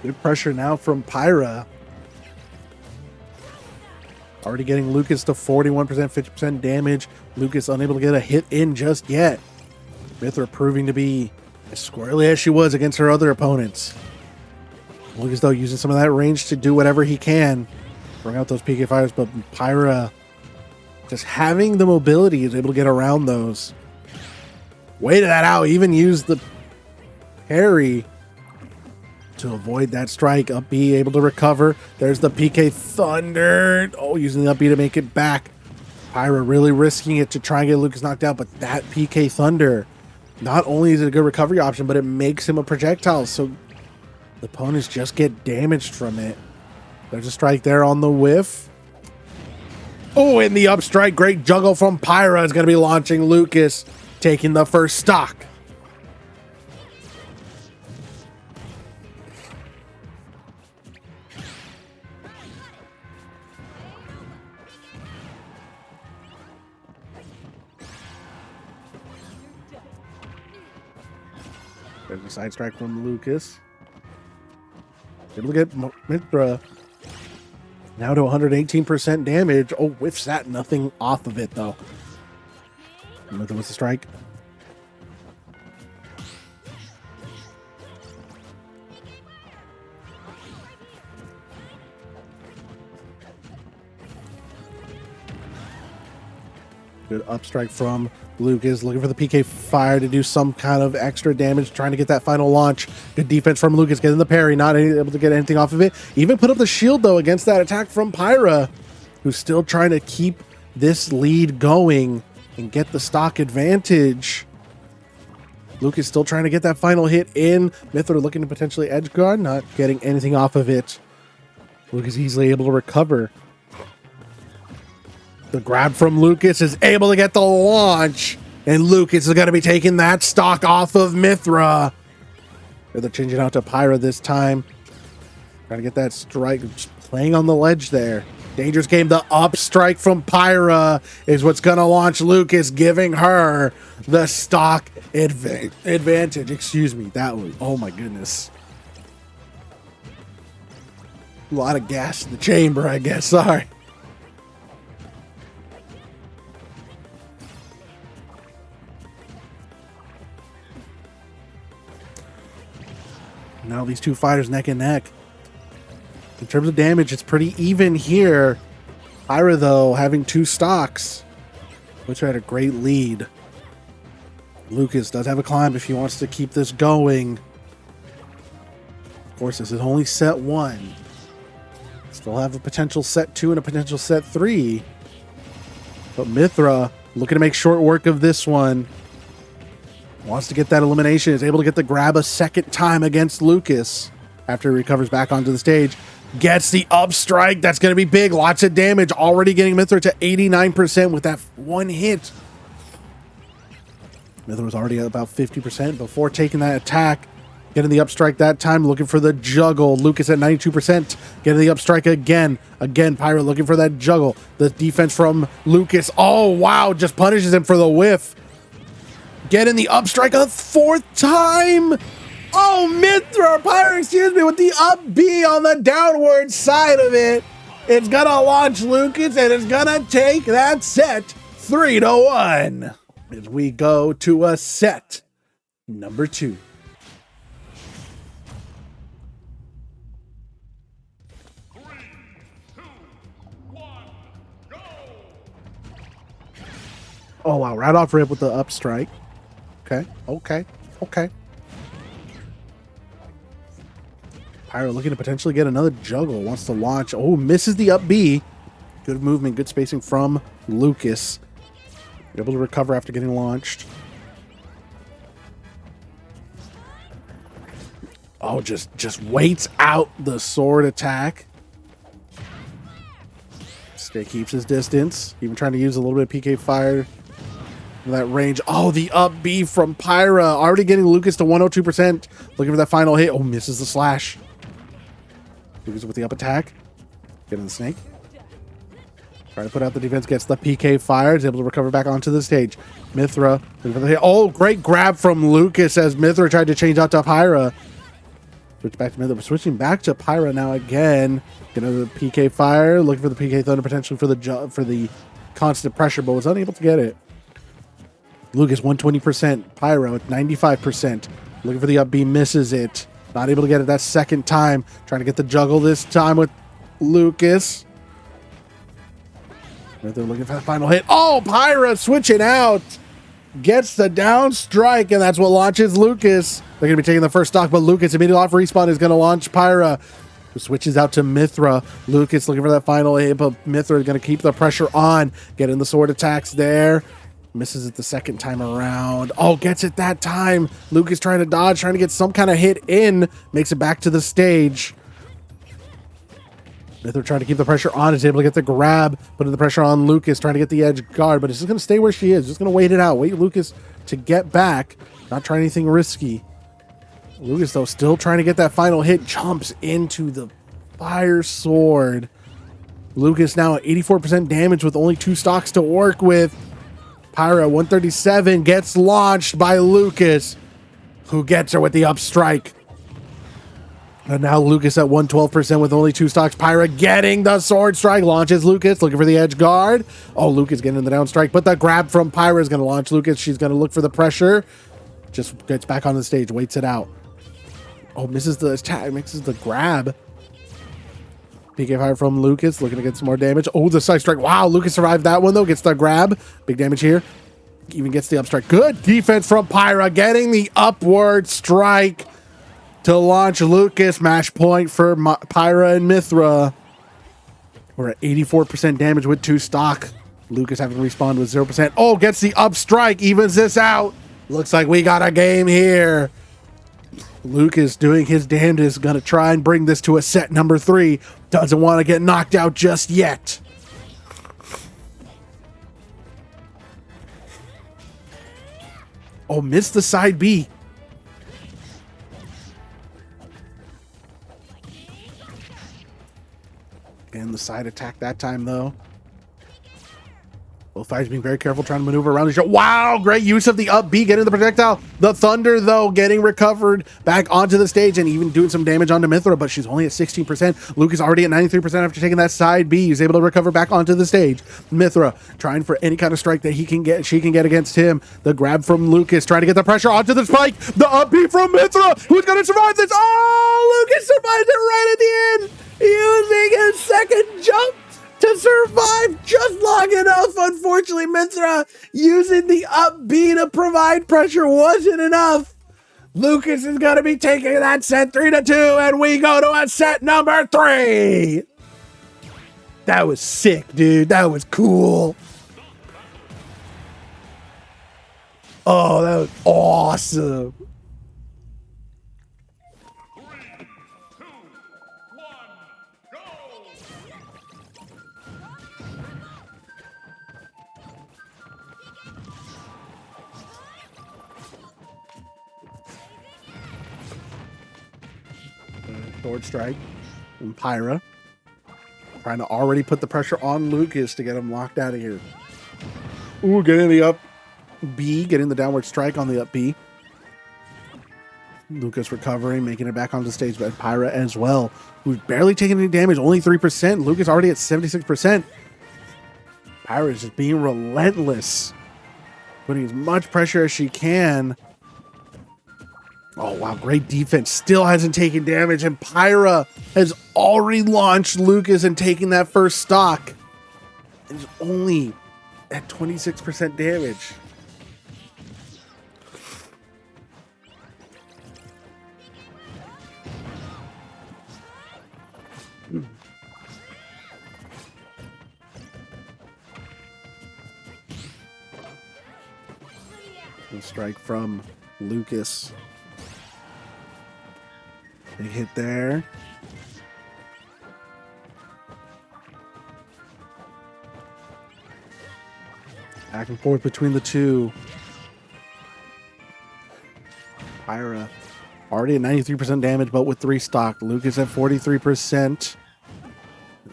Good pressure now from Pyra. Already getting Lucas to 41%, 50% damage. Lucas unable to get a hit in just yet. Mythra proving to be as squarely as she was against her other opponents. Lucas, though, using some of that range to do whatever he can. Bring out those PK fires, but Pyra, just having the mobility, is able to get around those. Waited that out, even used the parry to avoid that strike. Up B able to recover. There's the PK Thunder. Oh, using the up B to make it back. Pyra really risking it to try and get Lucas knocked out, but that PK Thunder, not only is it a good recovery option, but it makes him a projectile, so the opponents just get damaged from it. There's a strike there on the whiff. Oh, in the up strike. Great juggle from Pyra is going to be launching Lucas, taking the first stock. There's a side strike from Lucas. Able to get Mythra now to 118% damage. Oh, whiffs that. Nothing off of it, though. Mythra with the strike. Good up strike from Lucas, looking for the PK fire to do some kind of extra damage, trying to get that final launch. Good defense from Lucas, getting the parry, not able to get anything off of it. Even put up the shield, though, against that attack from Pyra, who's still trying to keep this lead going and get the stock advantage. Lucas still trying to get that final hit in. Mythra looking to potentially edge guard, not getting anything off of it. Lucas easily able to recover. The grab from Lucas is able to get the launch, and Lucas is going to be taking that stock off of Mythra. They're changing out to Pyra this time. Trying to get that strike, just playing on the ledge there. Dangerous game. The up strike from Pyra is what's going to launch Lucas, giving her the stock advantage. Excuse me. That was, oh my goodness. A lot of gas in the chamber, I guess. Sorry. Now these two fighters neck and neck. In terms of damage, it's pretty even here. Pyra, though, having two stocks, which had a great lead. Lucas does have a climb if he wants to keep this going. Of course, this is only set 1. Still have a potential set 2 and a potential set 3. But Mythra, looking to make short work of this one. Wants to get that elimination, is able to get the grab a second time against Lucas after he recovers back onto the stage. Gets the up strike. That's going to be big. Lots of damage. Already getting Mythra to 89% with that one hit. Mythra was already at about 50% before taking that attack. Getting the up strike that time, looking for the juggle. Lucas at 92%. Getting the up strike again. Again, Pyra looking for that juggle. The defense from Lucas. Oh, wow. Just punishes him for the whiff. Getting the up strike a fourth time. Oh, Mythra, Pyra, excuse me, with the up B on the downward side of it. It's going to launch Lucas, and it's going to take that set 3-1. As we go to a set number 2. Oh, wow. Right off rip with the up strike. Okay. Pyra looking to potentially get another juggle. Wants to launch. Oh, misses the up B. Good movement. Good spacing from Lucas. Able to recover after getting launched. Oh, just waits out the sword attack. Stay keeps his distance. Even trying to use a little bit of PK fire. That range. Oh, the up B from Pyra. Already getting Lucas to 102%. Looking for that final hit. Oh, misses the slash. Lucas with the up attack. Getting the snake. Trying to put out the defense. Gets the PK fire. Is able to recover back onto the stage. Mythra. Looking for the hit. Oh, great grab from Lucas as Mythra tried to change out to Pyra. Switch back to Mythra. We're switching back to Pyra now again. Getting the PK fire. Looking for the PK thunder potentially for the constant pressure, but was unable to get it. Lucas 120%. Pyra at 95%. Looking for the up B, misses it. Not able to get it that second time. Trying to get the juggle this time with Lucas. They're looking for the final hit. Oh, Pyra switching out. Gets the down strike, and that's what launches Lucas. They're going to be taking the first stock, but Lucas immediately off respawn is going to launch Pyra. Who switches out to Mythra. Lucas looking for that final hit, but Mythra is going to keep the pressure on. Getting the sword attacks there. Misses it the second time around. Oh, gets it that time. Lucas trying to dodge, trying to get some kind of hit in. Makes it back to the stage. Mythra trying to keep the pressure on. Is able to get the grab. Putting the pressure on Lucas. Trying to get the edge guard. But it's just going to stay where she is. Just going to wait it out. Wait Lucas to get back. Not trying anything risky. Lucas, though, still trying to get that final hit. Jumps into the fire sword. Lucas now at 84% damage with only 2 stocks to work with. Pyra 137 gets launched by Lucas. who gets her with the up strike. And now Lucas at 112% with only 2 stocks. Pyra getting the sword strike. Launches Lucas, looking for the edge guard. Oh, Lucas getting the down strike. But the grab from Pyra is going to launch Lucas. She's going to look for the pressure. Just gets back on the stage, waits it out. Oh, misses the attack, mixes the grab. PK fire from Lucas, looking to get some more damage. Oh, the side strike. Wow, Lucas survived that one, though. Gets the grab. Big damage here. Even gets the up strike. Good defense from Pyra, getting the upward strike to launch Lucas. Match point for Pyra and Mythra. We're at 84% damage with 2 stock. Lucas having to respawn with 0%. Oh, gets the up strike, evens this out. Looks like we got a game here. Lucas doing his damnedest, gonna try and bring this to a set number 3. Doesn't want to get knocked out just yet. Oh, missed the side B. And the side attack that time, though. Both fighters being very careful, trying to maneuver around each other. Wow, great use of the up B, getting the projectile. The Thunder, though, getting recovered back onto the stage and even doing some damage onto Mythra, but she's only at 16%. Lucas already at 93% after taking that side B. He's able to recover back onto the stage. Mythra trying for any kind of strike that she can get against him. The grab from Lucas, trying to get the pressure onto the spike. The up B from Mythra. Who's going to survive this? Oh, Lucas survives it right at the end, using his second jump to survive just long enough. Unfortunately, Mythra using the up B to provide pressure wasn't enough. Lucas is going to be taking that set 3-2, and we go to a set number 3. That was sick, dude. That was cool. Oh, that was awesome. 3, 2, 1, go! Sword strike from Pyra. Trying to already put the pressure on Lucas to get him locked out of here. Ooh, getting the up B, getting the downward strike on the up B. Lucas recovering, making it back onto the stage, but Pyra as well, who's barely taking any damage, only 3%. Lucas already at 76%. Pyra is just being relentless, putting as much pressure as she can. Oh, wow, great defense. Still hasn't taken damage, and Pyra has already launched Lucas and taken that first stock. And is only at 26% damage. A strike from Lucas. Big hit there. Back and forth between the two. Pyra already at 93% damage, but with 3 stock. Lucas at 43%.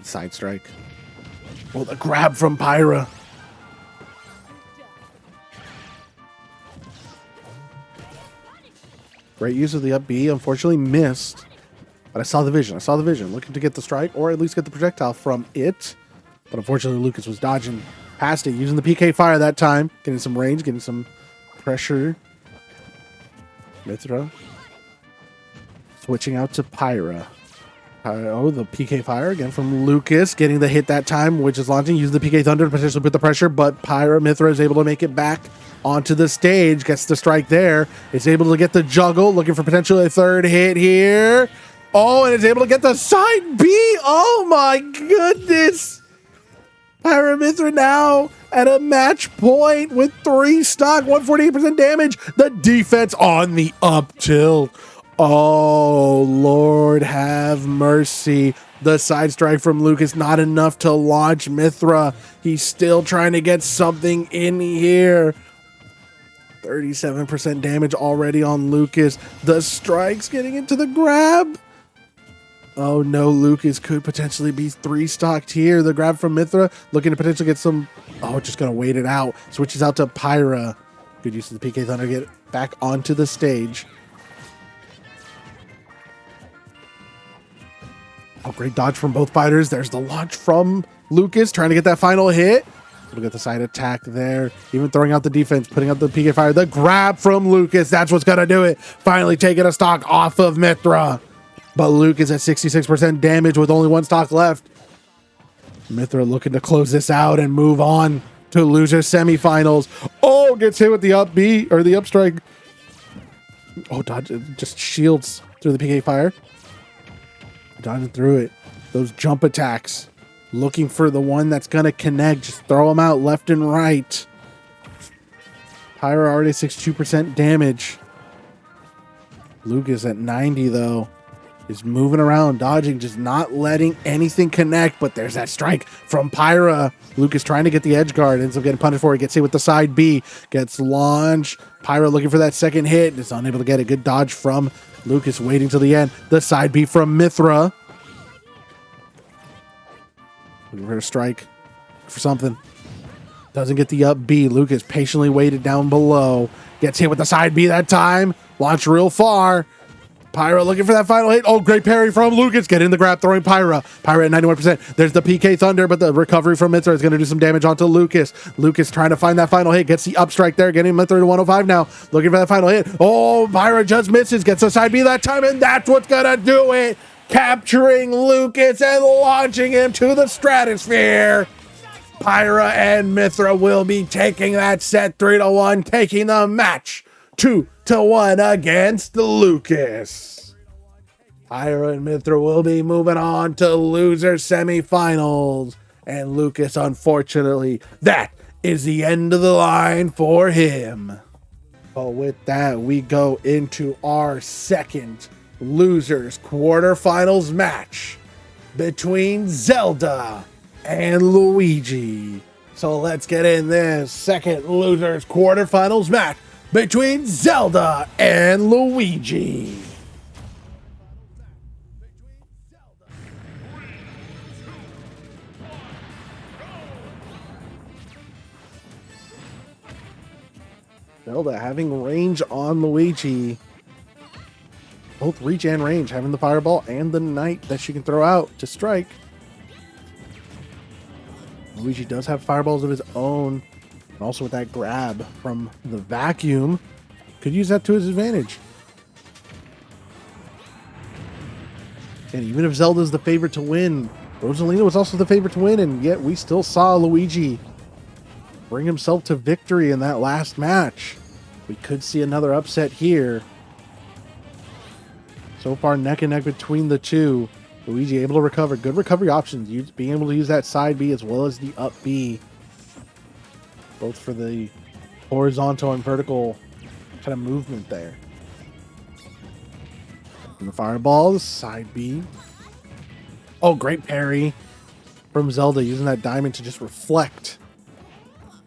Side strike. Oh, the grab from Pyra. Great use of the up B. Unfortunately missed. But I saw the vision. Looking to get the strike or at least get the projectile from it. But unfortunately Lucas was dodging past it, using the PK fire that time. Getting some range, getting some pressure. Mythra. Switching out to Pyra. Oh, the PK fire again from Lucas. Getting the hit that time, which is launching. Using the PK Thunder to potentially put the pressure. But Mythra is able to make it back onto the stage. Gets the strike there. Is able to get the juggle. Looking for potentially a third hit here. Oh, and is able to get the side B. Oh my goodness. Mythra now at a match point with 3 stock, 148% damage. The defense on the up tilt. Oh, Lord have mercy. The side strike from Lucas, not enough to launch Mythra. He's still trying to get something in here. 37% damage already on Lucas. The strike's getting into the grab. Oh no, Lucas could potentially be 3 stocked here. The grab from Mythra, looking to potentially get some... Oh, just gonna wait it out. Switches out to Pyra. Good use of the PK Thunder to get back onto the stage. Oh, great dodge from both fighters. There's the launch from Lucas trying to get that final hit. We'll get the side attack there. Even throwing out the defense, putting out the PK fire. The grab from Lucas. That's what's going to do it. Finally taking a stock off of Mythra. But Lucas at 66% damage with only one stock left. Mythra looking to close this out and move on to loser semifinals. Oh, gets hit with the up B or the up strike. Oh, dodge, just shields through the PK fire. Dodging through it. Those jump attacks. Looking for the one that's going to connect. Just throw them out left and right. Pyra already 62% damage. Lucas at 90 though. Is moving around, dodging, just not letting anything connect. But there's that strike from Pyra. Lucas trying to get the edge guard. Ends up getting punished for it. Gets hit with the side B. Gets launched. Pyra looking for that second hit. Is unable to get a good dodge from Lucas, waiting till the end. The side B from Mythra. Looking for a strike for something. Doesn't get the up B. Lucas patiently waited down below. Gets hit with the side B that time. Launch real far. Pyra looking for that final hit. Oh, great parry from Lucas. Get in the grab, throwing Pyra. Pyra at 91%. There's the PK Thunder, but the recovery from Mythra is going to do some damage onto Lucas. Lucas trying to find that final hit. Gets the up strike there. Getting Mythra to 105 now. Looking for that final hit. Oh, Pyra just misses. Gets a side B that time, and that's what's going to do it. Capturing Lucas and launching him to the stratosphere. Pyra and Mythra will be taking that set 3-1, taking the match 2-1 against Lucas. Pyra and Mythra will be moving on to loser semifinals. And Lucas, unfortunately, that is the end of the line for him. But with that, we go into our second losers quarterfinals match between Zelda and Luigi. So let's get in this second losers quarterfinals match between Zelda and Luigi. Zelda having range on Luigi. Both reach and range, having the fireball and the knight that she can throw out to strike. Luigi does have fireballs of his own. And also with that grab from the vacuum, could use that to his advantage. And even if Zelda's the favorite to win, Rosalina was also the favorite to win, and yet we still saw Luigi bring himself to victory in that last match. We could see another upset here. So far, neck and neck between the two. Luigi able to recover. Good recovery options. Being able to use that side B as well as the up B. Both for the horizontal and vertical kind of movement there. And the fireballs, side B. Oh, great parry from Zelda, using that diamond to just reflect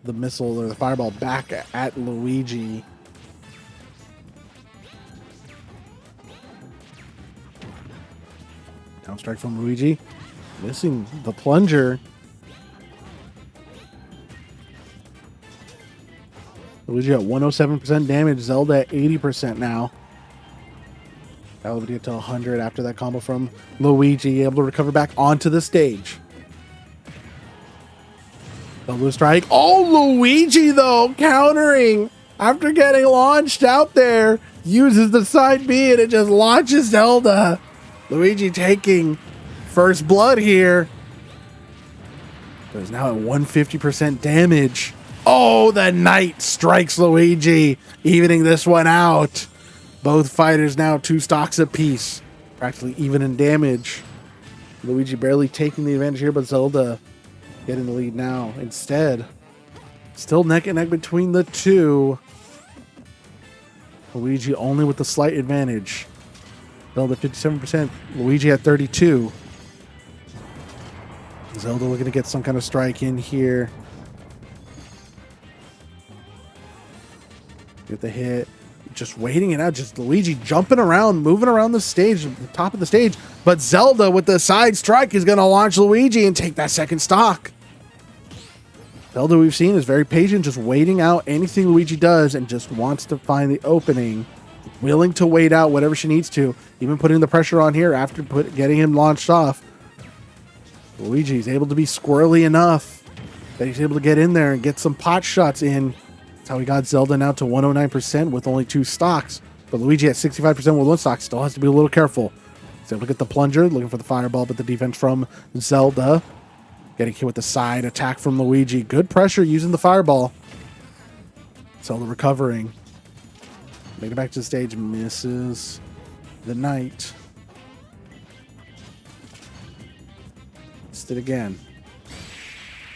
the missile or the fireball back at Luigi. Down strike from Luigi. Missing the plunger. Luigi at 107% damage. Zelda at 80% now. That will get to 100 after that combo from Luigi. Able to recover back onto the stage. Double strike. Oh, Luigi, though, countering after getting launched out there. Uses the side B and it just launches Zelda. Luigi taking first blood here. But is now at 150% damage. Oh, the knight strikes Luigi, evening this one out. Both fighters now 2 stocks apiece, practically even in damage. Luigi barely taking the advantage here, but Zelda getting the lead now instead. Still neck and neck between the two. Luigi only with the slight advantage. Zelda 57%, Luigi at 32%. Zelda looking to get some kind of strike in here. Get the hit. Just waiting it out. Just Luigi jumping around, moving around the stage, the top of the stage. But Zelda with the side strike is going to launch Luigi and take that second stock. Zelda, we've seen, is very patient, just waiting out anything Luigi does and just wants to find the opening. Willing to wait out whatever she needs to, even putting the pressure on here after getting him launched off. Luigi's able to be squirrely enough that he's able to get in there and get some pot shots in. That's how he got Zelda now to 109% with only 2 stocks. But Luigi at 65% with 1 stock still has to be a little careful. He's able to get the plunger, looking for the fireball, but the defense from Zelda. Getting hit with the side attack from Luigi. Good pressure using the fireball. Zelda recovering. Making it back to the stage. Misses the knight. Missed it again.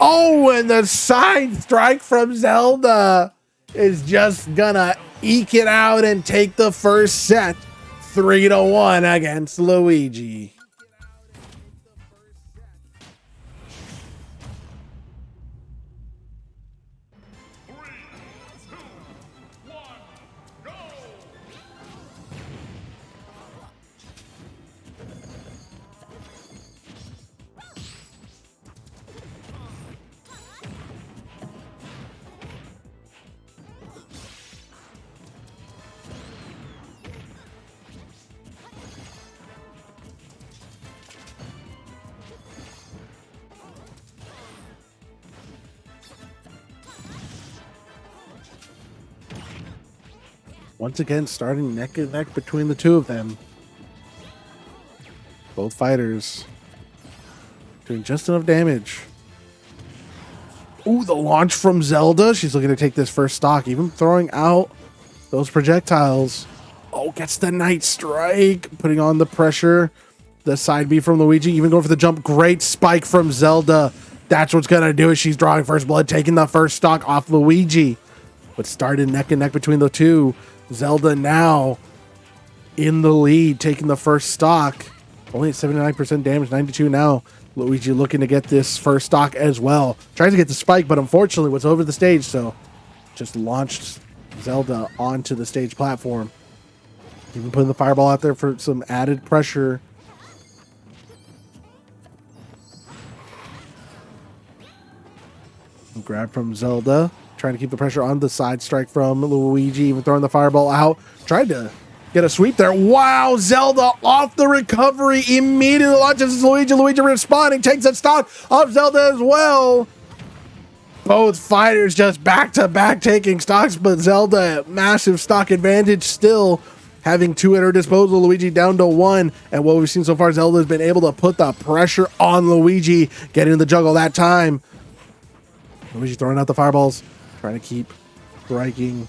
Oh, and the side strike from Zelda is just gonna eke it out and take the first set 3-1 against Luigi. Once again, starting neck and neck between the two of them. Both fighters doing just enough damage. Ooh, the launch from Zelda. She's looking to take this first stock, even throwing out those projectiles. Oh, gets the Night Strike, putting on the pressure. The side B from Luigi, even going for the jump. Great spike from Zelda. That's what's going to do it. She's drawing first blood, taking the first stock off Luigi. But started neck and neck between the two. Zelda now in the lead, taking the first stock. Only at 79% damage, 92 now. Luigi looking to get this first stock as well. Tries to get the spike, but unfortunately was over the stage, so just launched Zelda onto the stage platform. Even putting the fireball out there for some added pressure. Grab from Zelda. Trying to keep the pressure on the side strike from Luigi, even throwing the fireball out. Tried to get a sweep there. Wow, Zelda off the recovery. Immediately launches Luigi. Luigi responding, takes a stock of Zelda as well. Both fighters just back-to-back taking stocks, but Zelda, massive stock advantage still. Having 2 at her disposal, Luigi down to 1. And what we've seen so far, Zelda has been able to put the pressure on Luigi, getting the juggle that time. Luigi throwing out the fireballs. Trying to keep striking.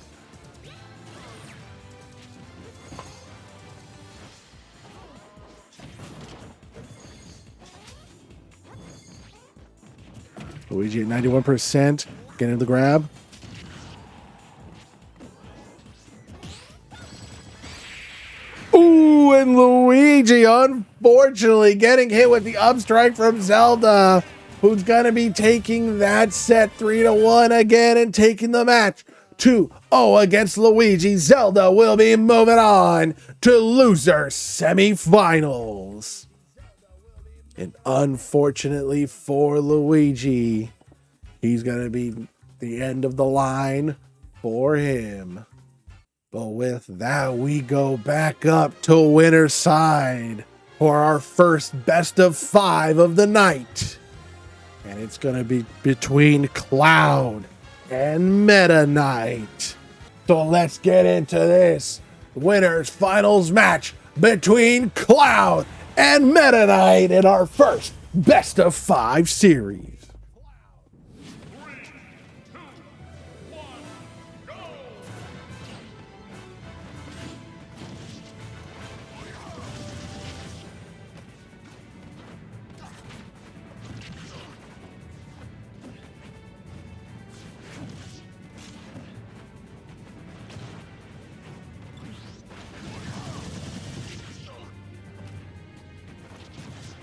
Luigi at 91%. Getting the grab. Ooh, and Luigi, unfortunately, getting hit with the up strike from Zelda. Who's going to be taking that set 3-1 again and taking the match 2-0 against Luigi. Zelda will be moving on to loser semifinals. And unfortunately for Luigi, he's going to be the end of the line for him. But with that, we go back up to winner's side for our first best of 5 of the night. And it's going to be between Cloud and Meta Knight. So let's get into this winner's finals match between Cloud and Meta Knight in our first best of 5 series.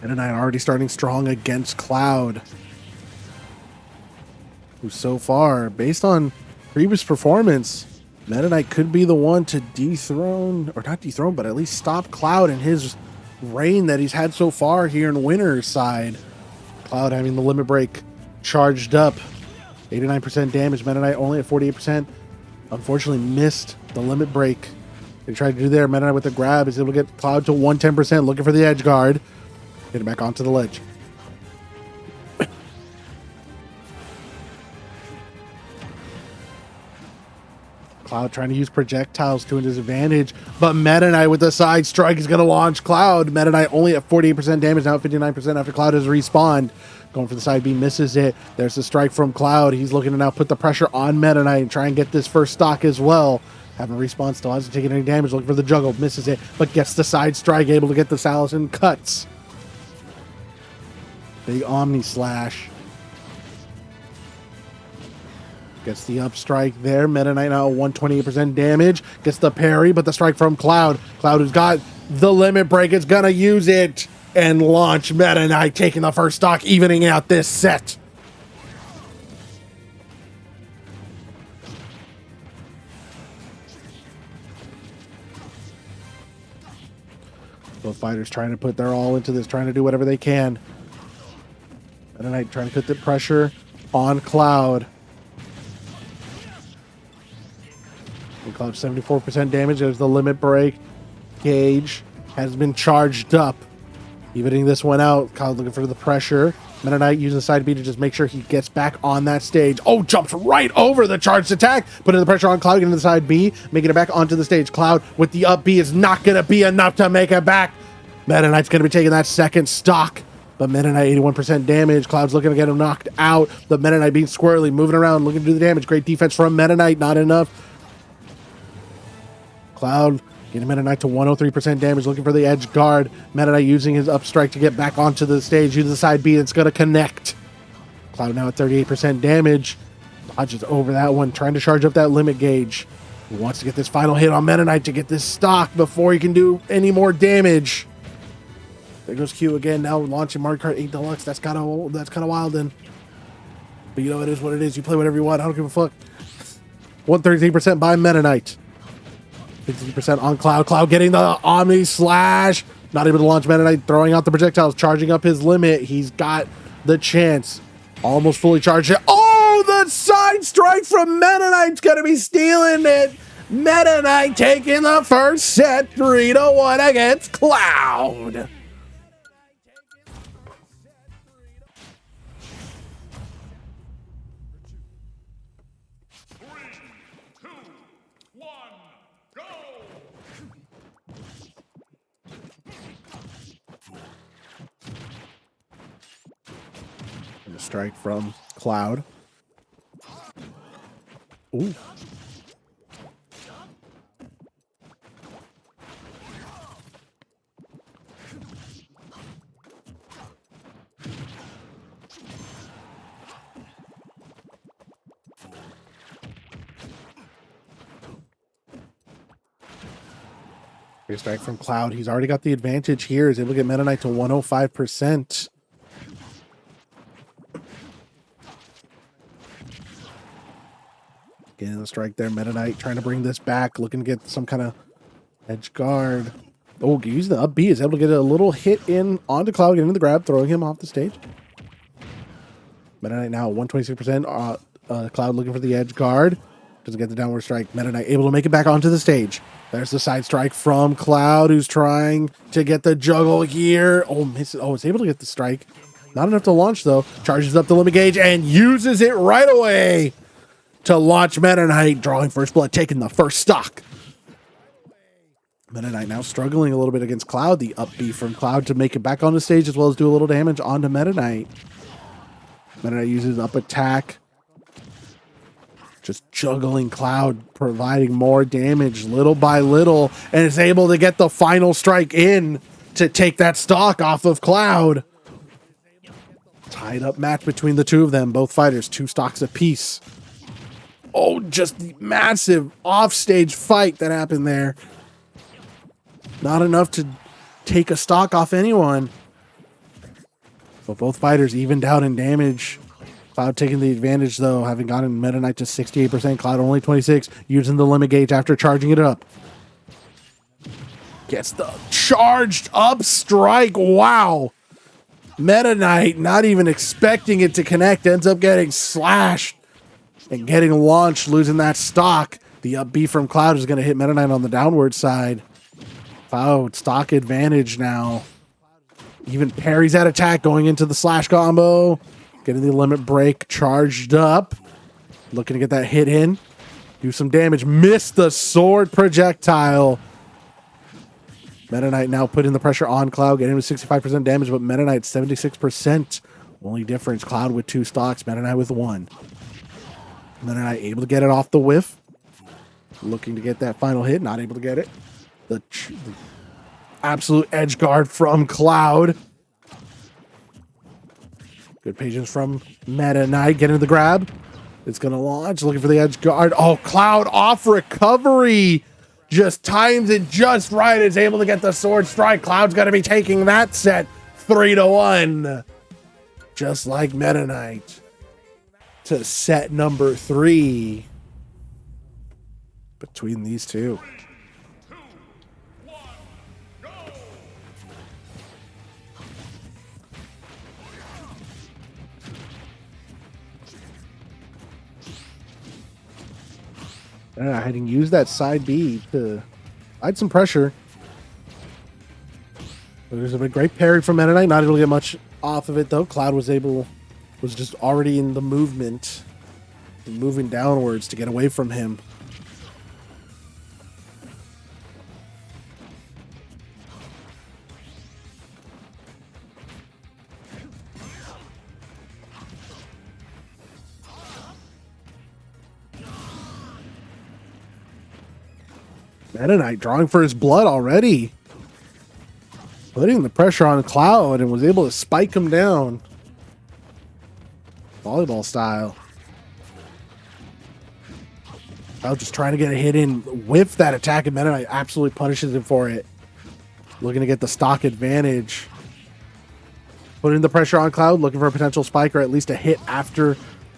Meta Knight already starting strong against Cloud, who so far, based on previous performance, Meta Knight could be the one to dethrone, or not dethrone, but at least stop Cloud in his reign that he's had so far here in winner's side. Cloud having the limit break charged up, 89% damage. Meta Knight only at 48%. Unfortunately missed the limit break. They tried to do there. Meta Knight with the grab is able to get Cloud to 110%, looking for the edge guard. Get it back onto the ledge. Cloud trying to use projectiles to his advantage, but Meta Knight with the side strike is going to launch Cloud. Meta Knight only at 48% damage, now at 59% after Cloud has respawned. Going for the side B, misses it. There's the strike from Cloud. He's looking to now put the pressure on Meta Knight and try and get this first stock as well. Having a respawn, still hasn't taken any damage, looking for the juggle, misses it, but gets the side strike, able to get the Salus and cuts. Big Omni Slash. Gets the up strike there. Meta Knight now 128% damage. Gets the parry, but the strike from Cloud. Cloud, who's got the limit break, is going to use it and launch Meta Knight, taking the first stock, evening out this set. Both fighters trying to put their all into this, trying to do whatever they can. Meta Knight trying to put the pressure on Cloud. And Cloud 74% damage. There's the limit break. Gauge has been charged up. Evening this one out. Cloud looking for the pressure. Meta Knight using the side B to just make sure he gets back on that stage. Oh, jumps right over the charged attack. Putting the pressure on Cloud, getting to the side B, making it back onto the stage. Cloud with the up B is not going to be enough to make it back. Meta Knight's going to be taking that second stock. But Meta Knight 81% damage. Cloud's looking to get him knocked out. The Meta Knight being squirrely, moving around, looking to do the damage. Great defense from Meta Knight, not enough. Cloud getting Meta Knight to 103% damage, looking for the edge guard. Meta Knight using his up strike to get back onto the stage, using the side B, it's going to connect. Cloud now at 38% damage. Dodges over that one, trying to charge up that limit gauge. He wants to get this final hit on Meta Knight to get this stock before he can do any more damage. There goes Q again, now launching Mario Kart 8 Deluxe. That's kind of wild then. But you know, it is what it is. You play whatever you want. I don't give a fuck. 133% by Meta Knight. 50% on Cloud. Cloud getting the Omni Slash. Not able to launch Meta Knight, throwing out the projectiles, charging up his limit. He's got the chance. Almost fully charged it. Oh, the side strike from Meta Knight's going to be stealing it. Meta Knight taking the first set 3-1 against Cloud. And a strike from Cloud. Ooh. Great strike from Cloud. He's already got the advantage here. He's able to get Meta Knight to 105%. Getting the strike there. Meta Knight trying to bring this back, looking to get some kind of edge guard. Oh, use the up B. Is able to get a little hit in onto Cloud, getting the grab, throwing him off the stage. Meta Knight now 126%. Cloud looking for the edge guard. Doesn't get the downward strike. Meta Knight able to make it back onto the stage. There's the side strike from Cloud, who's trying to get the juggle here. Oh, misses. Oh, it's able to get the strike. Not enough to launch, though. Charges up the limit gauge and uses it right away to launch Meta Knight, drawing first blood, taking the first stock. Meta Knight now struggling a little bit against Cloud. The up B from Cloud to make it back on the stage, as well as do a little damage onto Meta Knight. Meta Knight uses up attack. Just juggling Cloud, providing more damage little by little, and is able to get the final strike in to take that stock off of Cloud. Tied up match between the two of them. Both fighters, 2 stocks apiece. Oh, just the massive offstage fight that happened there. Not enough to take a stock off anyone. But both fighters evened out in damage. Cloud taking the advantage, though, having gotten Meta Knight to 68%. Cloud only 26%, using the limit gauge after charging it up. Gets the charged up strike. Wow. Meta Knight, not even expecting it to connect, ends up getting slashed. and getting launched, losing that stock. The up B from Cloud is going to hit Meta Knight on the downward side. Cloud, stock advantage now. Even parries that attack going into the slash combo. Getting the limit break charged up. Looking to get that hit in. Do some damage. Missed the sword projectile. Meta Knight now putting the pressure on Cloud. Getting him 65% damage, but Meta Knight 76%. Only difference, Cloud with 2 stocks, Meta Knight with 1. Meta Knight able to get it off the whiff. Looking to get that final hit. Not able to get it. The absolute edge guard from Cloud. Good patience from Meta Knight. Getting the grab. It's going to launch. Looking for the edge guard. Oh, Cloud off recovery. Just times it just right. Is able to get the sword strike. Cloud's going to be taking that set 3-1. Just like Meta Knight. To set number 3. Between these two. 3, 2, 1, go! I can use that side B to add some pressure. There's a great parry from Meta Knight. Not able to get much off of it though. Cloud was just already in the movement, moving downwards to get away from him. Meta Knight drawing for his blood already. Putting the pressure on Cloud and was able to spike him down. Volleyball style. Cloud just trying to get a hit in, whiff that attack, and Meta Knight absolutely punishes him for it. Looking to get the stock advantage. Putting the pressure on Cloud, looking for a potential spike or at least a hit after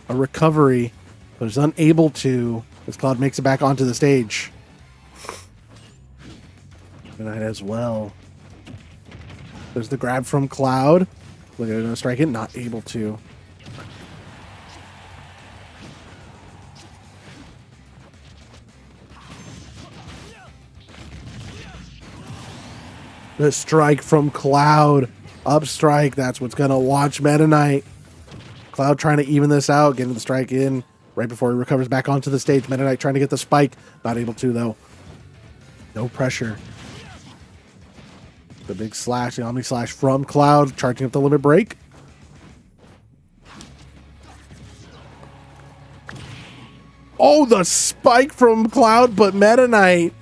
a recovery. But is unable to as Cloud makes it back onto the stage. Meta Knight as well. There's the grab from Cloud. Look at it, strike it, not able to. The strike from Cloud. Up strike, that's what's going to launch Meta Knight. Cloud trying to even this out, getting the strike in right before he recovers back onto the stage. Meta Knight trying to get the spike. Not able to, though. No pressure. The big slash, the Omni Slash from Cloud, charging up the limit break. Oh, the spike from Cloud, but Meta Knight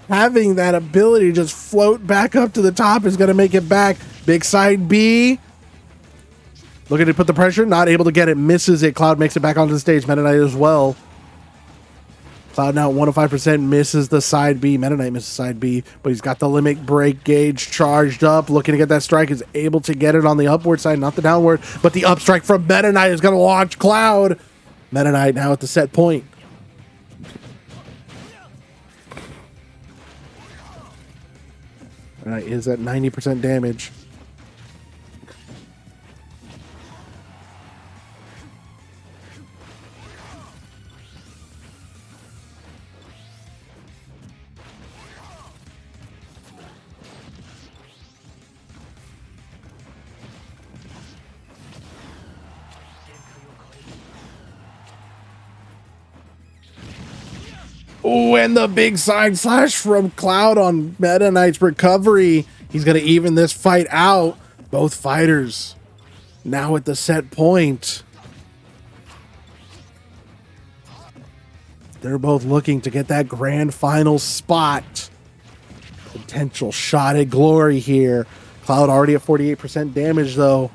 having that ability to just float back up to the top is going to make it back. Big side B. Looking to put the pressure, not able to get it, misses it. Cloud makes it back onto the stage. Meta Knight as well. Cloud now at 105%, misses the side B. Meta Knight misses side B, but he's got the limit break gauge charged up. Looking to get that strike, is able to get it on the upward side, not the downward, but the up strike from Meta Knight is going to launch Cloud. Meta Knight now at the set point. Meta Knight is at 90% damage. Oh, and the big side slash from Cloud on Meta Knight's recovery. He's going to even this fight out. Both fighters now at the set point. They're both looking to get that grand final spot. Potential shot at glory here. Cloud already at 48% damage, though.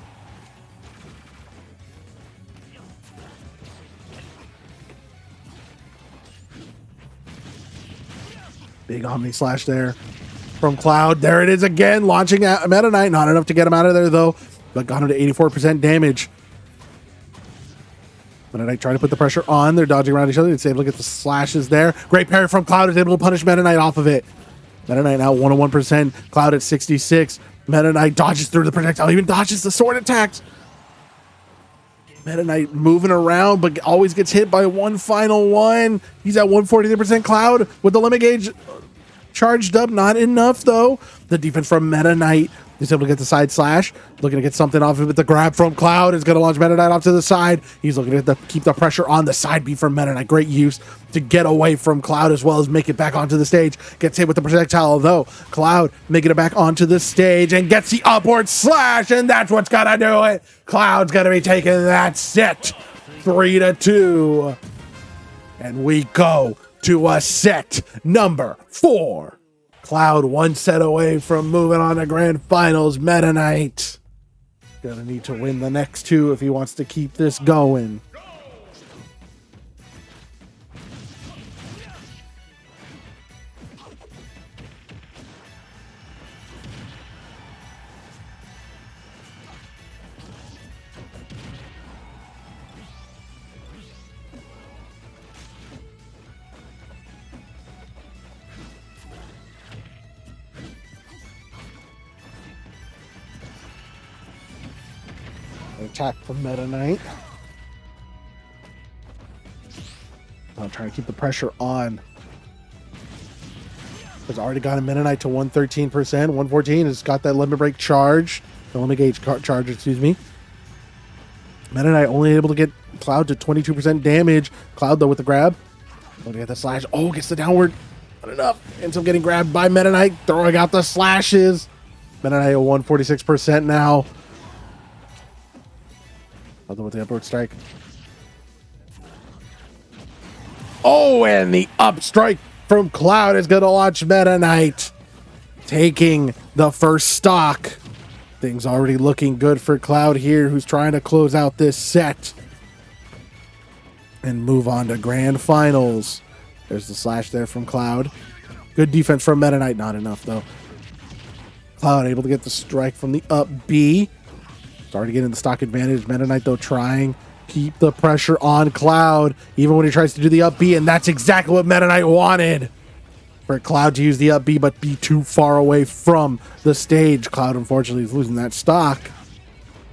Big Omni Slash there from Cloud. There it is again, launching at Meta Knight. Not enough to get him out of there, though, but got him to 84% damage. Meta Knight trying to put the pressure on. They're dodging around each other. It's able to get the slashes there. Great parry from Cloud. Is able to punish Meta Knight off of it. Meta Knight now 101%. Cloud at 66. Meta Knight dodges through the projectile. Even dodges the sword attacks. Meta Knight moving around, but always gets hit by one final one. He's at 143% Cloud with the limit gauge charged up. Not enough, though. The defense from Meta Knight is able to get the side slash. Looking to get something off of it. The grab from Cloud is going to launch Meta Knight off to the side. He's looking to keep the pressure on the side B from Meta Knight. Great use to get away from Cloud as well as make it back onto the stage. Gets hit with the projectile, though. Cloud making it back onto the stage and gets the upward slash, and that's what's going to do it. Cloud's going to be taking that set 3-2. And we go to a set number 4. Cloud one set away from moving on to grand finals. Meta Knight gonna need to win the next 2 if he wants to keep this going. Attack from Meta Knight. I'm trying to keep the pressure on. Has already got a Meta Knight to 113%. 114 has got that limit break charge. The limit gauge charge, excuse me. Meta Knight only able to get Cloud to 22% damage. Cloud, though, with the grab. Looking at the slash. Oh, gets the downward. Not enough. Ends up getting grabbed by Meta Knight. Throwing out the slashes. Meta Knight at 146% now. Other with the upward strike. Oh, and the up strike from Cloud is going to launch Meta Knight, taking the first stock. Things already looking good for Cloud here, who's trying to close out this set and move on to grand finals. There's the slash there from Cloud. Good defense from Meta Knight. Not enough, though. Cloud able to get the strike from the up B. Starting getting the stock advantage. Meta Knight, though, trying keep the pressure on Cloud, even when he tries to do the up B, and that's exactly what Meta Knight wanted. For Cloud to use the up B, but be too far away from the stage. Cloud, unfortunately, is losing that stock,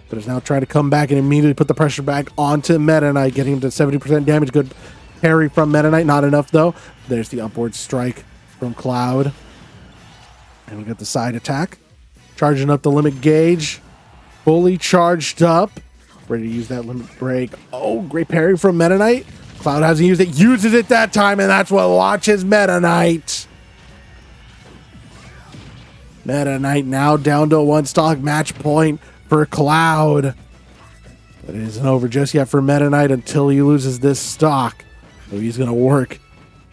but is now trying to come back and immediately put the pressure back onto Meta Knight, getting him to 70% damage. Good parry from Meta Knight. Not enough, though. There's the upward strike from Cloud. And we get the side attack. Charging up the limit gauge. Fully charged up. Ready to use that limit break. Oh, great parry from Meta Knight. Cloud hasn't used it. Uses it that time, and that's what launches Meta Knight. Meta Knight now down to 1 stock. Match point for Cloud. But it isn't over just yet for Meta Knight until he loses this stock. So he's going to work.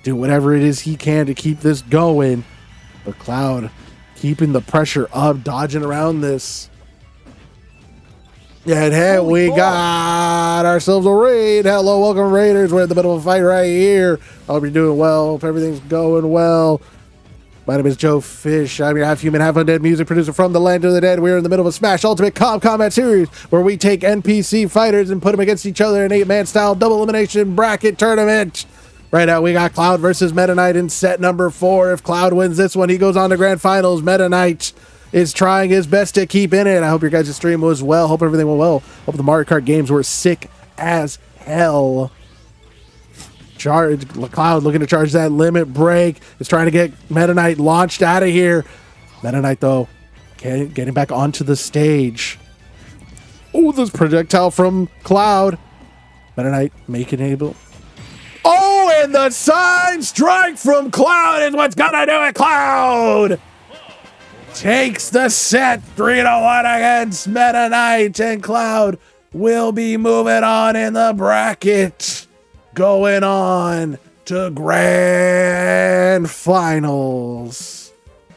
Do whatever it is he can to keep this going. But Cloud keeping the pressure up, dodging around this. And hey, we got ourselves a raid. Hello, welcome Raiders. We're in the middle of a fight right here. I hope you're doing well. Hope everything's going well. My name is Joe Fish. I'm your half-human, half-undead music producer from the land of the dead. We're in the middle of a Smash Ultimate Combat Series where we take NPC fighters and put them against each other in 8-man style double elimination bracket tournament. Right now, we got Cloud versus Meta Knight in set number 4. If Cloud wins this one, he goes on to grand finals. Meta Knight is trying his best to keep in it. I hope your guys' stream was well. Hope everything went well. Hope the Mario Kart games were sick as hell. Cloud looking to charge that limit break. Is trying to get Meta Knight launched out of here. Meta Knight, though, getting back onto the stage. Oh, this projectile from Cloud. Meta Knight making able. Oh, and the side strike from Cloud is what's gonna do it. Cloud takes the set 3-1 against Meta Knight, and Cloud will be moving on in the bracket, going on to grand finals.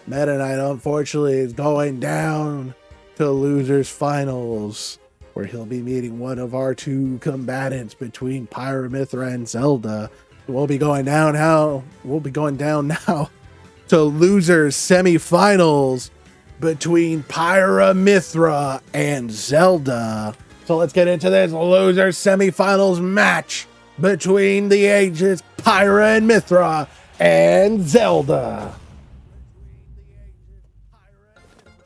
Meta Knight, unfortunately, is going down to losers finals, where he'll be meeting one of our 2 combatants between Pyra/Mythra and Zelda. We'll be going down now to losers semifinals between Pyra/Mythra and Zelda. So let's get into this losers semifinals match between the ages Pyra and Mythra and Zelda.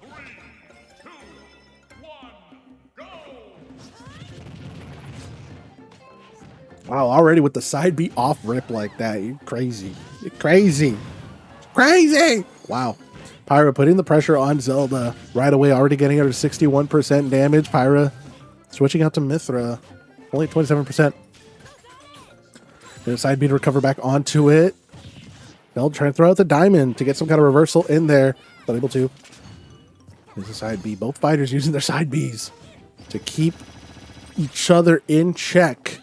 3, 2, 1, go! Wow, already with the side B off rip like that. You're crazy. You're crazy. Crazy! Wow. Pyra putting the pressure on Zelda right away, already getting her to 61% damage. Pyra switching out to Mythra, only 27%. Side B to recover back onto it. Zelda trying to throw out the diamond to get some kind of reversal in there. Not able to. There's a side B. Both fighters using their side Bs to keep each other in check.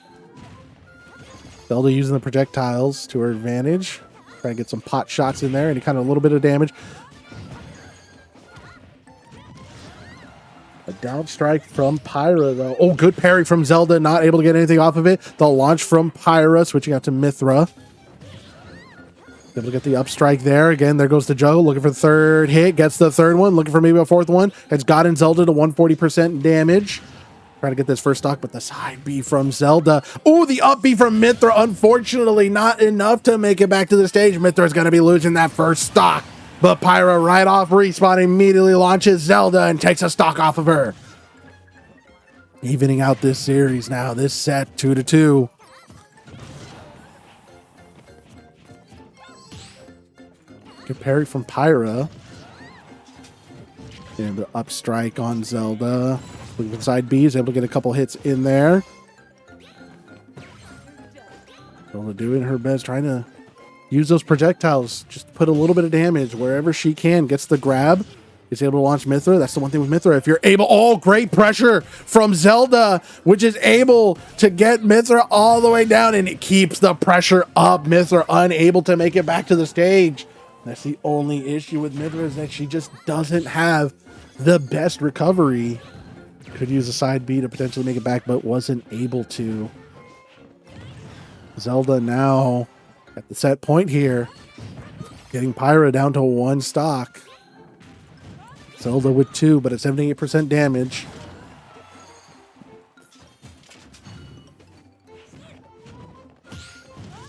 Zelda using the projectiles to her advantage. Trying to get some pot shots in there. Any kind of a little bit of damage. A down strike from Pyra, though. Oh, good parry from Zelda. Not able to get anything off of it. The launch from Pyra. Switching out to Mythra. Able to get the up strike there. Again, there goes the juggle. Looking for the third hit. Gets the third one. Looking for maybe a fourth one. It's gotten Zelda to 140% damage. Trying to get this first stock, but the side B from Zelda. Oh, the up B from Mythra. Unfortunately, not enough to make it back to the stage. Mythra's going to be losing that first stock. But Pyra right off respawn immediately launches Zelda and takes a stock off of her. Evening out this series now. This set 2-2. Good parry from Pyra. And the up strike on Zelda. Looking for the side B, is able to get a couple hits in there. Zelda doing her best, trying to use those projectiles, just put a little bit of damage wherever she can. Gets the grab, is able to launch Mythra. That's the one thing with Mythra. If you're able, oh, great pressure from Zelda, which is able to get Mythra all the way down, and it keeps the pressure up. Mythra unable to make it back to the stage. That's the only issue with Mythra, is that she just doesn't have the best recovery. Could use a side B to potentially make it back, but wasn't able to. Zelda now at the set point here, getting Pyra down to one stock. Zelda with 2, but at 78% damage.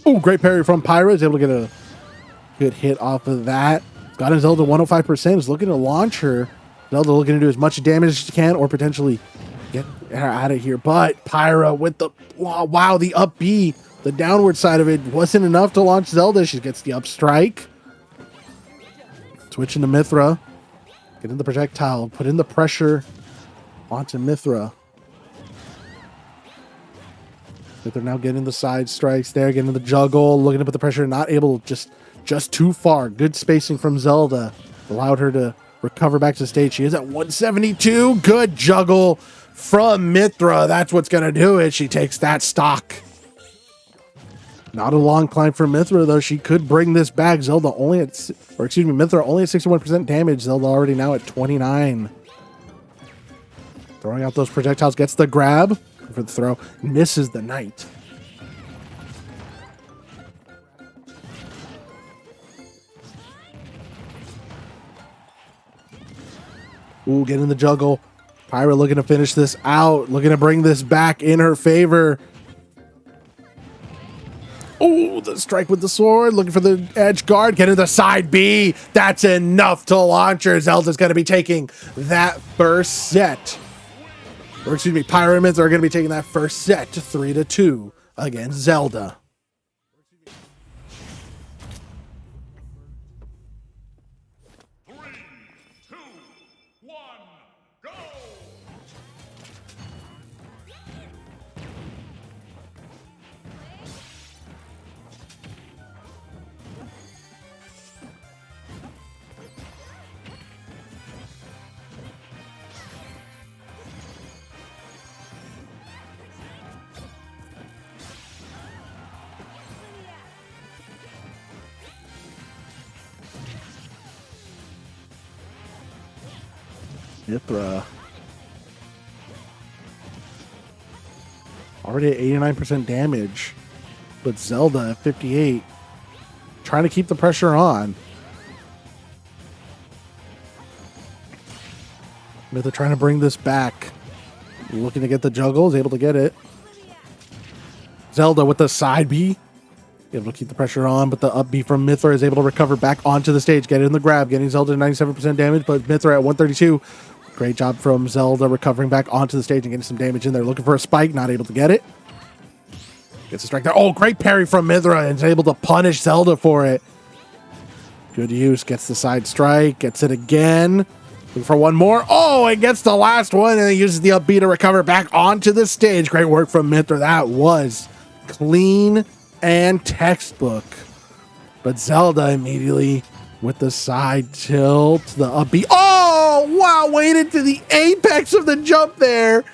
Oh, great parry from Pyra. Is able to get a good hit off of that. Got in Zelda 105%. Is looking to launch her. Zelda looking to do as much damage as she can, or potentially get her out of here. But Pyra with the, wow, the up B, the downward side of it wasn't enough to launch Zelda. She gets the up strike. Switching to Mythra. Getting the projectile, put in the pressure onto Mythra. Mythra now getting the side strikes there, getting the juggle, looking to put the pressure, not able, just too far. Good spacing from Zelda. Allowed her to recover back to the stage. She is at 172. Good juggle from Mythra. That's what's going to do it. She takes that stock. Not a long climb for Mythra, though. She could bring this back. Zelda only at, Mythra only at 61% damage. Zelda already now at 29. Throwing out those projectiles. Gets the grab for the throw. Misses the knight. Ooh, getting the juggle. Pyra looking to finish this out. Looking to bring this back in her favor. Oh, the strike with the sword. Looking for the edge guard. Getting the side B. That's enough to launch her. Zelda's going to be taking that first set. Or Pyra and Mythra are going to be taking that first set to 3-2 against Zelda. Mythra already at 89% damage, but Zelda at 58, trying to keep the pressure on. Mythra trying to bring this back, looking to get the juggle, is able to get it. Zelda with the side B, able to keep the pressure on, but the up B from Mythra is able to recover back onto the stage, get it in the grab, getting Zelda to 97% damage, but Mythra at 132. Great job from Zelda recovering back onto the stage and getting some damage in there. Looking for a spike, not able to get it. Gets a strike there. Oh, great parry from Mythra and is able to punish Zelda for it. Good use. Gets the side strike. Gets it again. Looking for one more. Oh, it gets the last one and then uses the up B to recover back onto the stage. Great work from Mythra. That was clean and textbook. But Zelda immediately with the side tilt, the up B. Oh, wow. Waited to the apex of the jump there.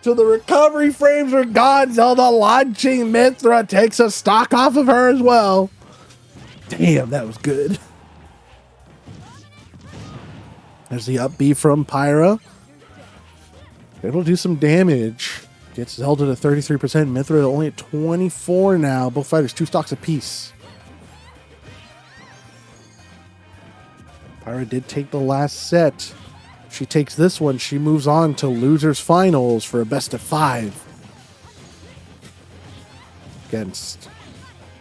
So the recovery frames are gone. Zelda launching Mythra takes a stock off of her as well. Damn, that was good. There's the up B from Pyra. Able to do some damage. Gets Zelda to 33%. Mythra only at 24 now. Both fighters 2 stocks apiece. Pyra did take the last set. She takes this one. She moves on to losers finals for a best of 5 against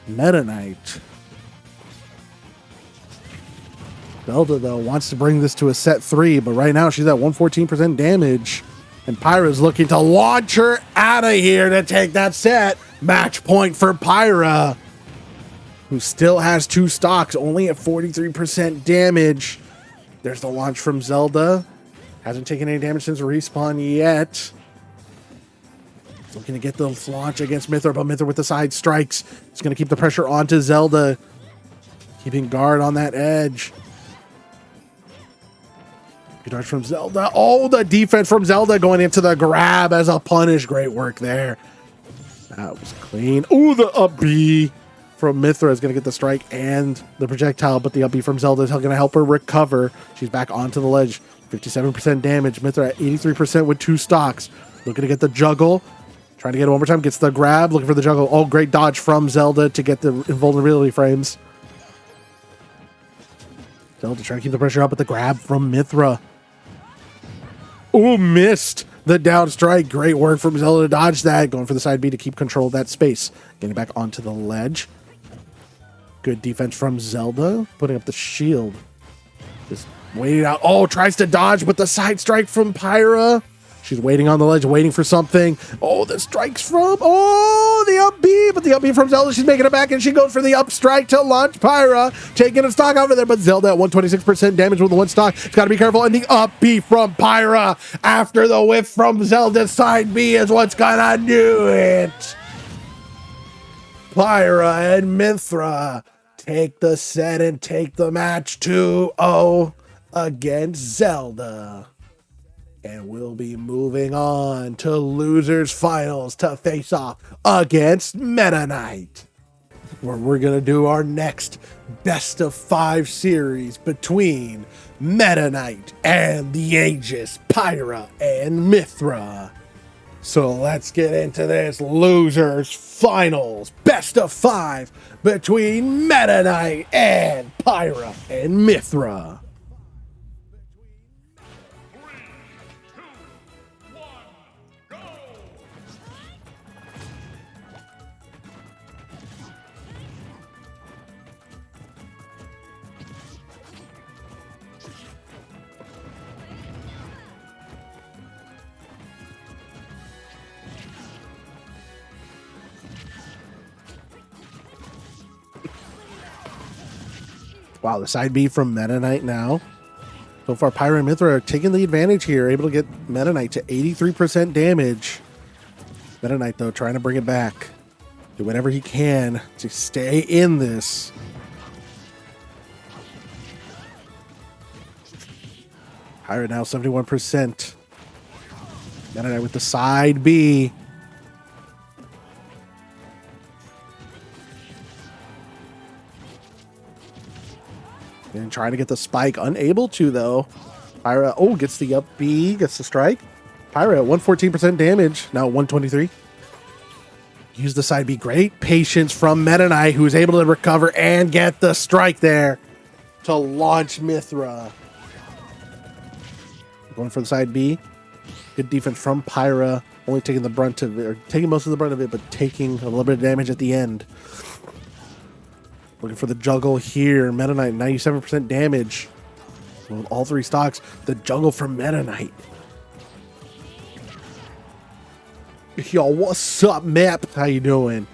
Meta Knight. Zelda, though, wants to bring this to a set 3, but right now she's at 114% damage. And Pyra's looking to launch her out of here to take that set. Match point for Pyra, who still has 2 stocks, only at 43% damage. There's the launch from Zelda. Hasn't taken any damage since respawn yet. Looking to get the launch against Mythra, but Mythra with the side strikes. It's going to keep the pressure onto Zelda. Keeping guard on that edge. Good dodge from Zelda. Oh, the defense from Zelda going into the grab as a punish. Great work there. That was clean. Ooh, the up B from Mythra is going to get the strike and the projectile, but the up B from Zelda is going to help her recover. She's back onto the ledge. 57% damage. Mythra at 83% with 2 stocks. Looking to get the juggle. Trying to get it one more time. Gets the grab. Looking for the juggle. Oh, great dodge from Zelda to get the invulnerability frames. Zelda trying to keep the pressure up with the grab from Mythra. Oh, missed the down strike. Great work from Zelda to dodge that. Going for the side B to keep control of that space. Getting back onto the ledge. Good defense from Zelda. Putting up the shield. Just waiting out. Oh, tries to dodge with the side strike from Pyra. She's waiting on the ledge, waiting for something. Oh, the strikes from... Oh, the up B. But the up B from Zelda, she's making it back, and she goes for the up strike to launch Pyra. Taking a stock over there, but Zelda at 126% damage with the 1 stock. It's got to be careful. And the up B from Pyra after the whiff from Zelda's side B is what's going to do it. Pyra and Mythra take the set and take the match 2-0 against Zelda. And we'll be moving on to losers finals to face off against Meta Knight, where we're going to do our next best of 5 series between Meta Knight and the Aegis, Pyra and Mythra. So let's get into this losers finals best of 5 between Meta Knight and Pyra and Mythra. Wow, the side B from Meta Knight now. So far, Pyra and Mythra are taking the advantage here, able to get Meta Knight to 83% damage. Meta Knight, though, trying to bring it back. Do whatever he can to stay in this. Pyra now 71%. Meta Knight with the side B. And trying to get the spike. Unable to, though. Pyra, oh, gets the up B. Gets the strike. Pyra at 114% damage. Now 123. Use the side B. Great patience from Meta Knight, who's able to recover and get the strike there to launch Mythra. Going for the side B. Good defense from Pyra. Only taking the brunt of it, or taking most of the brunt of it, but taking a little bit of damage at the end. Looking for the juggle here. Meta Knight, 97% damage. With all 3 stocks. The juggle from Meta Knight. Yo, what's up, Map? How you doing?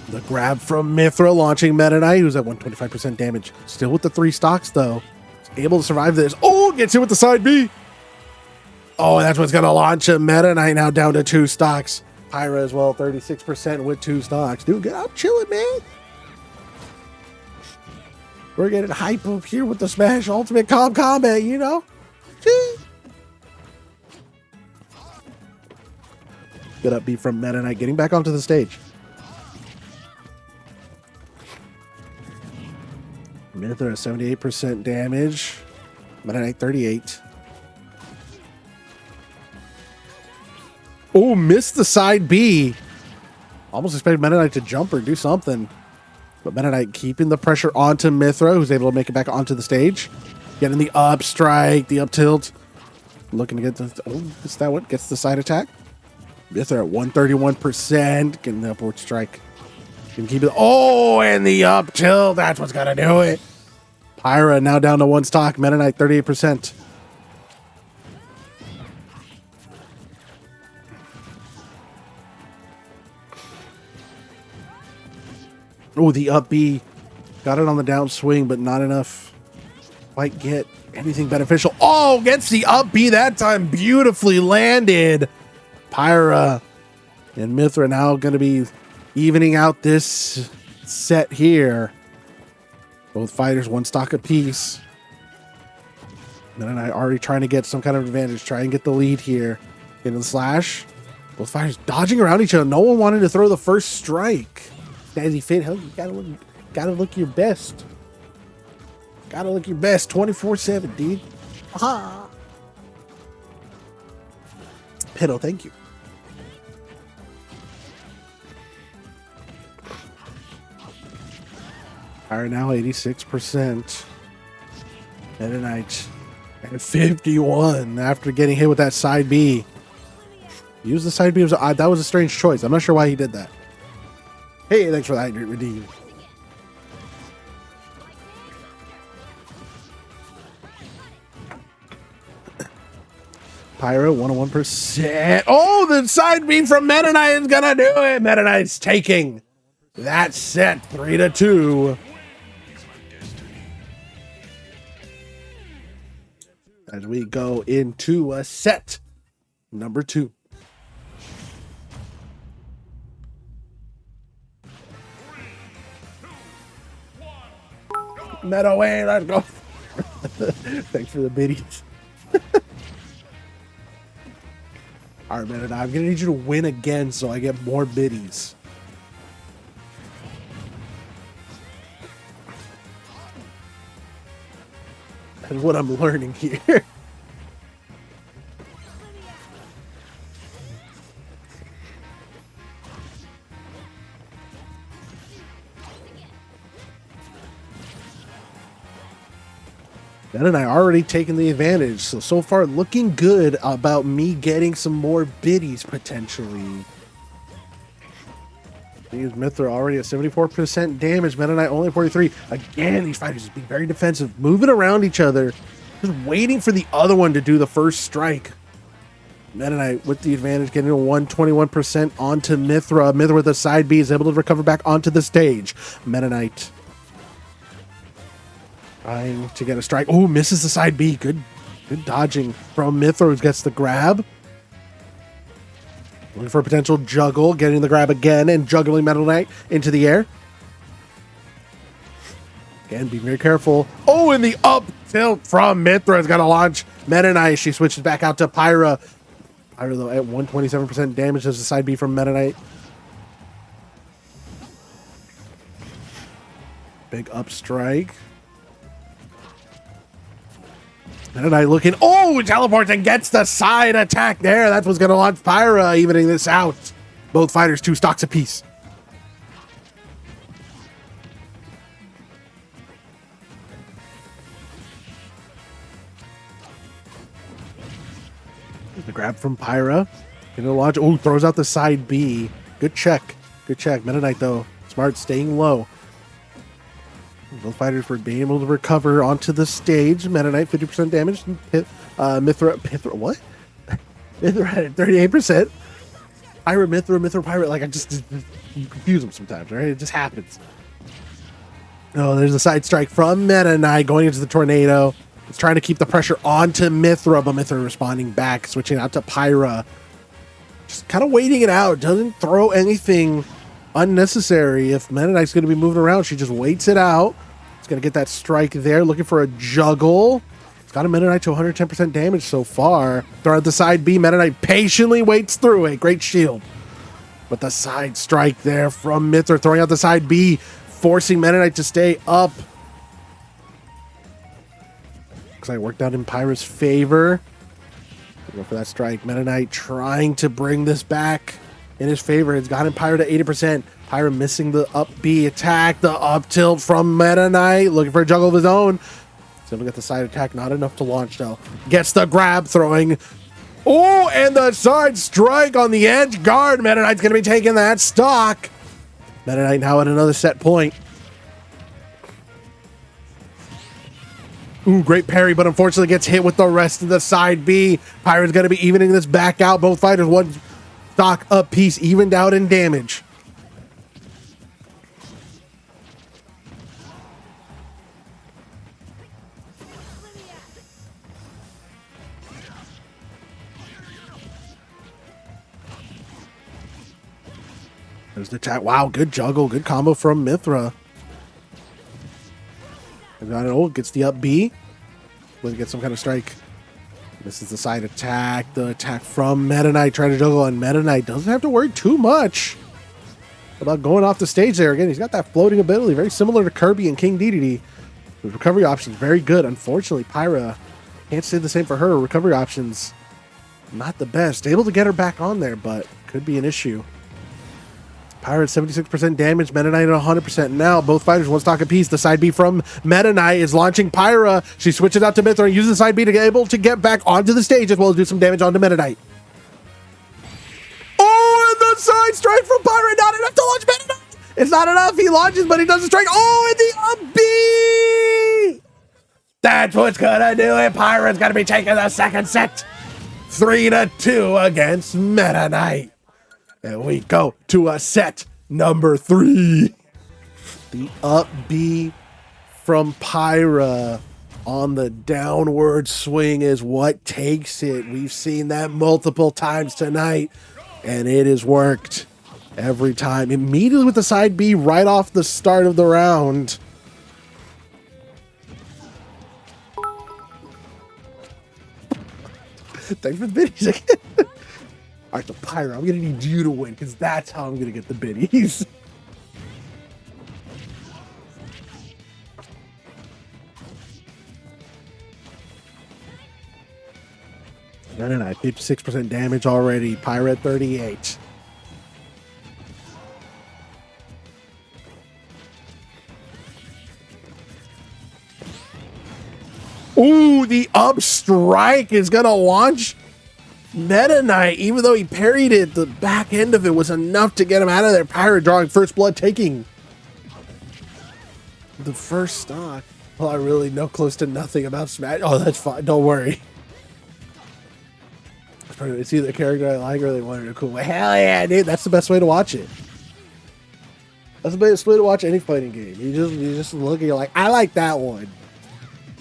The grab from Mythra launching Meta Knight, who's at 125% damage. Still with the 3 stocks, though. Able to survive this. Oh, gets hit with the side B. Oh, that's what's going to launch a Meta Knight now down to 2 stocks. Pyra as well, 36% with 2 stocks. Dude, get out chilling, man. We're getting hype up here with the Smash Ultimate Combat, you know? Good up B from Meta Knight, getting back onto the stage. Mythra 78% damage. Meta Knight 38. Oh, missed the side B. Almost expected Meta Knight to jump or do something. But Meta Knight keeping the pressure onto Mythra, who's able to make it back onto the stage. Getting the up strike, the up tilt. Looking to get the... Oh, is that what gets the side attack? Mythra at 131%. Getting the upward strike. Can keep it. Oh, and the up tilt. That's what's gonna do it. Pyra now down to 1 stock. Meta Knight 38%. Oh, the up B. Got it on the downswing, but not enough. Quite get anything beneficial. Oh, gets the up B that time. Beautifully landed. Pyra and Mythra now going to be evening out this set here. Both fighters 1 stock apiece. Meta Knight already trying to get some kind of advantage. Try and get the lead here. Into the slash. Both fighters dodging around each other. No one wanted to throw the first strike. Snazzy Fit, hell, you gotta look your best. Gotta look your best 24/7, dude. Aha. Piddle, thank you. Pyra now 86%. Meta Knight at 51 after getting hit with that side B. Use the side B. That was a strange choice. I'm not sure why he did that. Hey, thanks for that, Redeem. Pyra 101%. Oh, the side B from Meta Knight is gonna do it. Meta Knight's taking that set 3-2. As we go into a set number 2. Meta way, let's go. Thanks for the biddies. All right, Meta, I'm gonna need you to win again so I get more biddies. That's what I'm learning here. Ben and I already taken the advantage, so far looking good about me getting some more biddies potentially. These Mythra already at 74% damage, Meta Knight only 43. Again, these fighters just being very defensive, moving around each other, just waiting for the other one to do the first strike. Meta Knight with the advantage, getting a 121% onto Mythra. Mythra with a side B is able to recover back onto the stage. Meta Knight trying to get a strike. Oh, misses the side B. Good dodging from Mythra, who gets the grab. Looking for a potential juggle, getting the grab again and juggling Meta Knight into the air. Again, be very careful. Oh, and the up tilt from Mythra is going to launch Meta Knight. She switches back out to Pyra. Pyra, though, at 127% damage as the side B from Meta Knight. Big up strike. Meta Knight looking. Oh, teleports and gets the side attack there. That's what's going to launch Pyra, evening this out. Both fighters 2 stocks apiece. The grab from Pyra. Gonna launch. Oh, throws out the side B. Good check. Good check. Meta Knight, though. Smart, staying low. Both fighters were being able to recover onto the stage. Meta Knight 50% damage. Mythra, what? Mithra at 38%. Pyra, Mithra, Mithra, Pirate. Like, I just you confuse them sometimes, right? It just happens. Oh, there's a side strike from Meta Knight going into the tornado. It's trying to keep the pressure onto Mithra, but Mithra responding back, switching out to Pyra. Just kind of waiting it out. Doesn't throw anything unnecessary. If Meta Knight's going to be moving around, she just waits it out. It's going to get that strike there, looking for a juggle. It's got a Meta Knight to 110% damage so far. Throw out the side B. Meta Knight patiently waits through it. Great shield. But the side strike there from Mithra, throwing out the side B, forcing Meta Knight to stay up. Looks like it worked out in Pyra's favor. Go for that strike. Meta Knight trying to bring this back in his favor. It's gotten Pyra to 80%. Pyra missing the up B attack. The up tilt from Meta Knight. Looking for a juggle of his own. Still got the side attack. Not enough to launch though. Gets the grab, throwing. Oh, and the side strike on the edge guard. Meta Knight's going to be taking that stock. Meta Knight now at another set point. Ooh, great parry, but unfortunately gets hit with the rest of the side B. Pyra's going to be evening this back out. Both fighters one stock apiece, evened out in damage. There's the chat. Wow, good juggle, good combo from Mithra. Gets the up B. Will he get some kind of strike? This is the side attack. The attack from Meta Knight trying to juggle, and Meta Knight doesn't have to worry too much about going off the stage there. Again, he's got that floating ability, very similar to Kirby and King Dedede. The recovery options very good. Unfortunately, Pyra can't say the same for her. Recovery options not the best. Able to get her back on there, but could be an issue. Pyra at 76% damage, Meta Knight at 100% now. Both fighters one stock apiece. The side B from Meta Knight is launching Pyra. She switches out to Mithra and uses the side B to get able to get back onto the stage as well as do some damage onto Meta Knight. Oh, and the side strike from Pyra. Not enough to launch Meta Knight. It's not enough. He launches, but he doesn't strike. Oh, and the up B. That's what's gonna do it. Pyra's gonna be taking the second set. 3-2 against Meta Knight. And we go to a set number 3. The up B from Pyra on the downward swing is what takes it. We've seen that multiple times tonight, and it has worked every time. Immediately with the side B right off the start of the round. Thanks for the biddies again. All right, so Pyra, I'm going to need you to win because that's how I'm going to get the biddies. No, 56% damage already. Pyra at 38. Ooh, the up strike is going to launch Meta Knight. Even though he parried it, the back end of it was enough to get him out of there. Pyra drawing first blood, taking the first stock. Well, I really know close to nothing about Smash. Oh, that's fine. Don't worry. It's either a character I like or they wanted a cool way. Hell yeah, dude. That's the best way to watch it. That's the best way to watch any fighting game. You just look and you're like, I like that one.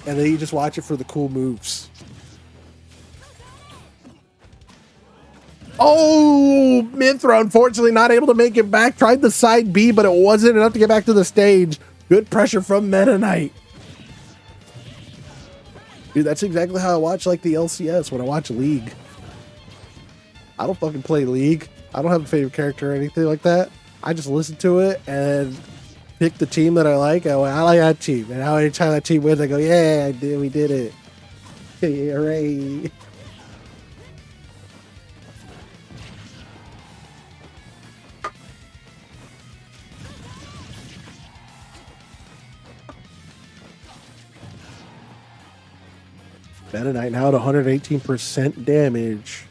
And then you just watch it for the cool moves. Oh, Mithra, unfortunately not able to make it back. Tried the side B, but it wasn't enough to get back to the stage. Good pressure from Meta Knight. Dude, that's exactly how I watch like the LCS when I watch League. I don't fucking play League. I don't have a favorite character or anything like that. I just listen to it and pick the team that I like. I like that team. And how anytime that team wins, I go, yeah, we did it. Hey, hooray. Meta Knight now at 118% damage.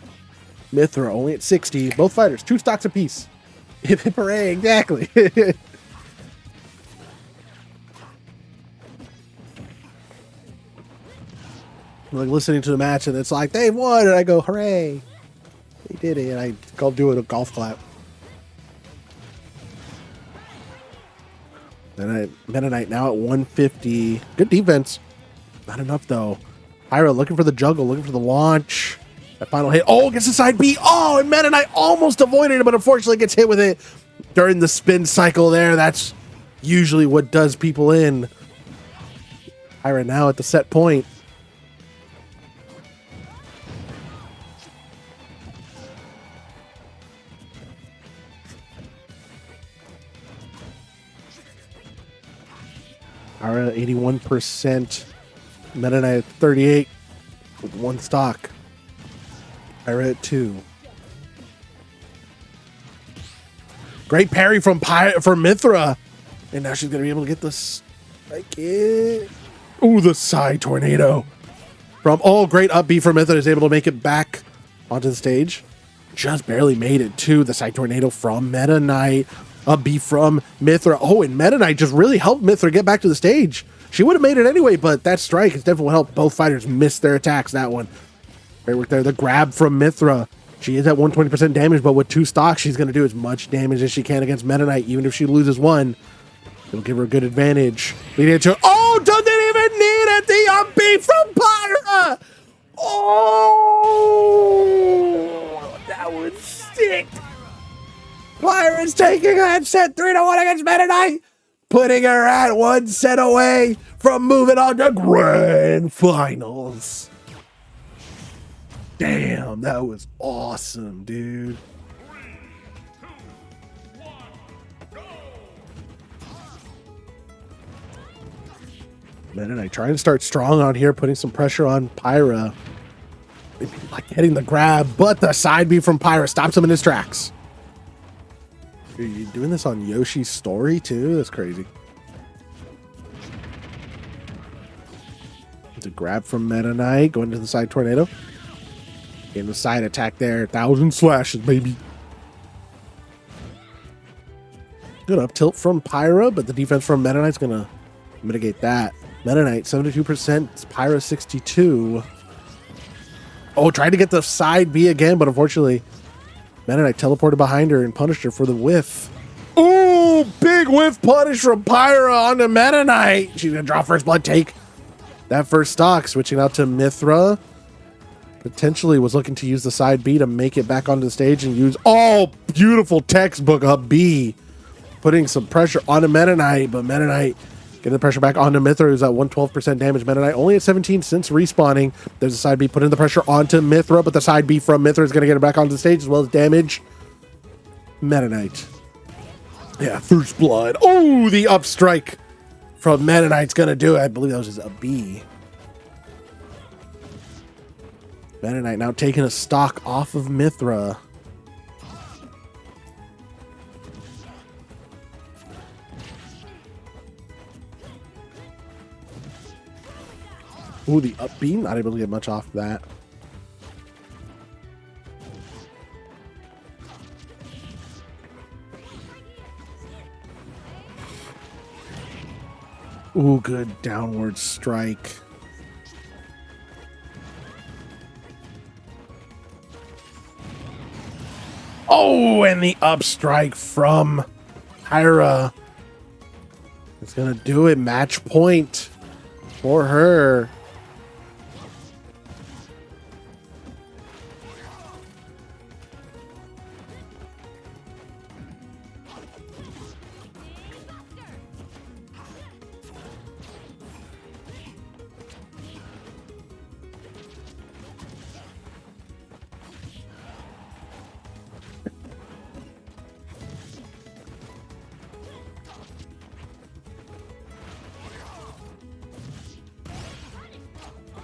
Mithra only at 60. Both fighters, 2 stocks apiece. Hip hip hooray, exactly. Like listening to the match and it's like, they won, and I go, hooray. He did it. I'll do it a golf clap. Meta Knight now at 150. Good defense. Not enough, though. Pyra looking for the juggle, looking for the launch. That final hit. Oh, gets the side B. Oh, and Meta Knight almost avoided it, but unfortunately gets hit with it during the spin cycle there. That's usually what does people in. Pyra now at the set point. Pyra 81%. Meta Knight at 38 with one stock. Pyra at 2. Great parry from Mythra. And now she's going to be able to get this. Ooh, the side tornado. Great up B from Mythra is able to make it back onto the stage. Just barely made it to the side tornado from Meta Knight. Up B from Mythra. Oh, and Meta Knight just really helped Mythra get back to the stage. She would have made it anyway, but that strike has definitely helped both fighters miss their attacks. That one. Great work there. The grab from Mythra. She is at 120% damage, but with 2 stocks, she's going to do as much damage as she can against Meta Knight. Even if she loses one, it'll give her a good advantage. Oh, doesn't even need it. The up B from Pyra. Oh, that was sick. Pyra's taking that set 3-1 against Meta Knight, putting her at 1 set away from moving on to grand finals. Damn, that was awesome, dude. 3, 2, 1, go! Meta Knight trying to start strong on here, putting some pressure on Pyra. Like hitting the grab, but the side B from Pyra stops him in his tracks. Are you doing this on Yoshi's story too? That's crazy. It's a grab from Meta Knight, going to the side tornado. Getting the side attack there. 1,000 slashes, baby. Good up tilt from Pyra, but the defense from Meta Knight's gonna mitigate that. Meta Knight 72%, Pyra 62. Oh, tried to get the side B again, but unfortunately, Meta Knight teleported behind her and punished her for the whiff. Ooh, big whiff punish from Pyra onto Meta Knight. She's gonna draw first blood, take that first stock. Switching out to Mythra. Potentially was looking to use the side B to make it back onto the stage and use, beautiful textbook up B. Putting some pressure onto Meta Knight, but Meta Knight getting the pressure back onto Mythra, who's at 112% damage. Meta Knight only at 17 since respawning. There's a side B putting the pressure onto Mythra, but the side B from Mythra is going to get her back onto the stage as well as damage. Meta Knight. Yeah, first blood. Oh, the up strike from Meta Knight's going to do it. I believe that was just a B. Meta Knight now taking a stock off of Mythra. Ooh, the up B, not able to get much off that. Ooh, good downward strike. Oh, and the up strike from Pyra. It's going to do it. Match point for her.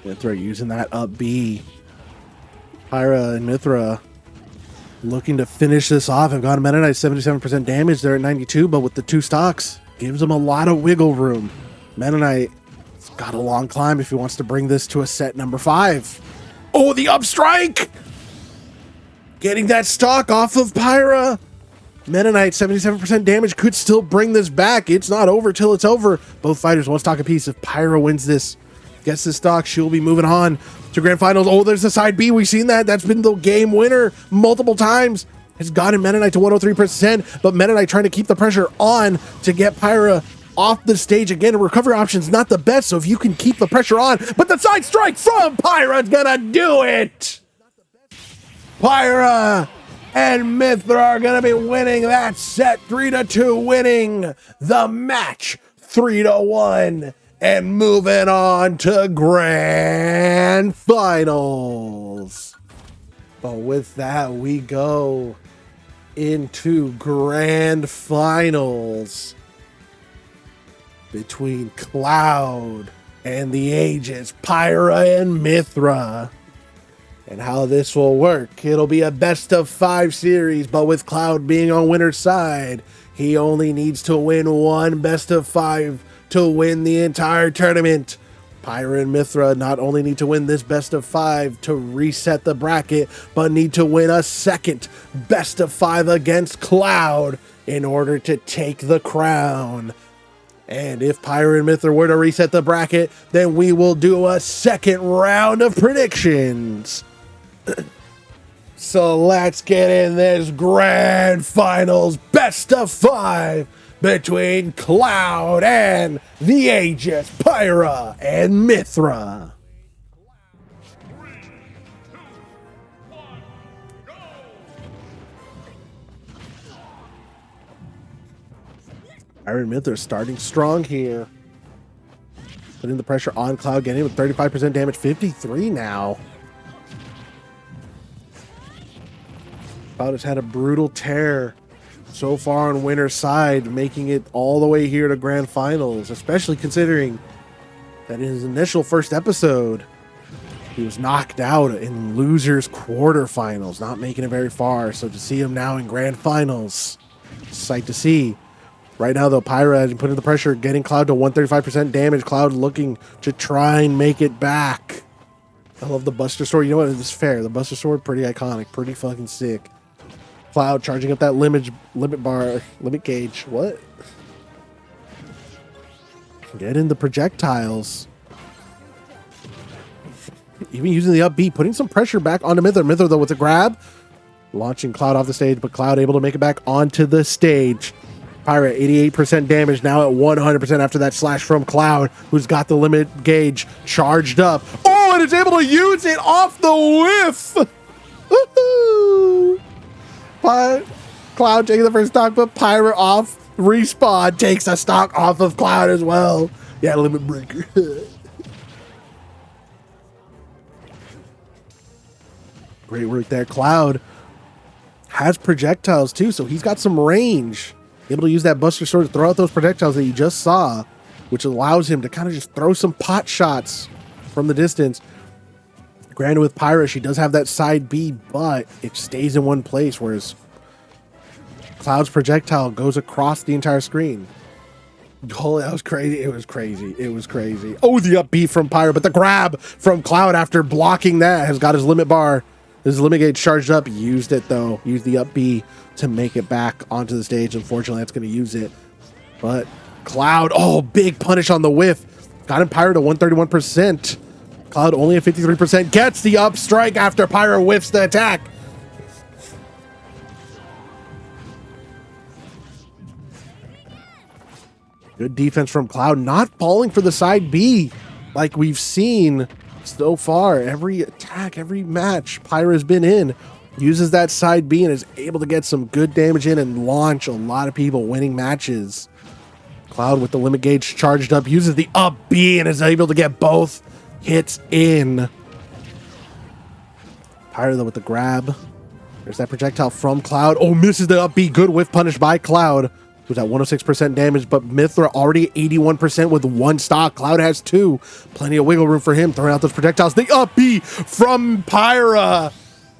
Mythra using that up B. Pyra and Mythra looking to finish this off. I've got a Meta Knight 77% damage. They're at 92, but with the 2 stocks, gives them a lot of wiggle room. Meta Knight's got a long climb if he wants to bring this to a set number 5. Oh, the up strike! Getting that stock off of Pyra. Meta Knight 77% damage could still bring this back. It's not over till it's over. Both fighters one stock apiece. If Pyra wins this, gets the stock. She'll be moving on to grand finals. Oh, there's the side B. We've seen that. That's been the game winner multiple times. It's gotten Meta Knight to 103%, but Meta Knight trying to keep the pressure on to get Pyra off the stage again. Recovery option's not the best, so if you can keep the pressure on, but the side strike from Pyra's gonna do it. Pyra and Mythra are gonna be winning that set 3-2, winning the match 3-1, and moving on to grand finals. But with that, we go into grand finals between Cloud and the Aegis, Pyra and Mythra. And how this will work, it'll be a best of 5 series, but with Cloud being on winner's side, he only needs to win one best of 5 to win the entire tournament. Pyra and Mythra not only need to win this best of 5 to reset the bracket, but need to win a second best of 5 against Cloud in order to take the crown. And if Pyra and Mythra were to reset the bracket, then we will do a second round of predictions. So let's get in this grand finals best of 5 between Cloud and the Aegis, Pyra and Mythra. 3, 2, 1, go! Pyra and Mythra starting strong here. Putting the pressure on Cloud, getting with 35% damage, 53 now. Cloud has had a brutal tear so far on winner's side, making it all the way here to grand finals, especially considering that in his initial first episode, he was knocked out in losers quarterfinals, not making it very far. So to see him now in grand finals, sight to see. Right now, though, Pyra has been putting the pressure, getting Cloud to 135% damage. Cloud looking to try and make it back. I love the Buster Sword. You know what? It's fair. The Buster Sword, pretty iconic, pretty fucking sick. Cloud charging up that limit gauge. What? Get in the projectiles. Even using the up B, putting some pressure back onto Mythra. Mythra, though, with a grab. Launching Cloud off the stage, but Cloud able to make it back onto the stage. Pyra, 88% damage, now at 100% after that slash from Cloud, who's got the limit gauge charged up. Oh, and is able to use it off the whiff! Woohoo! But Cloud taking the first stock, but Pyra off respawn takes a stock off of Cloud as well. Yeah, limit breaker. Great work there. Cloud has projectiles too, so he's got some range. Able to use that Buster Sword to throw out those projectiles that you just saw, which allows him to kind of just throw some pot shots from the distance. Granted, with Pyra, she does have that side B, but it stays in one place, whereas Cloud's projectile goes across the entire screen. Oh, that was crazy. It was crazy. It was crazy. Oh, the up B from Pyra, but the grab from Cloud after blocking that has got his limit bar, his limit gauge charged up. Used it, though. Used the up B to make it back onto the stage. Unfortunately, that's going to use it. But Cloud, oh, big punish on the whiff. Got him Pyra to 131%. Cloud only at 53%. Gets the up strike after Pyra whiffs the attack. Good defense from Cloud. Not falling for the side B like we've seen so far. Every attack, every match Pyra's been in uses that side B and is able to get some good damage in and launch a lot of people, winning matches. Cloud with the limit gauge charged up, uses the up B and is able to get both hits in. Pyra, though, with the grab. There's that projectile from Cloud. Oh, misses the up B. Good whiff punish by Cloud, who's at 106% damage, but Mythra already 81% with one stock. Cloud has 2. Plenty of wiggle room for him, throwing out those projectiles. The up B from Pyra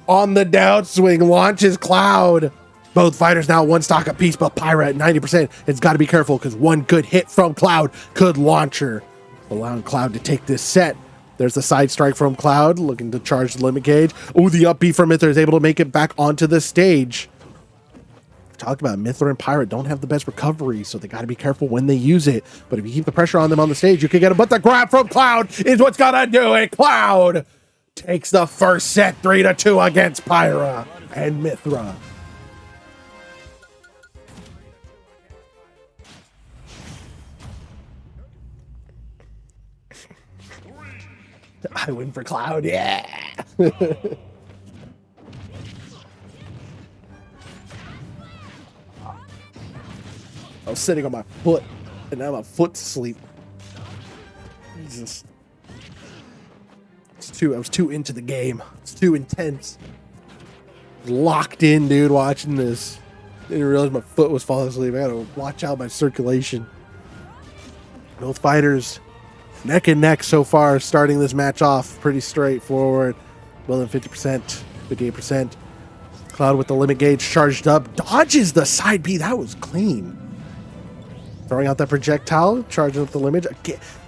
on the downswing launches Cloud. Both fighters now 1 stock apiece, but Pyra at 90%. It's got to be careful because one good hit from Cloud could launch her, allowing Cloud to take this set. There's the side strike from Cloud, looking to charge the limit gauge. Oh, the up B from Mythra is able to make it back onto the stage. talked about, Mithra and Pyra don't have the best recovery, so they got to be careful when they use it. But if you keep the pressure on them on the stage, you can get them. But the grab from Cloud is what's gonna do it. Cloud takes the first set 3-2 against Pyra and Mithra. I win for Cloud, yeah. I was sitting on my foot, and now my foot's asleep. Jesus. I was too into the game. It's too intense. Locked in, dude, watching this. Didn't realize my foot was falling asleep. I gotta watch out my circulation. Both fighters neck and neck so far, starting this match off pretty straightforward. Well than 50%, 58%. Cloud with the limit gauge charged up. Dodges the side B. That was clean. Throwing out that projectile, charging up the limit.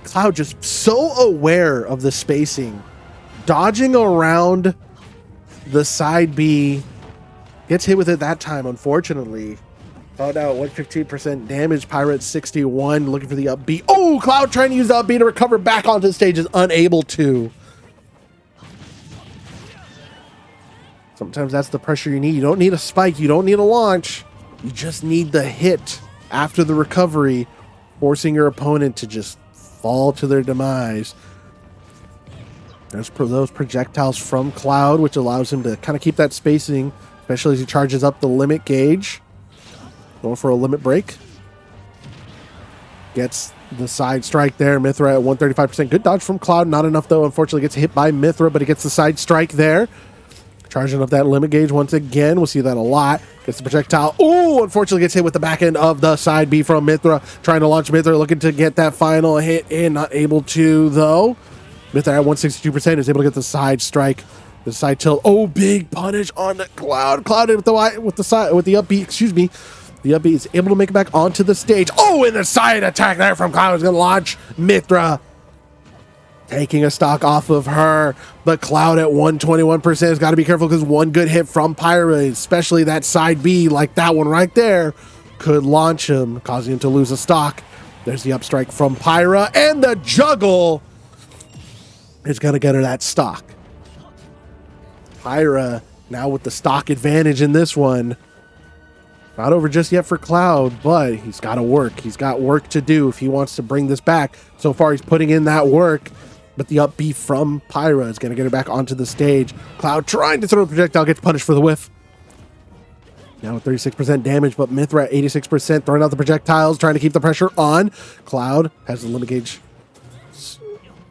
Cloud just so aware of the spacing. Dodging around the side B. Gets hit with it that time, unfortunately. Found out 115% damage. Pyra 61, looking for the up B. Oh, Cloud trying to use the up B to recover back onto the stage, is unable to. Sometimes that's the pressure you need. You don't need a spike. You don't need a launch. You just need the hit after the recovery, forcing your opponent to just fall to their demise. There's those projectiles from Cloud, which allows him to kind of keep that spacing, especially as he charges up the limit gauge. Going for a limit break. Gets the side strike there. Mithra at 135%. Good dodge from Cloud. Not enough, though. Unfortunately, gets hit by Mithra, but he gets the side strike there. Charging up that limit gauge once again. We'll see that a lot. Gets the projectile. Oh, unfortunately gets hit with the back end of the side B from Mithra. Trying to launch Mithra, looking to get that final hit in. Not able to, though. Mithra at 162% is able to get the side strike. The side tilt. Oh, big punish on the Cloud. Cloud with the up B, excuse me. The up B is able to make it back onto the stage. Oh, and the side attack there from Cloud is going to launch Mithra. Taking a stock off of her, but Cloud at 121% has got to be careful because one good hit from Pyra, especially that side B, like that one right there, could launch him, causing him to lose a stock. There's the upstrike from Pyra, and the juggle is going to get her that stock. Pyra now with the stock advantage in this one. Not over just yet for Cloud, but he's got to work. He's got work to do if he wants to bring this back. So far, he's putting in that work. But the up B from Pyra is going to get her back onto the stage. Cloud trying to throw the projectile, gets punished for the whiff. Now with 36% damage, but Mithra at 86%, throwing out the projectiles, trying to keep the pressure on. Cloud has the limit gauge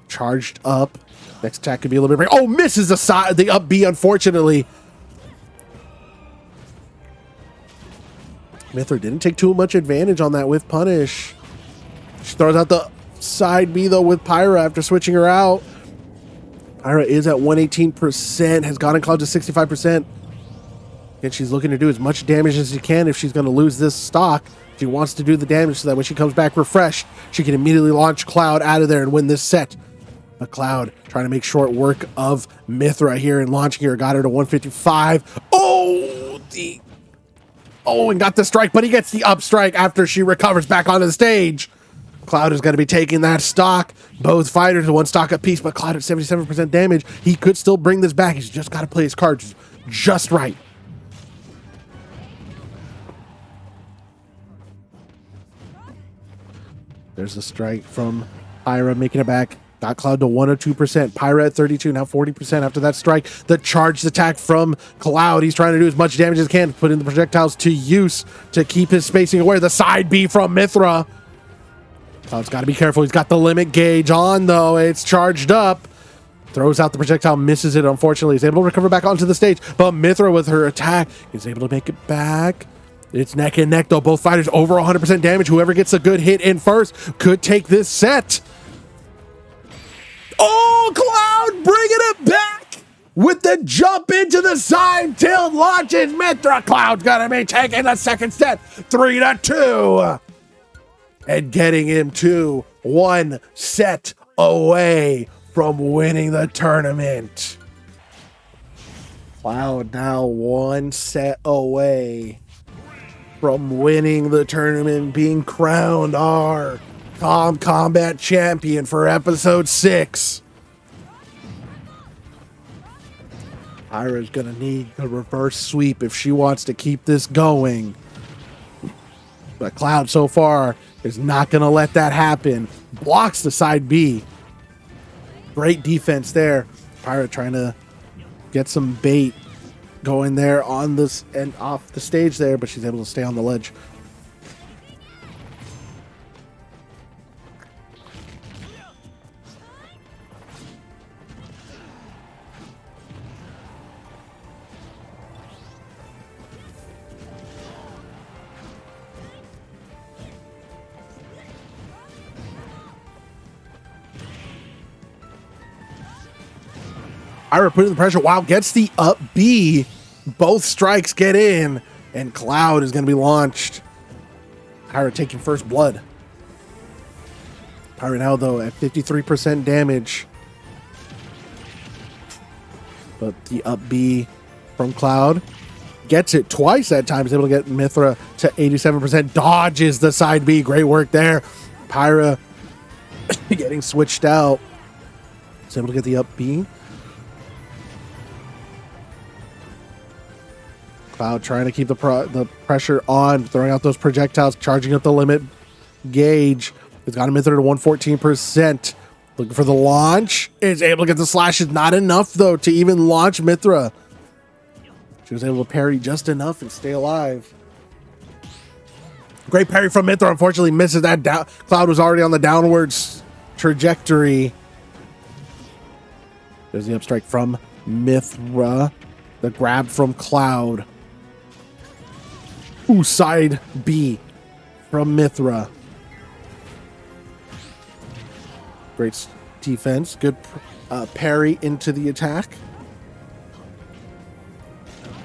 charged up. Next attack could be a limit break. Oh, misses the up B, unfortunately. Mithra didn't take too much advantage on that whiff punish. She throws out the side B, though, with Pyra after switching her out. Pyra is at 118%, has gotten Cloud to 65%. And she's looking to do as much damage as she can if she's going to lose this stock. She wants to do the damage so that when she comes back refreshed, she can immediately launch Cloud out of there and win this set. But Cloud trying to make short work of Mithra here and launching her. Got her to 155. Oh, and got the strike, but he gets the up strike after she recovers back onto the stage. Cloud is going to be taking that stock. Both fighters one stock apiece, but Cloud at 77% damage. He could still bring this back. He's just got to play his cards just right. There's the strike from Pyra, making it back. Got Cloud to 102%. Pyra at 32, now 40% after that strike. The charged attack from Cloud. He's trying to do as much damage as he can, putting the projectiles to use to keep his spacing aware. The side B from Mithra. Cloud's got to be careful. He's got the limit gauge on, though. It's charged up. Throws out the projectile, misses it, unfortunately. He's able to recover back onto the stage, but Mithra with her attack is able to make it back. It's neck and neck, though. Both fighters over 100% damage. Whoever gets a good hit in first could take this set. Oh, Cloud bringing it back with the jump into the side tilt, launches Mithra. Cloud's gonna be taking the second set, 3-2, and getting him to 1 set away from winning the tournament. Cloud now 1 set away from winning the tournament, being crowned our Combat Champion for episode 6. Pyra's gonna need the reverse sweep if she wants to keep this going. But Cloud so far is not gonna let that happen. Blocks the side B. Great defense there. Pyra trying to get some bait going there on this and off the stage there, but she's able to stay on the ledge. Pyra putting the pressure. Wow, gets the up B. Both strikes get in, and Cloud is going to be launched. Pyra taking first blood. Pyra now, though, at 53% damage. But the up B from Cloud gets it twice that time. Is able to get Mythra to 87%. Dodges the side B. Great work there. Pyra getting switched out. Is able to get the up B. Cloud trying to keep the pressure on, throwing out those projectiles, charging up the limit gauge. It's got a Mythra to 114%. Looking for the launch. Is able to get the slashes. Not enough, though, to even launch Mythra. She was able to parry just enough and stay alive. Great parry from Mythra. Unfortunately, misses that. Cloud was already on the downwards trajectory. There's the upstrike from Mythra. The grab from Cloud. Ooh, side B from Mythra. Great defense. Good parry into the attack.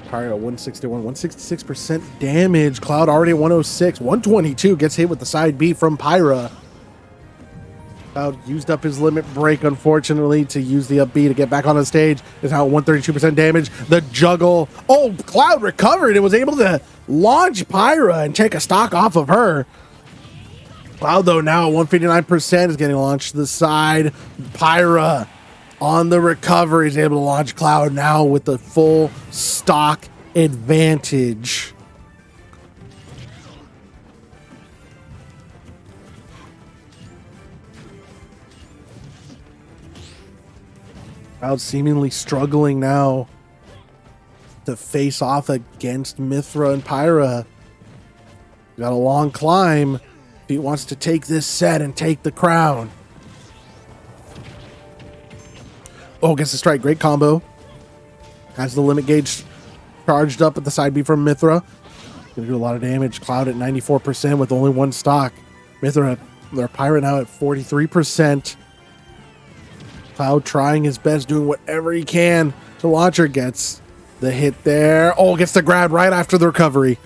Pyra 161, 166% damage. Cloud already at 106. 122 gets hit with the side B from Pyra. Cloud used up his limit break, unfortunately, to use the up B to get back on the stage. Is now 132% damage. The juggle. Oh, Cloud recovered and was able to launch Pyra and take a stock off of her. Cloud, though, now at 159% is getting launched to the side. Pyra on the recovery is able to launch Cloud now with the full stock advantage. Cloud seemingly struggling now to face off against Mythra and Pyra. Got a long climb if he wants to take this set and take the crown. Oh, gets the strike. Great combo. Has the limit gauge charged up at the side B from Mythra. Gonna do a lot of damage. Cloud at 94% with only one stock. Mythra, their Pyra now at 43%. Cloud trying his best, doing whatever he can to launch her. Gets the hit there. Oh, gets the grab right after the recovery.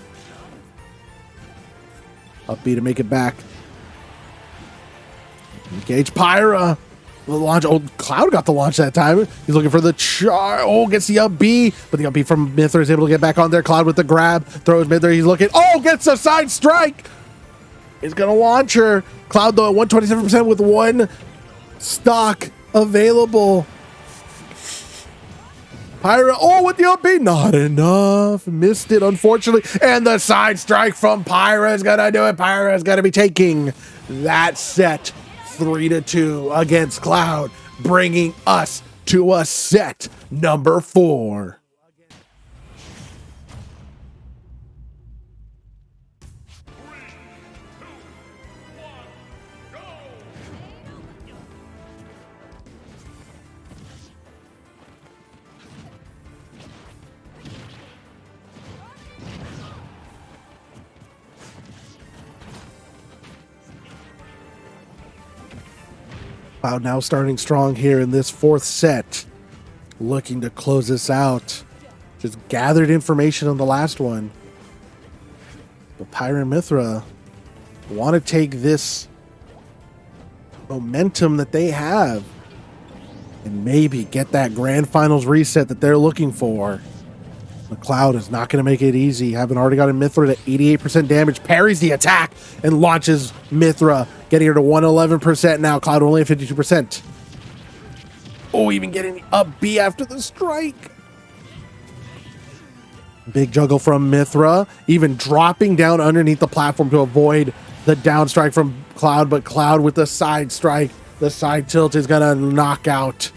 Up B to make it back. Engage Pyra. The launch. Oh, Cloud got the launch that time. He's looking for the char. Oh, gets the up B. But the up B from Mythra is able to get back on there. Cloud with the grab. Throws Mythra. He's looking. Oh, gets a side strike. He's going to launch her. Cloud, though, at 127% with one stock available. Pyra, oh, with the up B, not enough. Missed it, unfortunately. And the side strike from Pyra is gonna do it. Pyra is gonna be taking that set 3-2 against Cloud, bringing us to a set number 4. Cloud now starting strong here in this 4th set. Looking to close this out. Just gathered information on the last one. But Pyra and Mythra want to take this momentum that they have and maybe get that grand finals reset that they're looking for. McLeod is not going to make it easy. Having already gotten Mythra to 88% damage, parries the attack and launches Mythra, getting her to 111% now. Cloud only at 52%. Oh, even getting the up B after the strike. Big juggle from Mythra, even dropping down underneath the platform to avoid the down strike from Cloud, but Cloud with the side strike, the side tilt is gonna knock out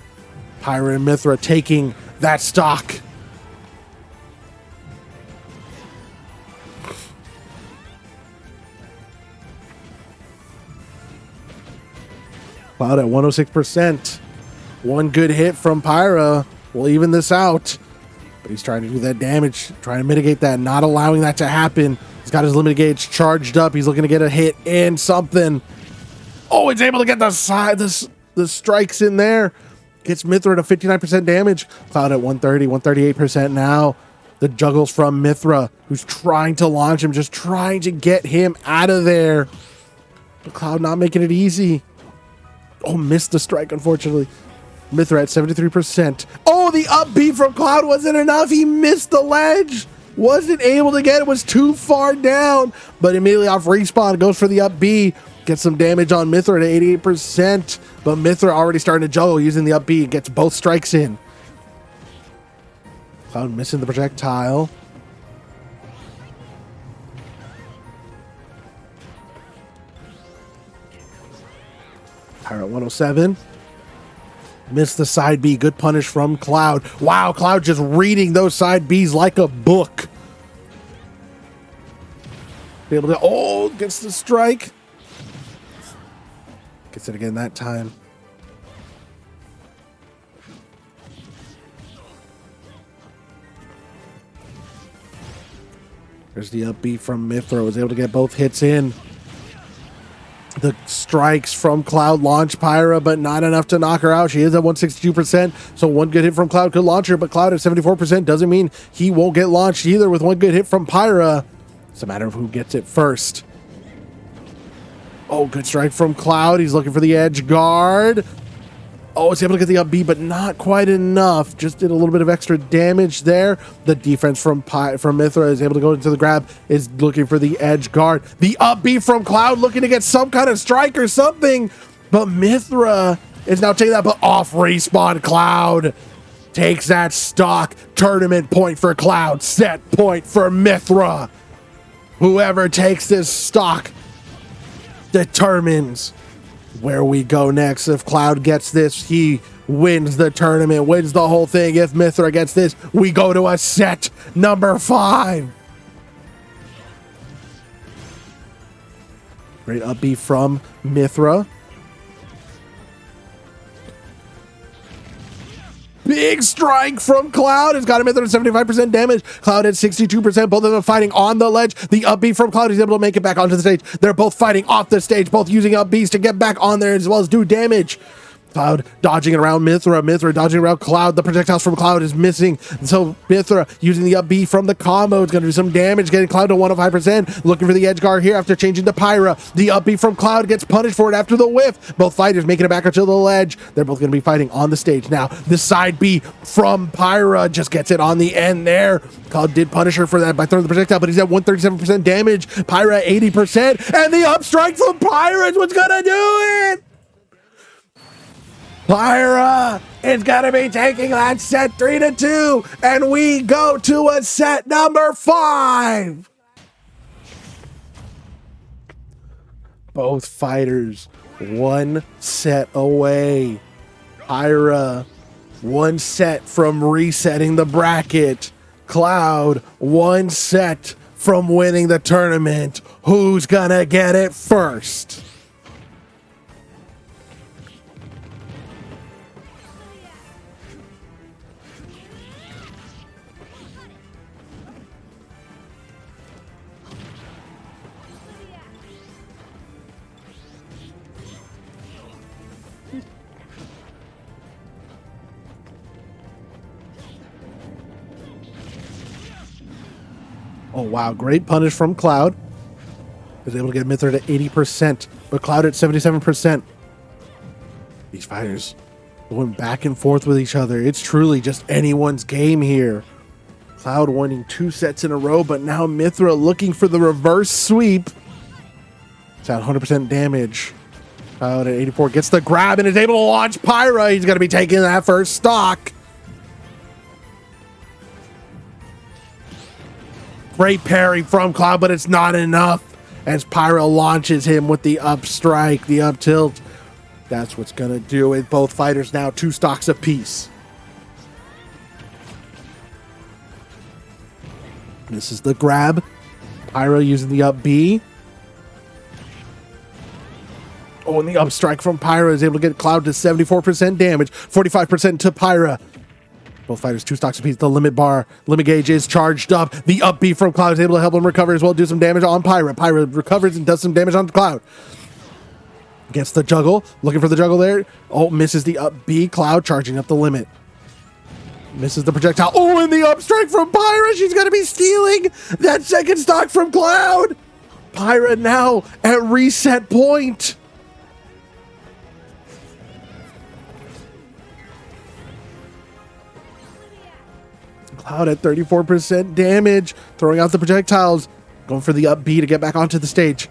Pyra and Mythra, taking that stock. Cloud at 106%. One good hit from Pyra will even this out. But he's trying to do that damage, trying to mitigate that, not allowing that to happen. He's got his limited gauge charged up. He's looking to get a hit in something. Oh, he's able to get the side, the strikes in there. Gets Mythra to 59% damage. Cloud at 130, 138% now. The juggles from Mythra, who's trying to launch him, just trying to get him out of there. But Cloud not making it easy. Oh, missed the strike, unfortunately. Mythra at 73%. Oh, the up B from Cloud wasn't enough. He missed the ledge. Wasn't able to get it. Was too far down. But immediately off respawn, goes for the up B. Gets some damage on Mythra at 88%. But Mythra already starting to juggle using the up B. Gets both strikes in. Cloud missing the projectile. Pyra at 107. Missed the side B. Good punish from Cloud. Wow, Cloud just reading those side Bs like a book. Be able to, oh, gets the strike. Gets it again that time. There's the up B from Mythra. Was able to get both hits in. The strikes from Cloud launch Pyra, but not enough to knock her out. She is at 162%, so one good hit from Cloud could launch her, but Cloud at 74% doesn't mean he won't get launched either with one good hit from Pyra. It's a matter of who gets it first. Oh, good strike from Cloud. He's looking for the edge guard. Oh, it's able to get the up B, but not quite enough. Just did a little bit of extra damage there. The defense from Mythra is able to go into the grab, is looking for the edge guard. The up B from Cloud looking to get some kind of strike or something, but Mythra is now taking that, but off respawn. Cloud takes that stock. Tournament point for Cloud, set point for Mythra. Whoever takes this stock determines where we go next. If Cloud gets this, he wins the tournament, wins the whole thing. If Mythra gets this, we go to a set number 5. Great up B from Mythra. Big strike from Cloud. It's got him at 75% damage. Cloud at 62%. Both of them fighting on the ledge. The up B from Cloud is able to make it back onto the stage. They're both fighting off the stage, both using up Bs to get back on there as well as do damage. Cloud dodging around Mythra. Mythra dodging around Cloud. The projectiles from Cloud is missing. So Mythra using the up B from the combo is going to do some damage, getting Cloud to 105%. Looking for the edge guard here after changing to Pyra. The up B from Cloud gets punished for it after the whiff. Both fighters making it back onto the ledge. They're both going to be fighting on the stage. Now, the side B from Pyra just gets it on the end there. Cloud did punish her for that by throwing the projectile, but he's at 137% damage. Pyra at 80%. And the up strike from Pyra is what's going to do it. Pyra is going to be taking that set 3-2, and we go to a set number 5. Both fighters 1 set away. Pyra 1 set from resetting the bracket. Cloud 1 set from winning the tournament. Who's going to get it first? Oh, wow. Great punish from Cloud. Was able to get Mythra to 80%, but Cloud at 77%. These fighters going back and forth with each other. It's truly just anyone's game here. Cloud winning 2 sets in a row, but now Mythra looking for the reverse sweep. It's at 100% damage. Cloud at 84 gets the grab and is able to launch Pyra. He's going to be taking that first stock. Great parry from Cloud, but it's not enough as Pyra launches him with the up strike, the up tilt. That's what's going to do it. Both fighters now 2 stocks apiece. This is the grab. Pyra using the up B. Oh, and the up strike from Pyra is able to get Cloud to 74% damage, 45% to Pyra. Both fighters 2 stocks apiece. The limit gauge is charged up. The up B from Cloud is able to help him recover as well, do some damage on Pyra. Pyra recovers and does some damage on Cloud. Gets the juggle, looking for the juggle there. Oh, misses the up B. Cloud charging up the limit. Misses the projectile. Oh, and the up strike from Pyra. She's going to be stealing that second stock from Cloud. Pyra now at reset point. Cloud at 34% damage, throwing out the projectiles, going for the up B to get back onto the stage.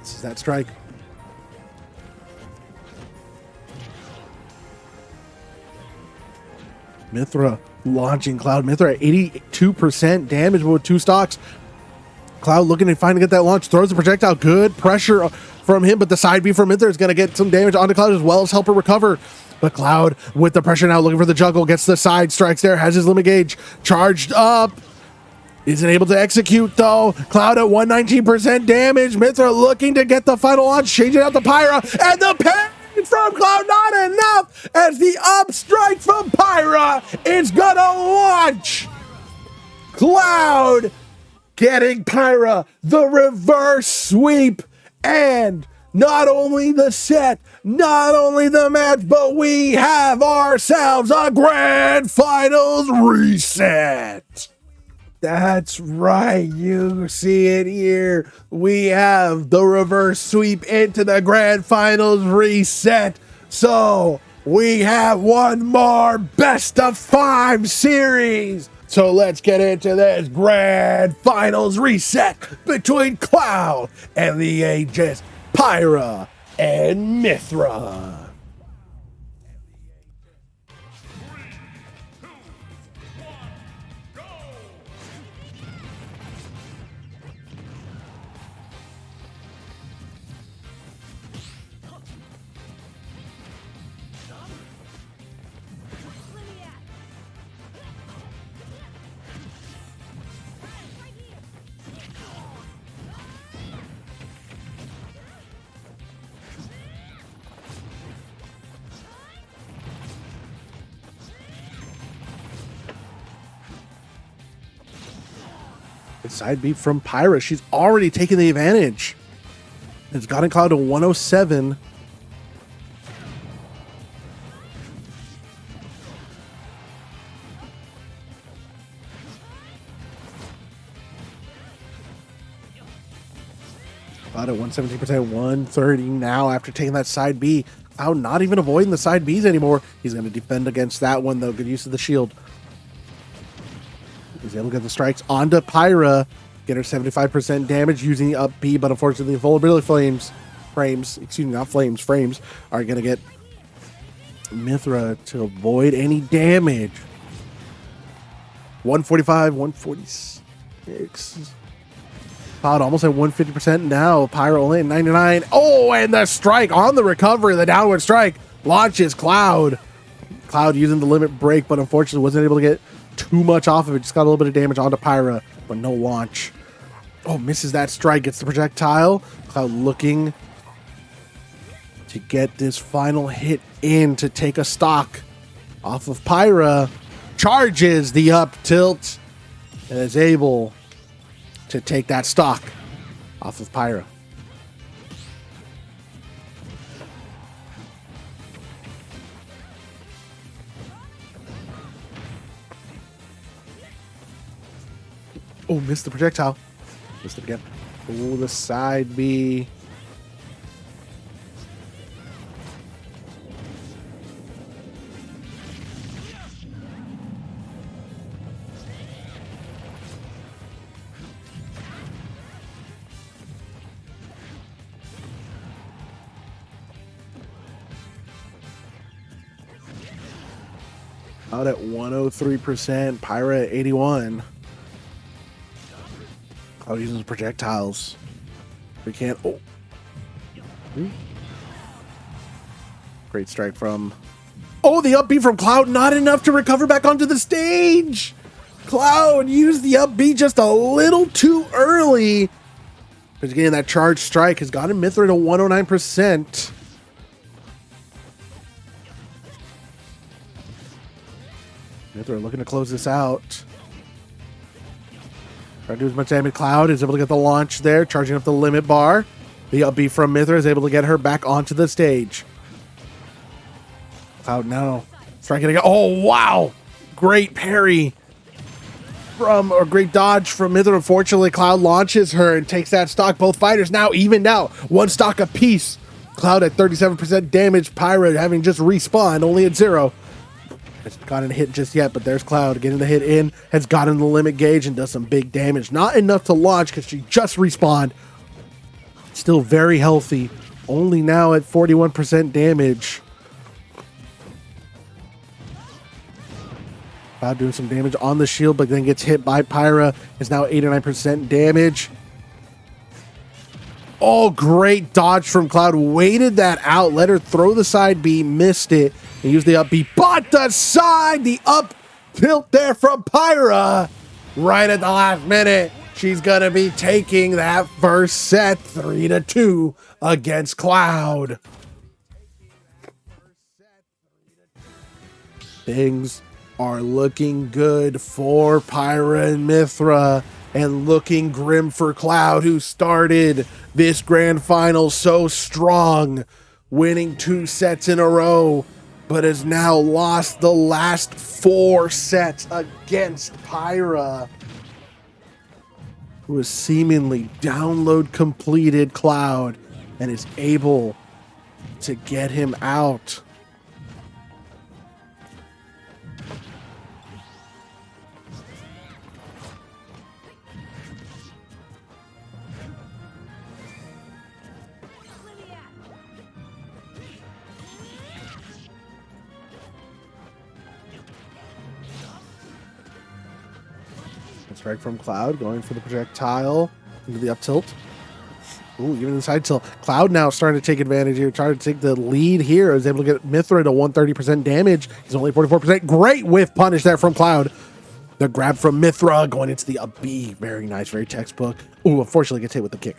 This is that strike. Mythra launching Cloud. Mythra at 82% damage with 2 stocks. Cloud looking to finally get that launch, throws the projectile. Good pressure from him, but the side B from Mythra is going to get some damage onto Cloud as well as help her recover. But Cloud, with the pressure now, looking for the juggle, gets the side strikes there, has his limit gauge charged up. Isn't able to execute, though. Cloud at 119% damage. Mythra looking to get the final launch, changing out the Pyra, and the parry from Cloud, not enough, as the up strike from Pyra is gonna launch. Cloud getting Pyra the reverse sweep, and not only the set, not only the match, but we have ourselves a grand finals reset. That's right, you see it here. We have the reverse sweep into the grand finals reset. So we have one more best of 5 series. So let's get into this grand finals reset between Cloud and the Aegis, Pyra and Mythra. Side B from Pyra. She's already taken the advantage. It's gotten Cloud to 107. Cloud at 117%, 130 now after taking that side B. Cloud not even avoiding the side Bs anymore. He's going to defend against that one, though. Good use of the shield. He's able to get the strikes onto Pyra, get her 75% damage using the up B, but unfortunately the vulnerability frames are going to get Mythra to avoid any damage. 145, 146. Cloud almost at 150% now. Pyra only at 99. Oh, and the strike on the recovery, the downward strike launches Cloud. Cloud using the limit break, but unfortunately wasn't able to get too much off of it. Just got a little bit of damage onto Pyra, but no launch. Oh, misses that strike, gets the projectile. Cloud looking to get this final hit in to take a stock off of Pyra. Charges the up tilt and is able to take that stock off of Pyra. Oh, missed the projectile. Missed it again. Oh, the side B. Out at 103%, Pyra at 81. Cloud using his projectiles. We can't. Oh. Great strike from. Oh, the up B from Cloud. Not enough to recover back onto the stage. Cloud used the up B just a little too early. But again, that charge strike has gotten Mythra to 109%. Mythra looking to close this out. Trying to do as much damage. Cloud is able to get the launch there, charging up the limit bar. The up B from Mythra is able to get her back onto the stage. Cloud now striking again. Oh, wow. Great parry from, or great dodge from Mythra. Unfortunately, Cloud launches her and takes that stock. Both fighters now even now. One stock apiece. Cloud at 37% damage. Pyra having just respawned, only at 0. Hasn't gotten a hit just yet, but there's Cloud getting the hit in, has gotten the limit gauge and does some big damage. Not enough to launch because she just respawned. Still very healthy. Only now at 41% damage. Cloud doing some damage on the shield, but then gets hit by Pyra. Is now 89% damage. Oh, great dodge from Cloud. Waited that out. Let her throw the side B. Missed it. And used the up B. But the side, the up tilt there from Pyra. Right at the last minute. She's going to be taking that first set 3-2 against Cloud. Things are looking good for Pyra and Mythra, and looking grim for Cloud, who started this grand final so strong, winning 2 sets in a row, but has now lost the last 4 sets against Pyra, who has seemingly download completed Cloud and is able to get him out. Strike from Cloud, going for the projectile into the up tilt. Ooh, even the side tilt. Cloud now starting to take advantage here, trying to take the lead here. Is able to get Mythra to 130% damage. He's only 44%. Great whiff punish there from Cloud. The grab from Mythra going into the up B. Very nice, very textbook. Ooh, unfortunately gets hit with the kick.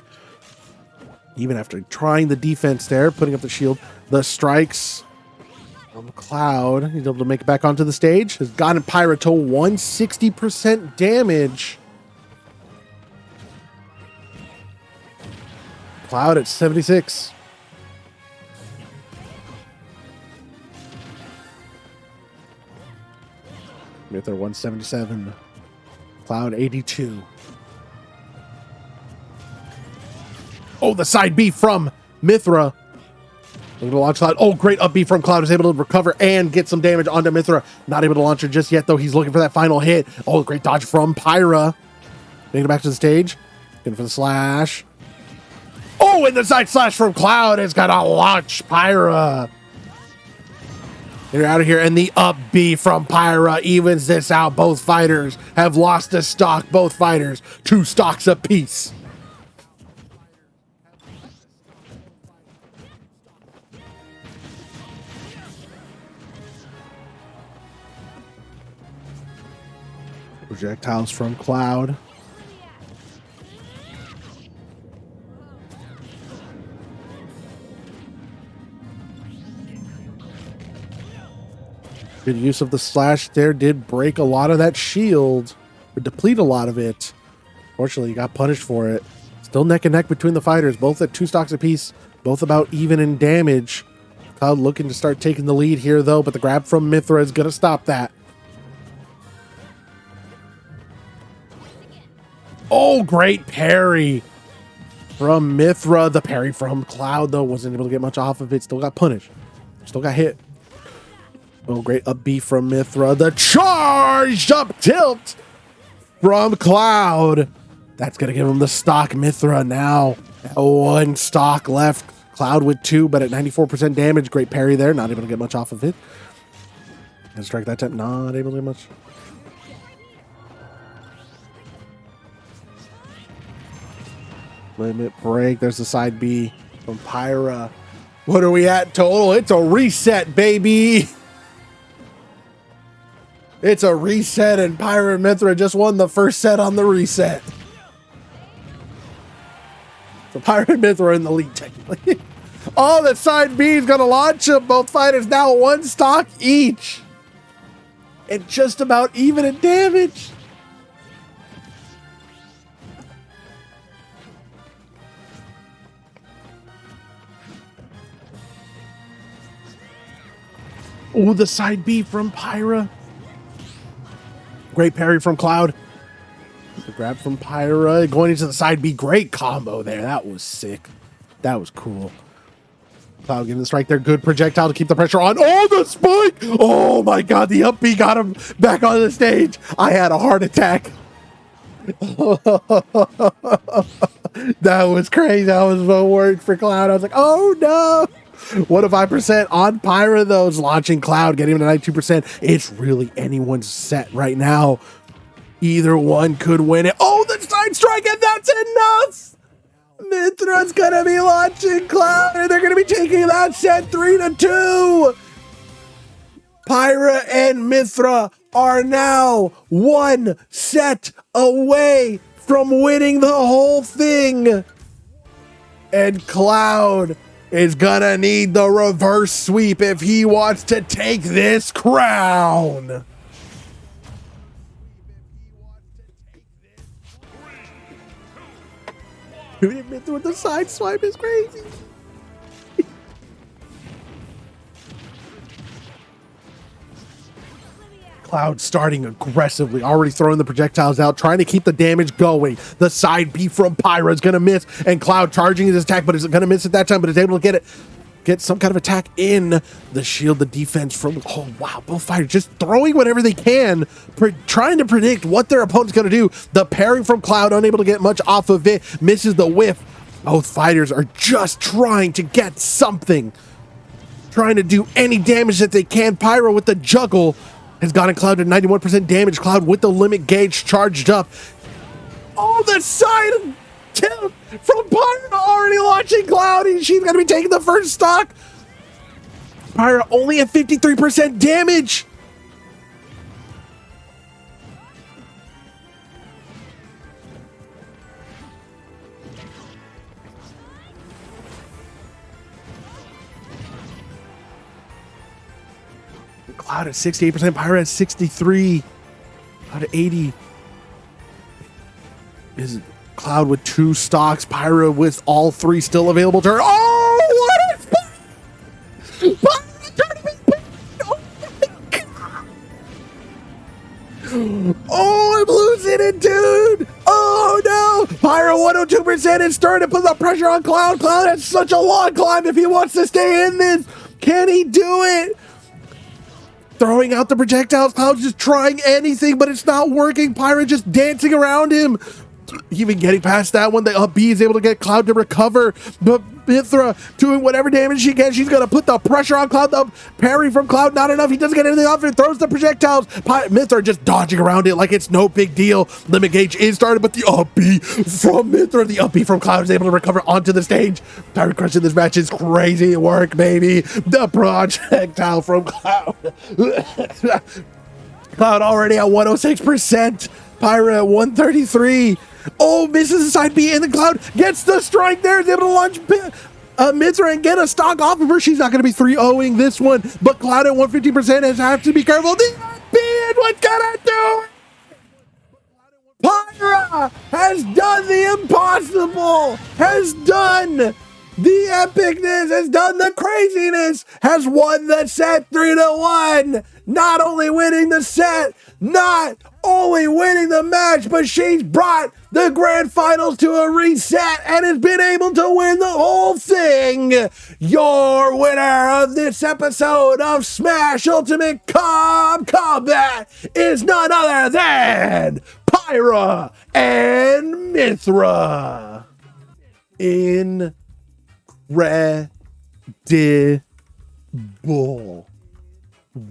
Even after trying the defense there, putting up the shield, the strikes from Cloud. He's able to make it back onto the stage. Has gotten Pyra to 160% damage. Cloud at 76. Mythra 177. Cloud 82. Oh, the side B from Mythra. Able to launch Cloud. Oh, great up B from Cloud. Is able to recover and get some damage onto Mythra. Not able to launch her just yet, though. He's looking for that final hit. Oh, great dodge from Pyra. Making it back to the stage. Looking for the slash. Oh, and the side slash from Cloud has got to launch Pyra. They're out of here. And the up B from Pyra evens this out. Both fighters have lost a stock. Both fighters, 2 stocks apiece. Projectiles from Cloud. Good use of the slash there. Did break a lot of that shield, or deplete a lot of it. Fortunately, he got punished for it. Still neck and neck between the fighters, both at 2 stocks apiece, both about even in damage. Cloud looking to start taking the lead here, though, but the grab from Mythra is going to stop that. Oh, great parry from Mythra. The parry from Cloud, though, wasn't able to get much off of it. Still got punished. Still got hit. Oh, great up B from Mythra. The charged up tilt from Cloud. That's going to give him the stock. Mythra now at 1 stock left. Cloud with 2, but at 94% damage. Great parry there. Not able to get much off of it. Can strike that time. Not able to do much. Limit break. There's the side B from Pyra. What are we at total? It's a reset, baby. It's a reset, and Pyra and Mythra just won the first set on the reset. So Pyra and Mythra are in the lead, technically. Oh, the side B is going to launch them. Both fighters now 1 stock each. And just about even in damage. Oh, the side B from Pyra. Great parry from Cloud. The grab from Pyra. Going into the side B. Great combo there. That was sick. That was cool. Cloud getting the strike there. Good projectile to keep the pressure on. Oh, the spike. Oh, my God. The up B got him back on the stage. I had a heart attack. That was crazy. I was so worried for Cloud. I was like, oh, no. 105% on Pyra, though, is launching Cloud, getting him to 92%. It's really anyone's set right now. Either one could win it. Oh, the side strike, and that's enough! Mythra's gonna be launching Cloud, and they're gonna be taking that set 3-2. Pyra and Mythra are now 1 set away from winning the whole thing. And Cloud is gonna need the reverse sweep if he wants to take this crown. With the side swipe is crazy. Cloud starting aggressively, already throwing the projectiles out, trying to keep the damage going. The side B from Pyra is going to miss, and Cloud charging his attack, but is going to miss at that time, but is able to get some kind of attack in the shield, the defense from, oh wow, both fighters just throwing whatever they can, trying to predict what their opponent's going to do. The parry from Cloud, unable to get much off of it, misses the whiff. Both fighters are just trying to get something, trying to do any damage that they can. Pyra with the juggle has gotten Cloud to 91% damage. Cloud with the limit gauge charged up. Oh, the side tilt from Pyra already launching Cloud. She's going to be taking the first stock. Pyra only at 53% damage. Cloud at 68%, Pyra at 63, Cloud at 80. Is Cloud with 2 stocks, Pyra with all 3 still available to her. Oh, what is oh my God. Oh, I'm losing it, dude. Oh no, Pyra 102% is starting to put the pressure on Cloud. Cloud has such a long climb if he wants to stay in this. Can he do it? Throwing out the projectiles, Cloud's just trying anything, but it's not working. Pyra just dancing around him. Even getting past that one, the up B is able to get Cloud to recover, but Mythra doing whatever damage she can. She's going to put the pressure on Cloud. The parry from Cloud, not enough. He doesn't get anything off it. Throws the projectiles. Mythra just dodging around it like it's no big deal. Limit gauge is started, but the up B from Mythra, the up B from Cloud is able to recover onto the stage. Pyra Crush in this match is crazy work, baby. The projectile from Cloud. Cloud already at 106%. Pyra at 133. Oh, misses the side B, and the Cloud gets the strike there. Is able to launch Mythra and get a stock off of her. She's not going to be 3-0ing this one, but Cloud at 150% has to be careful. The B, and what's gonna do it? Pyra has done the impossible, has done the epicness, has done the craziness, has won the set 3-1. Not only winning the set, not only winning the match, but she's brought the grand finals to a reset and has been able to win the whole thing. Your winner of this episode of Smash Ultimate Combat is none other than Pyra and Mythra. Incredible.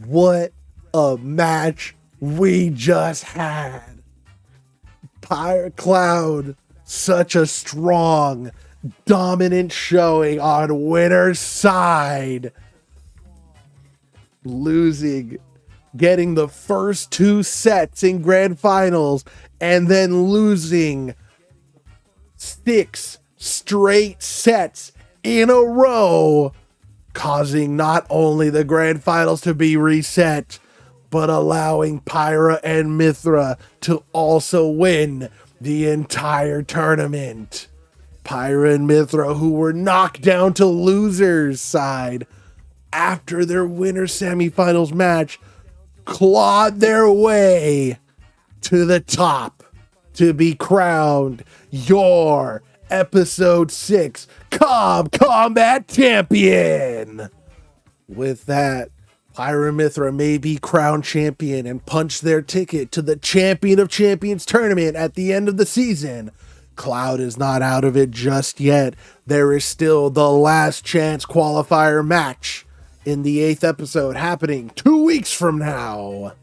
What a match we just had. Cloud, such a strong, dominant showing on winner's side. Losing, getting the first 2 sets in grand finals, and then losing 6 straight sets in a row, causing not only the grand finals to be reset, but allowing Pyra and Mythra to also win the entire tournament. Pyra and Mythra, who were knocked down to losers side after their winner semifinals match, clawed their way to the top to be crowned your episode 6 Cobb Combat Champion. With that, Pyra and Mythra may be crowned champion and punch their ticket to the Champion of Champions tournament at the end of the season. Cloud is not out of it just yet. There is still the last chance qualifier match in the 8th episode happening 2 weeks from now,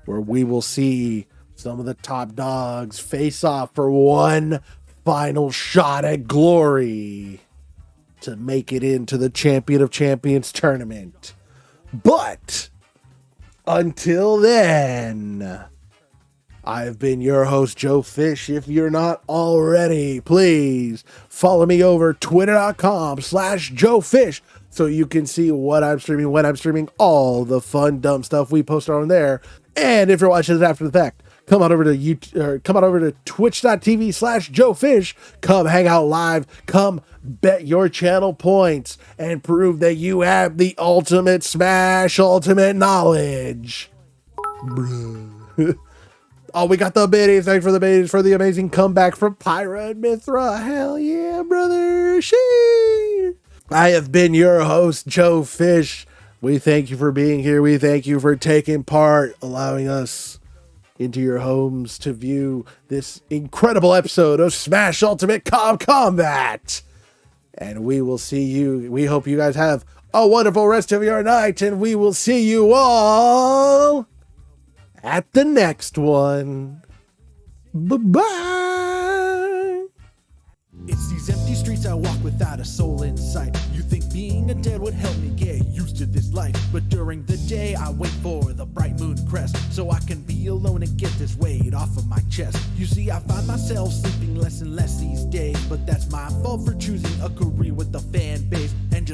where we will see some of the top dogs face off for one final shot at glory to make it into the Champion of Champions tournament. But until then, I've been your host, Joe Fish. If you're not already, please follow me over twitter.com/JoeFish so you can see what I'm streaming, when I'm streaming, all the fun, dumb stuff we post on there. And if you're watching this after the fact, come on over to YouTube, or come on over to twitch.tv/JoeFish. Come hang out live. Come bet your channel points and prove that you have the ultimate Smash Ultimate knowledge. Oh, we got the biddies. Thanks for the biddies for the amazing comeback from Pyra and Mythra. Hell yeah, brother. Shee. I have been your host, Joe Fish. We thank you for being here. We thank you for taking part, allowing us into your homes to view this incredible episode of Smash Ultimate Cobb Combat. And we will see you. We hope you guys have a wonderful rest of your night, and we will see you all at the next one. Bye-bye. It's these empty streets I walk without a soul in sight. You think being a dead would help me get used to this life, but during the day I wait for the bright moon crest so I can be alone and get this weight off of my chest. You see, I find myself sleeping less and less these days, but that's my fault for choosing a career with a fan base.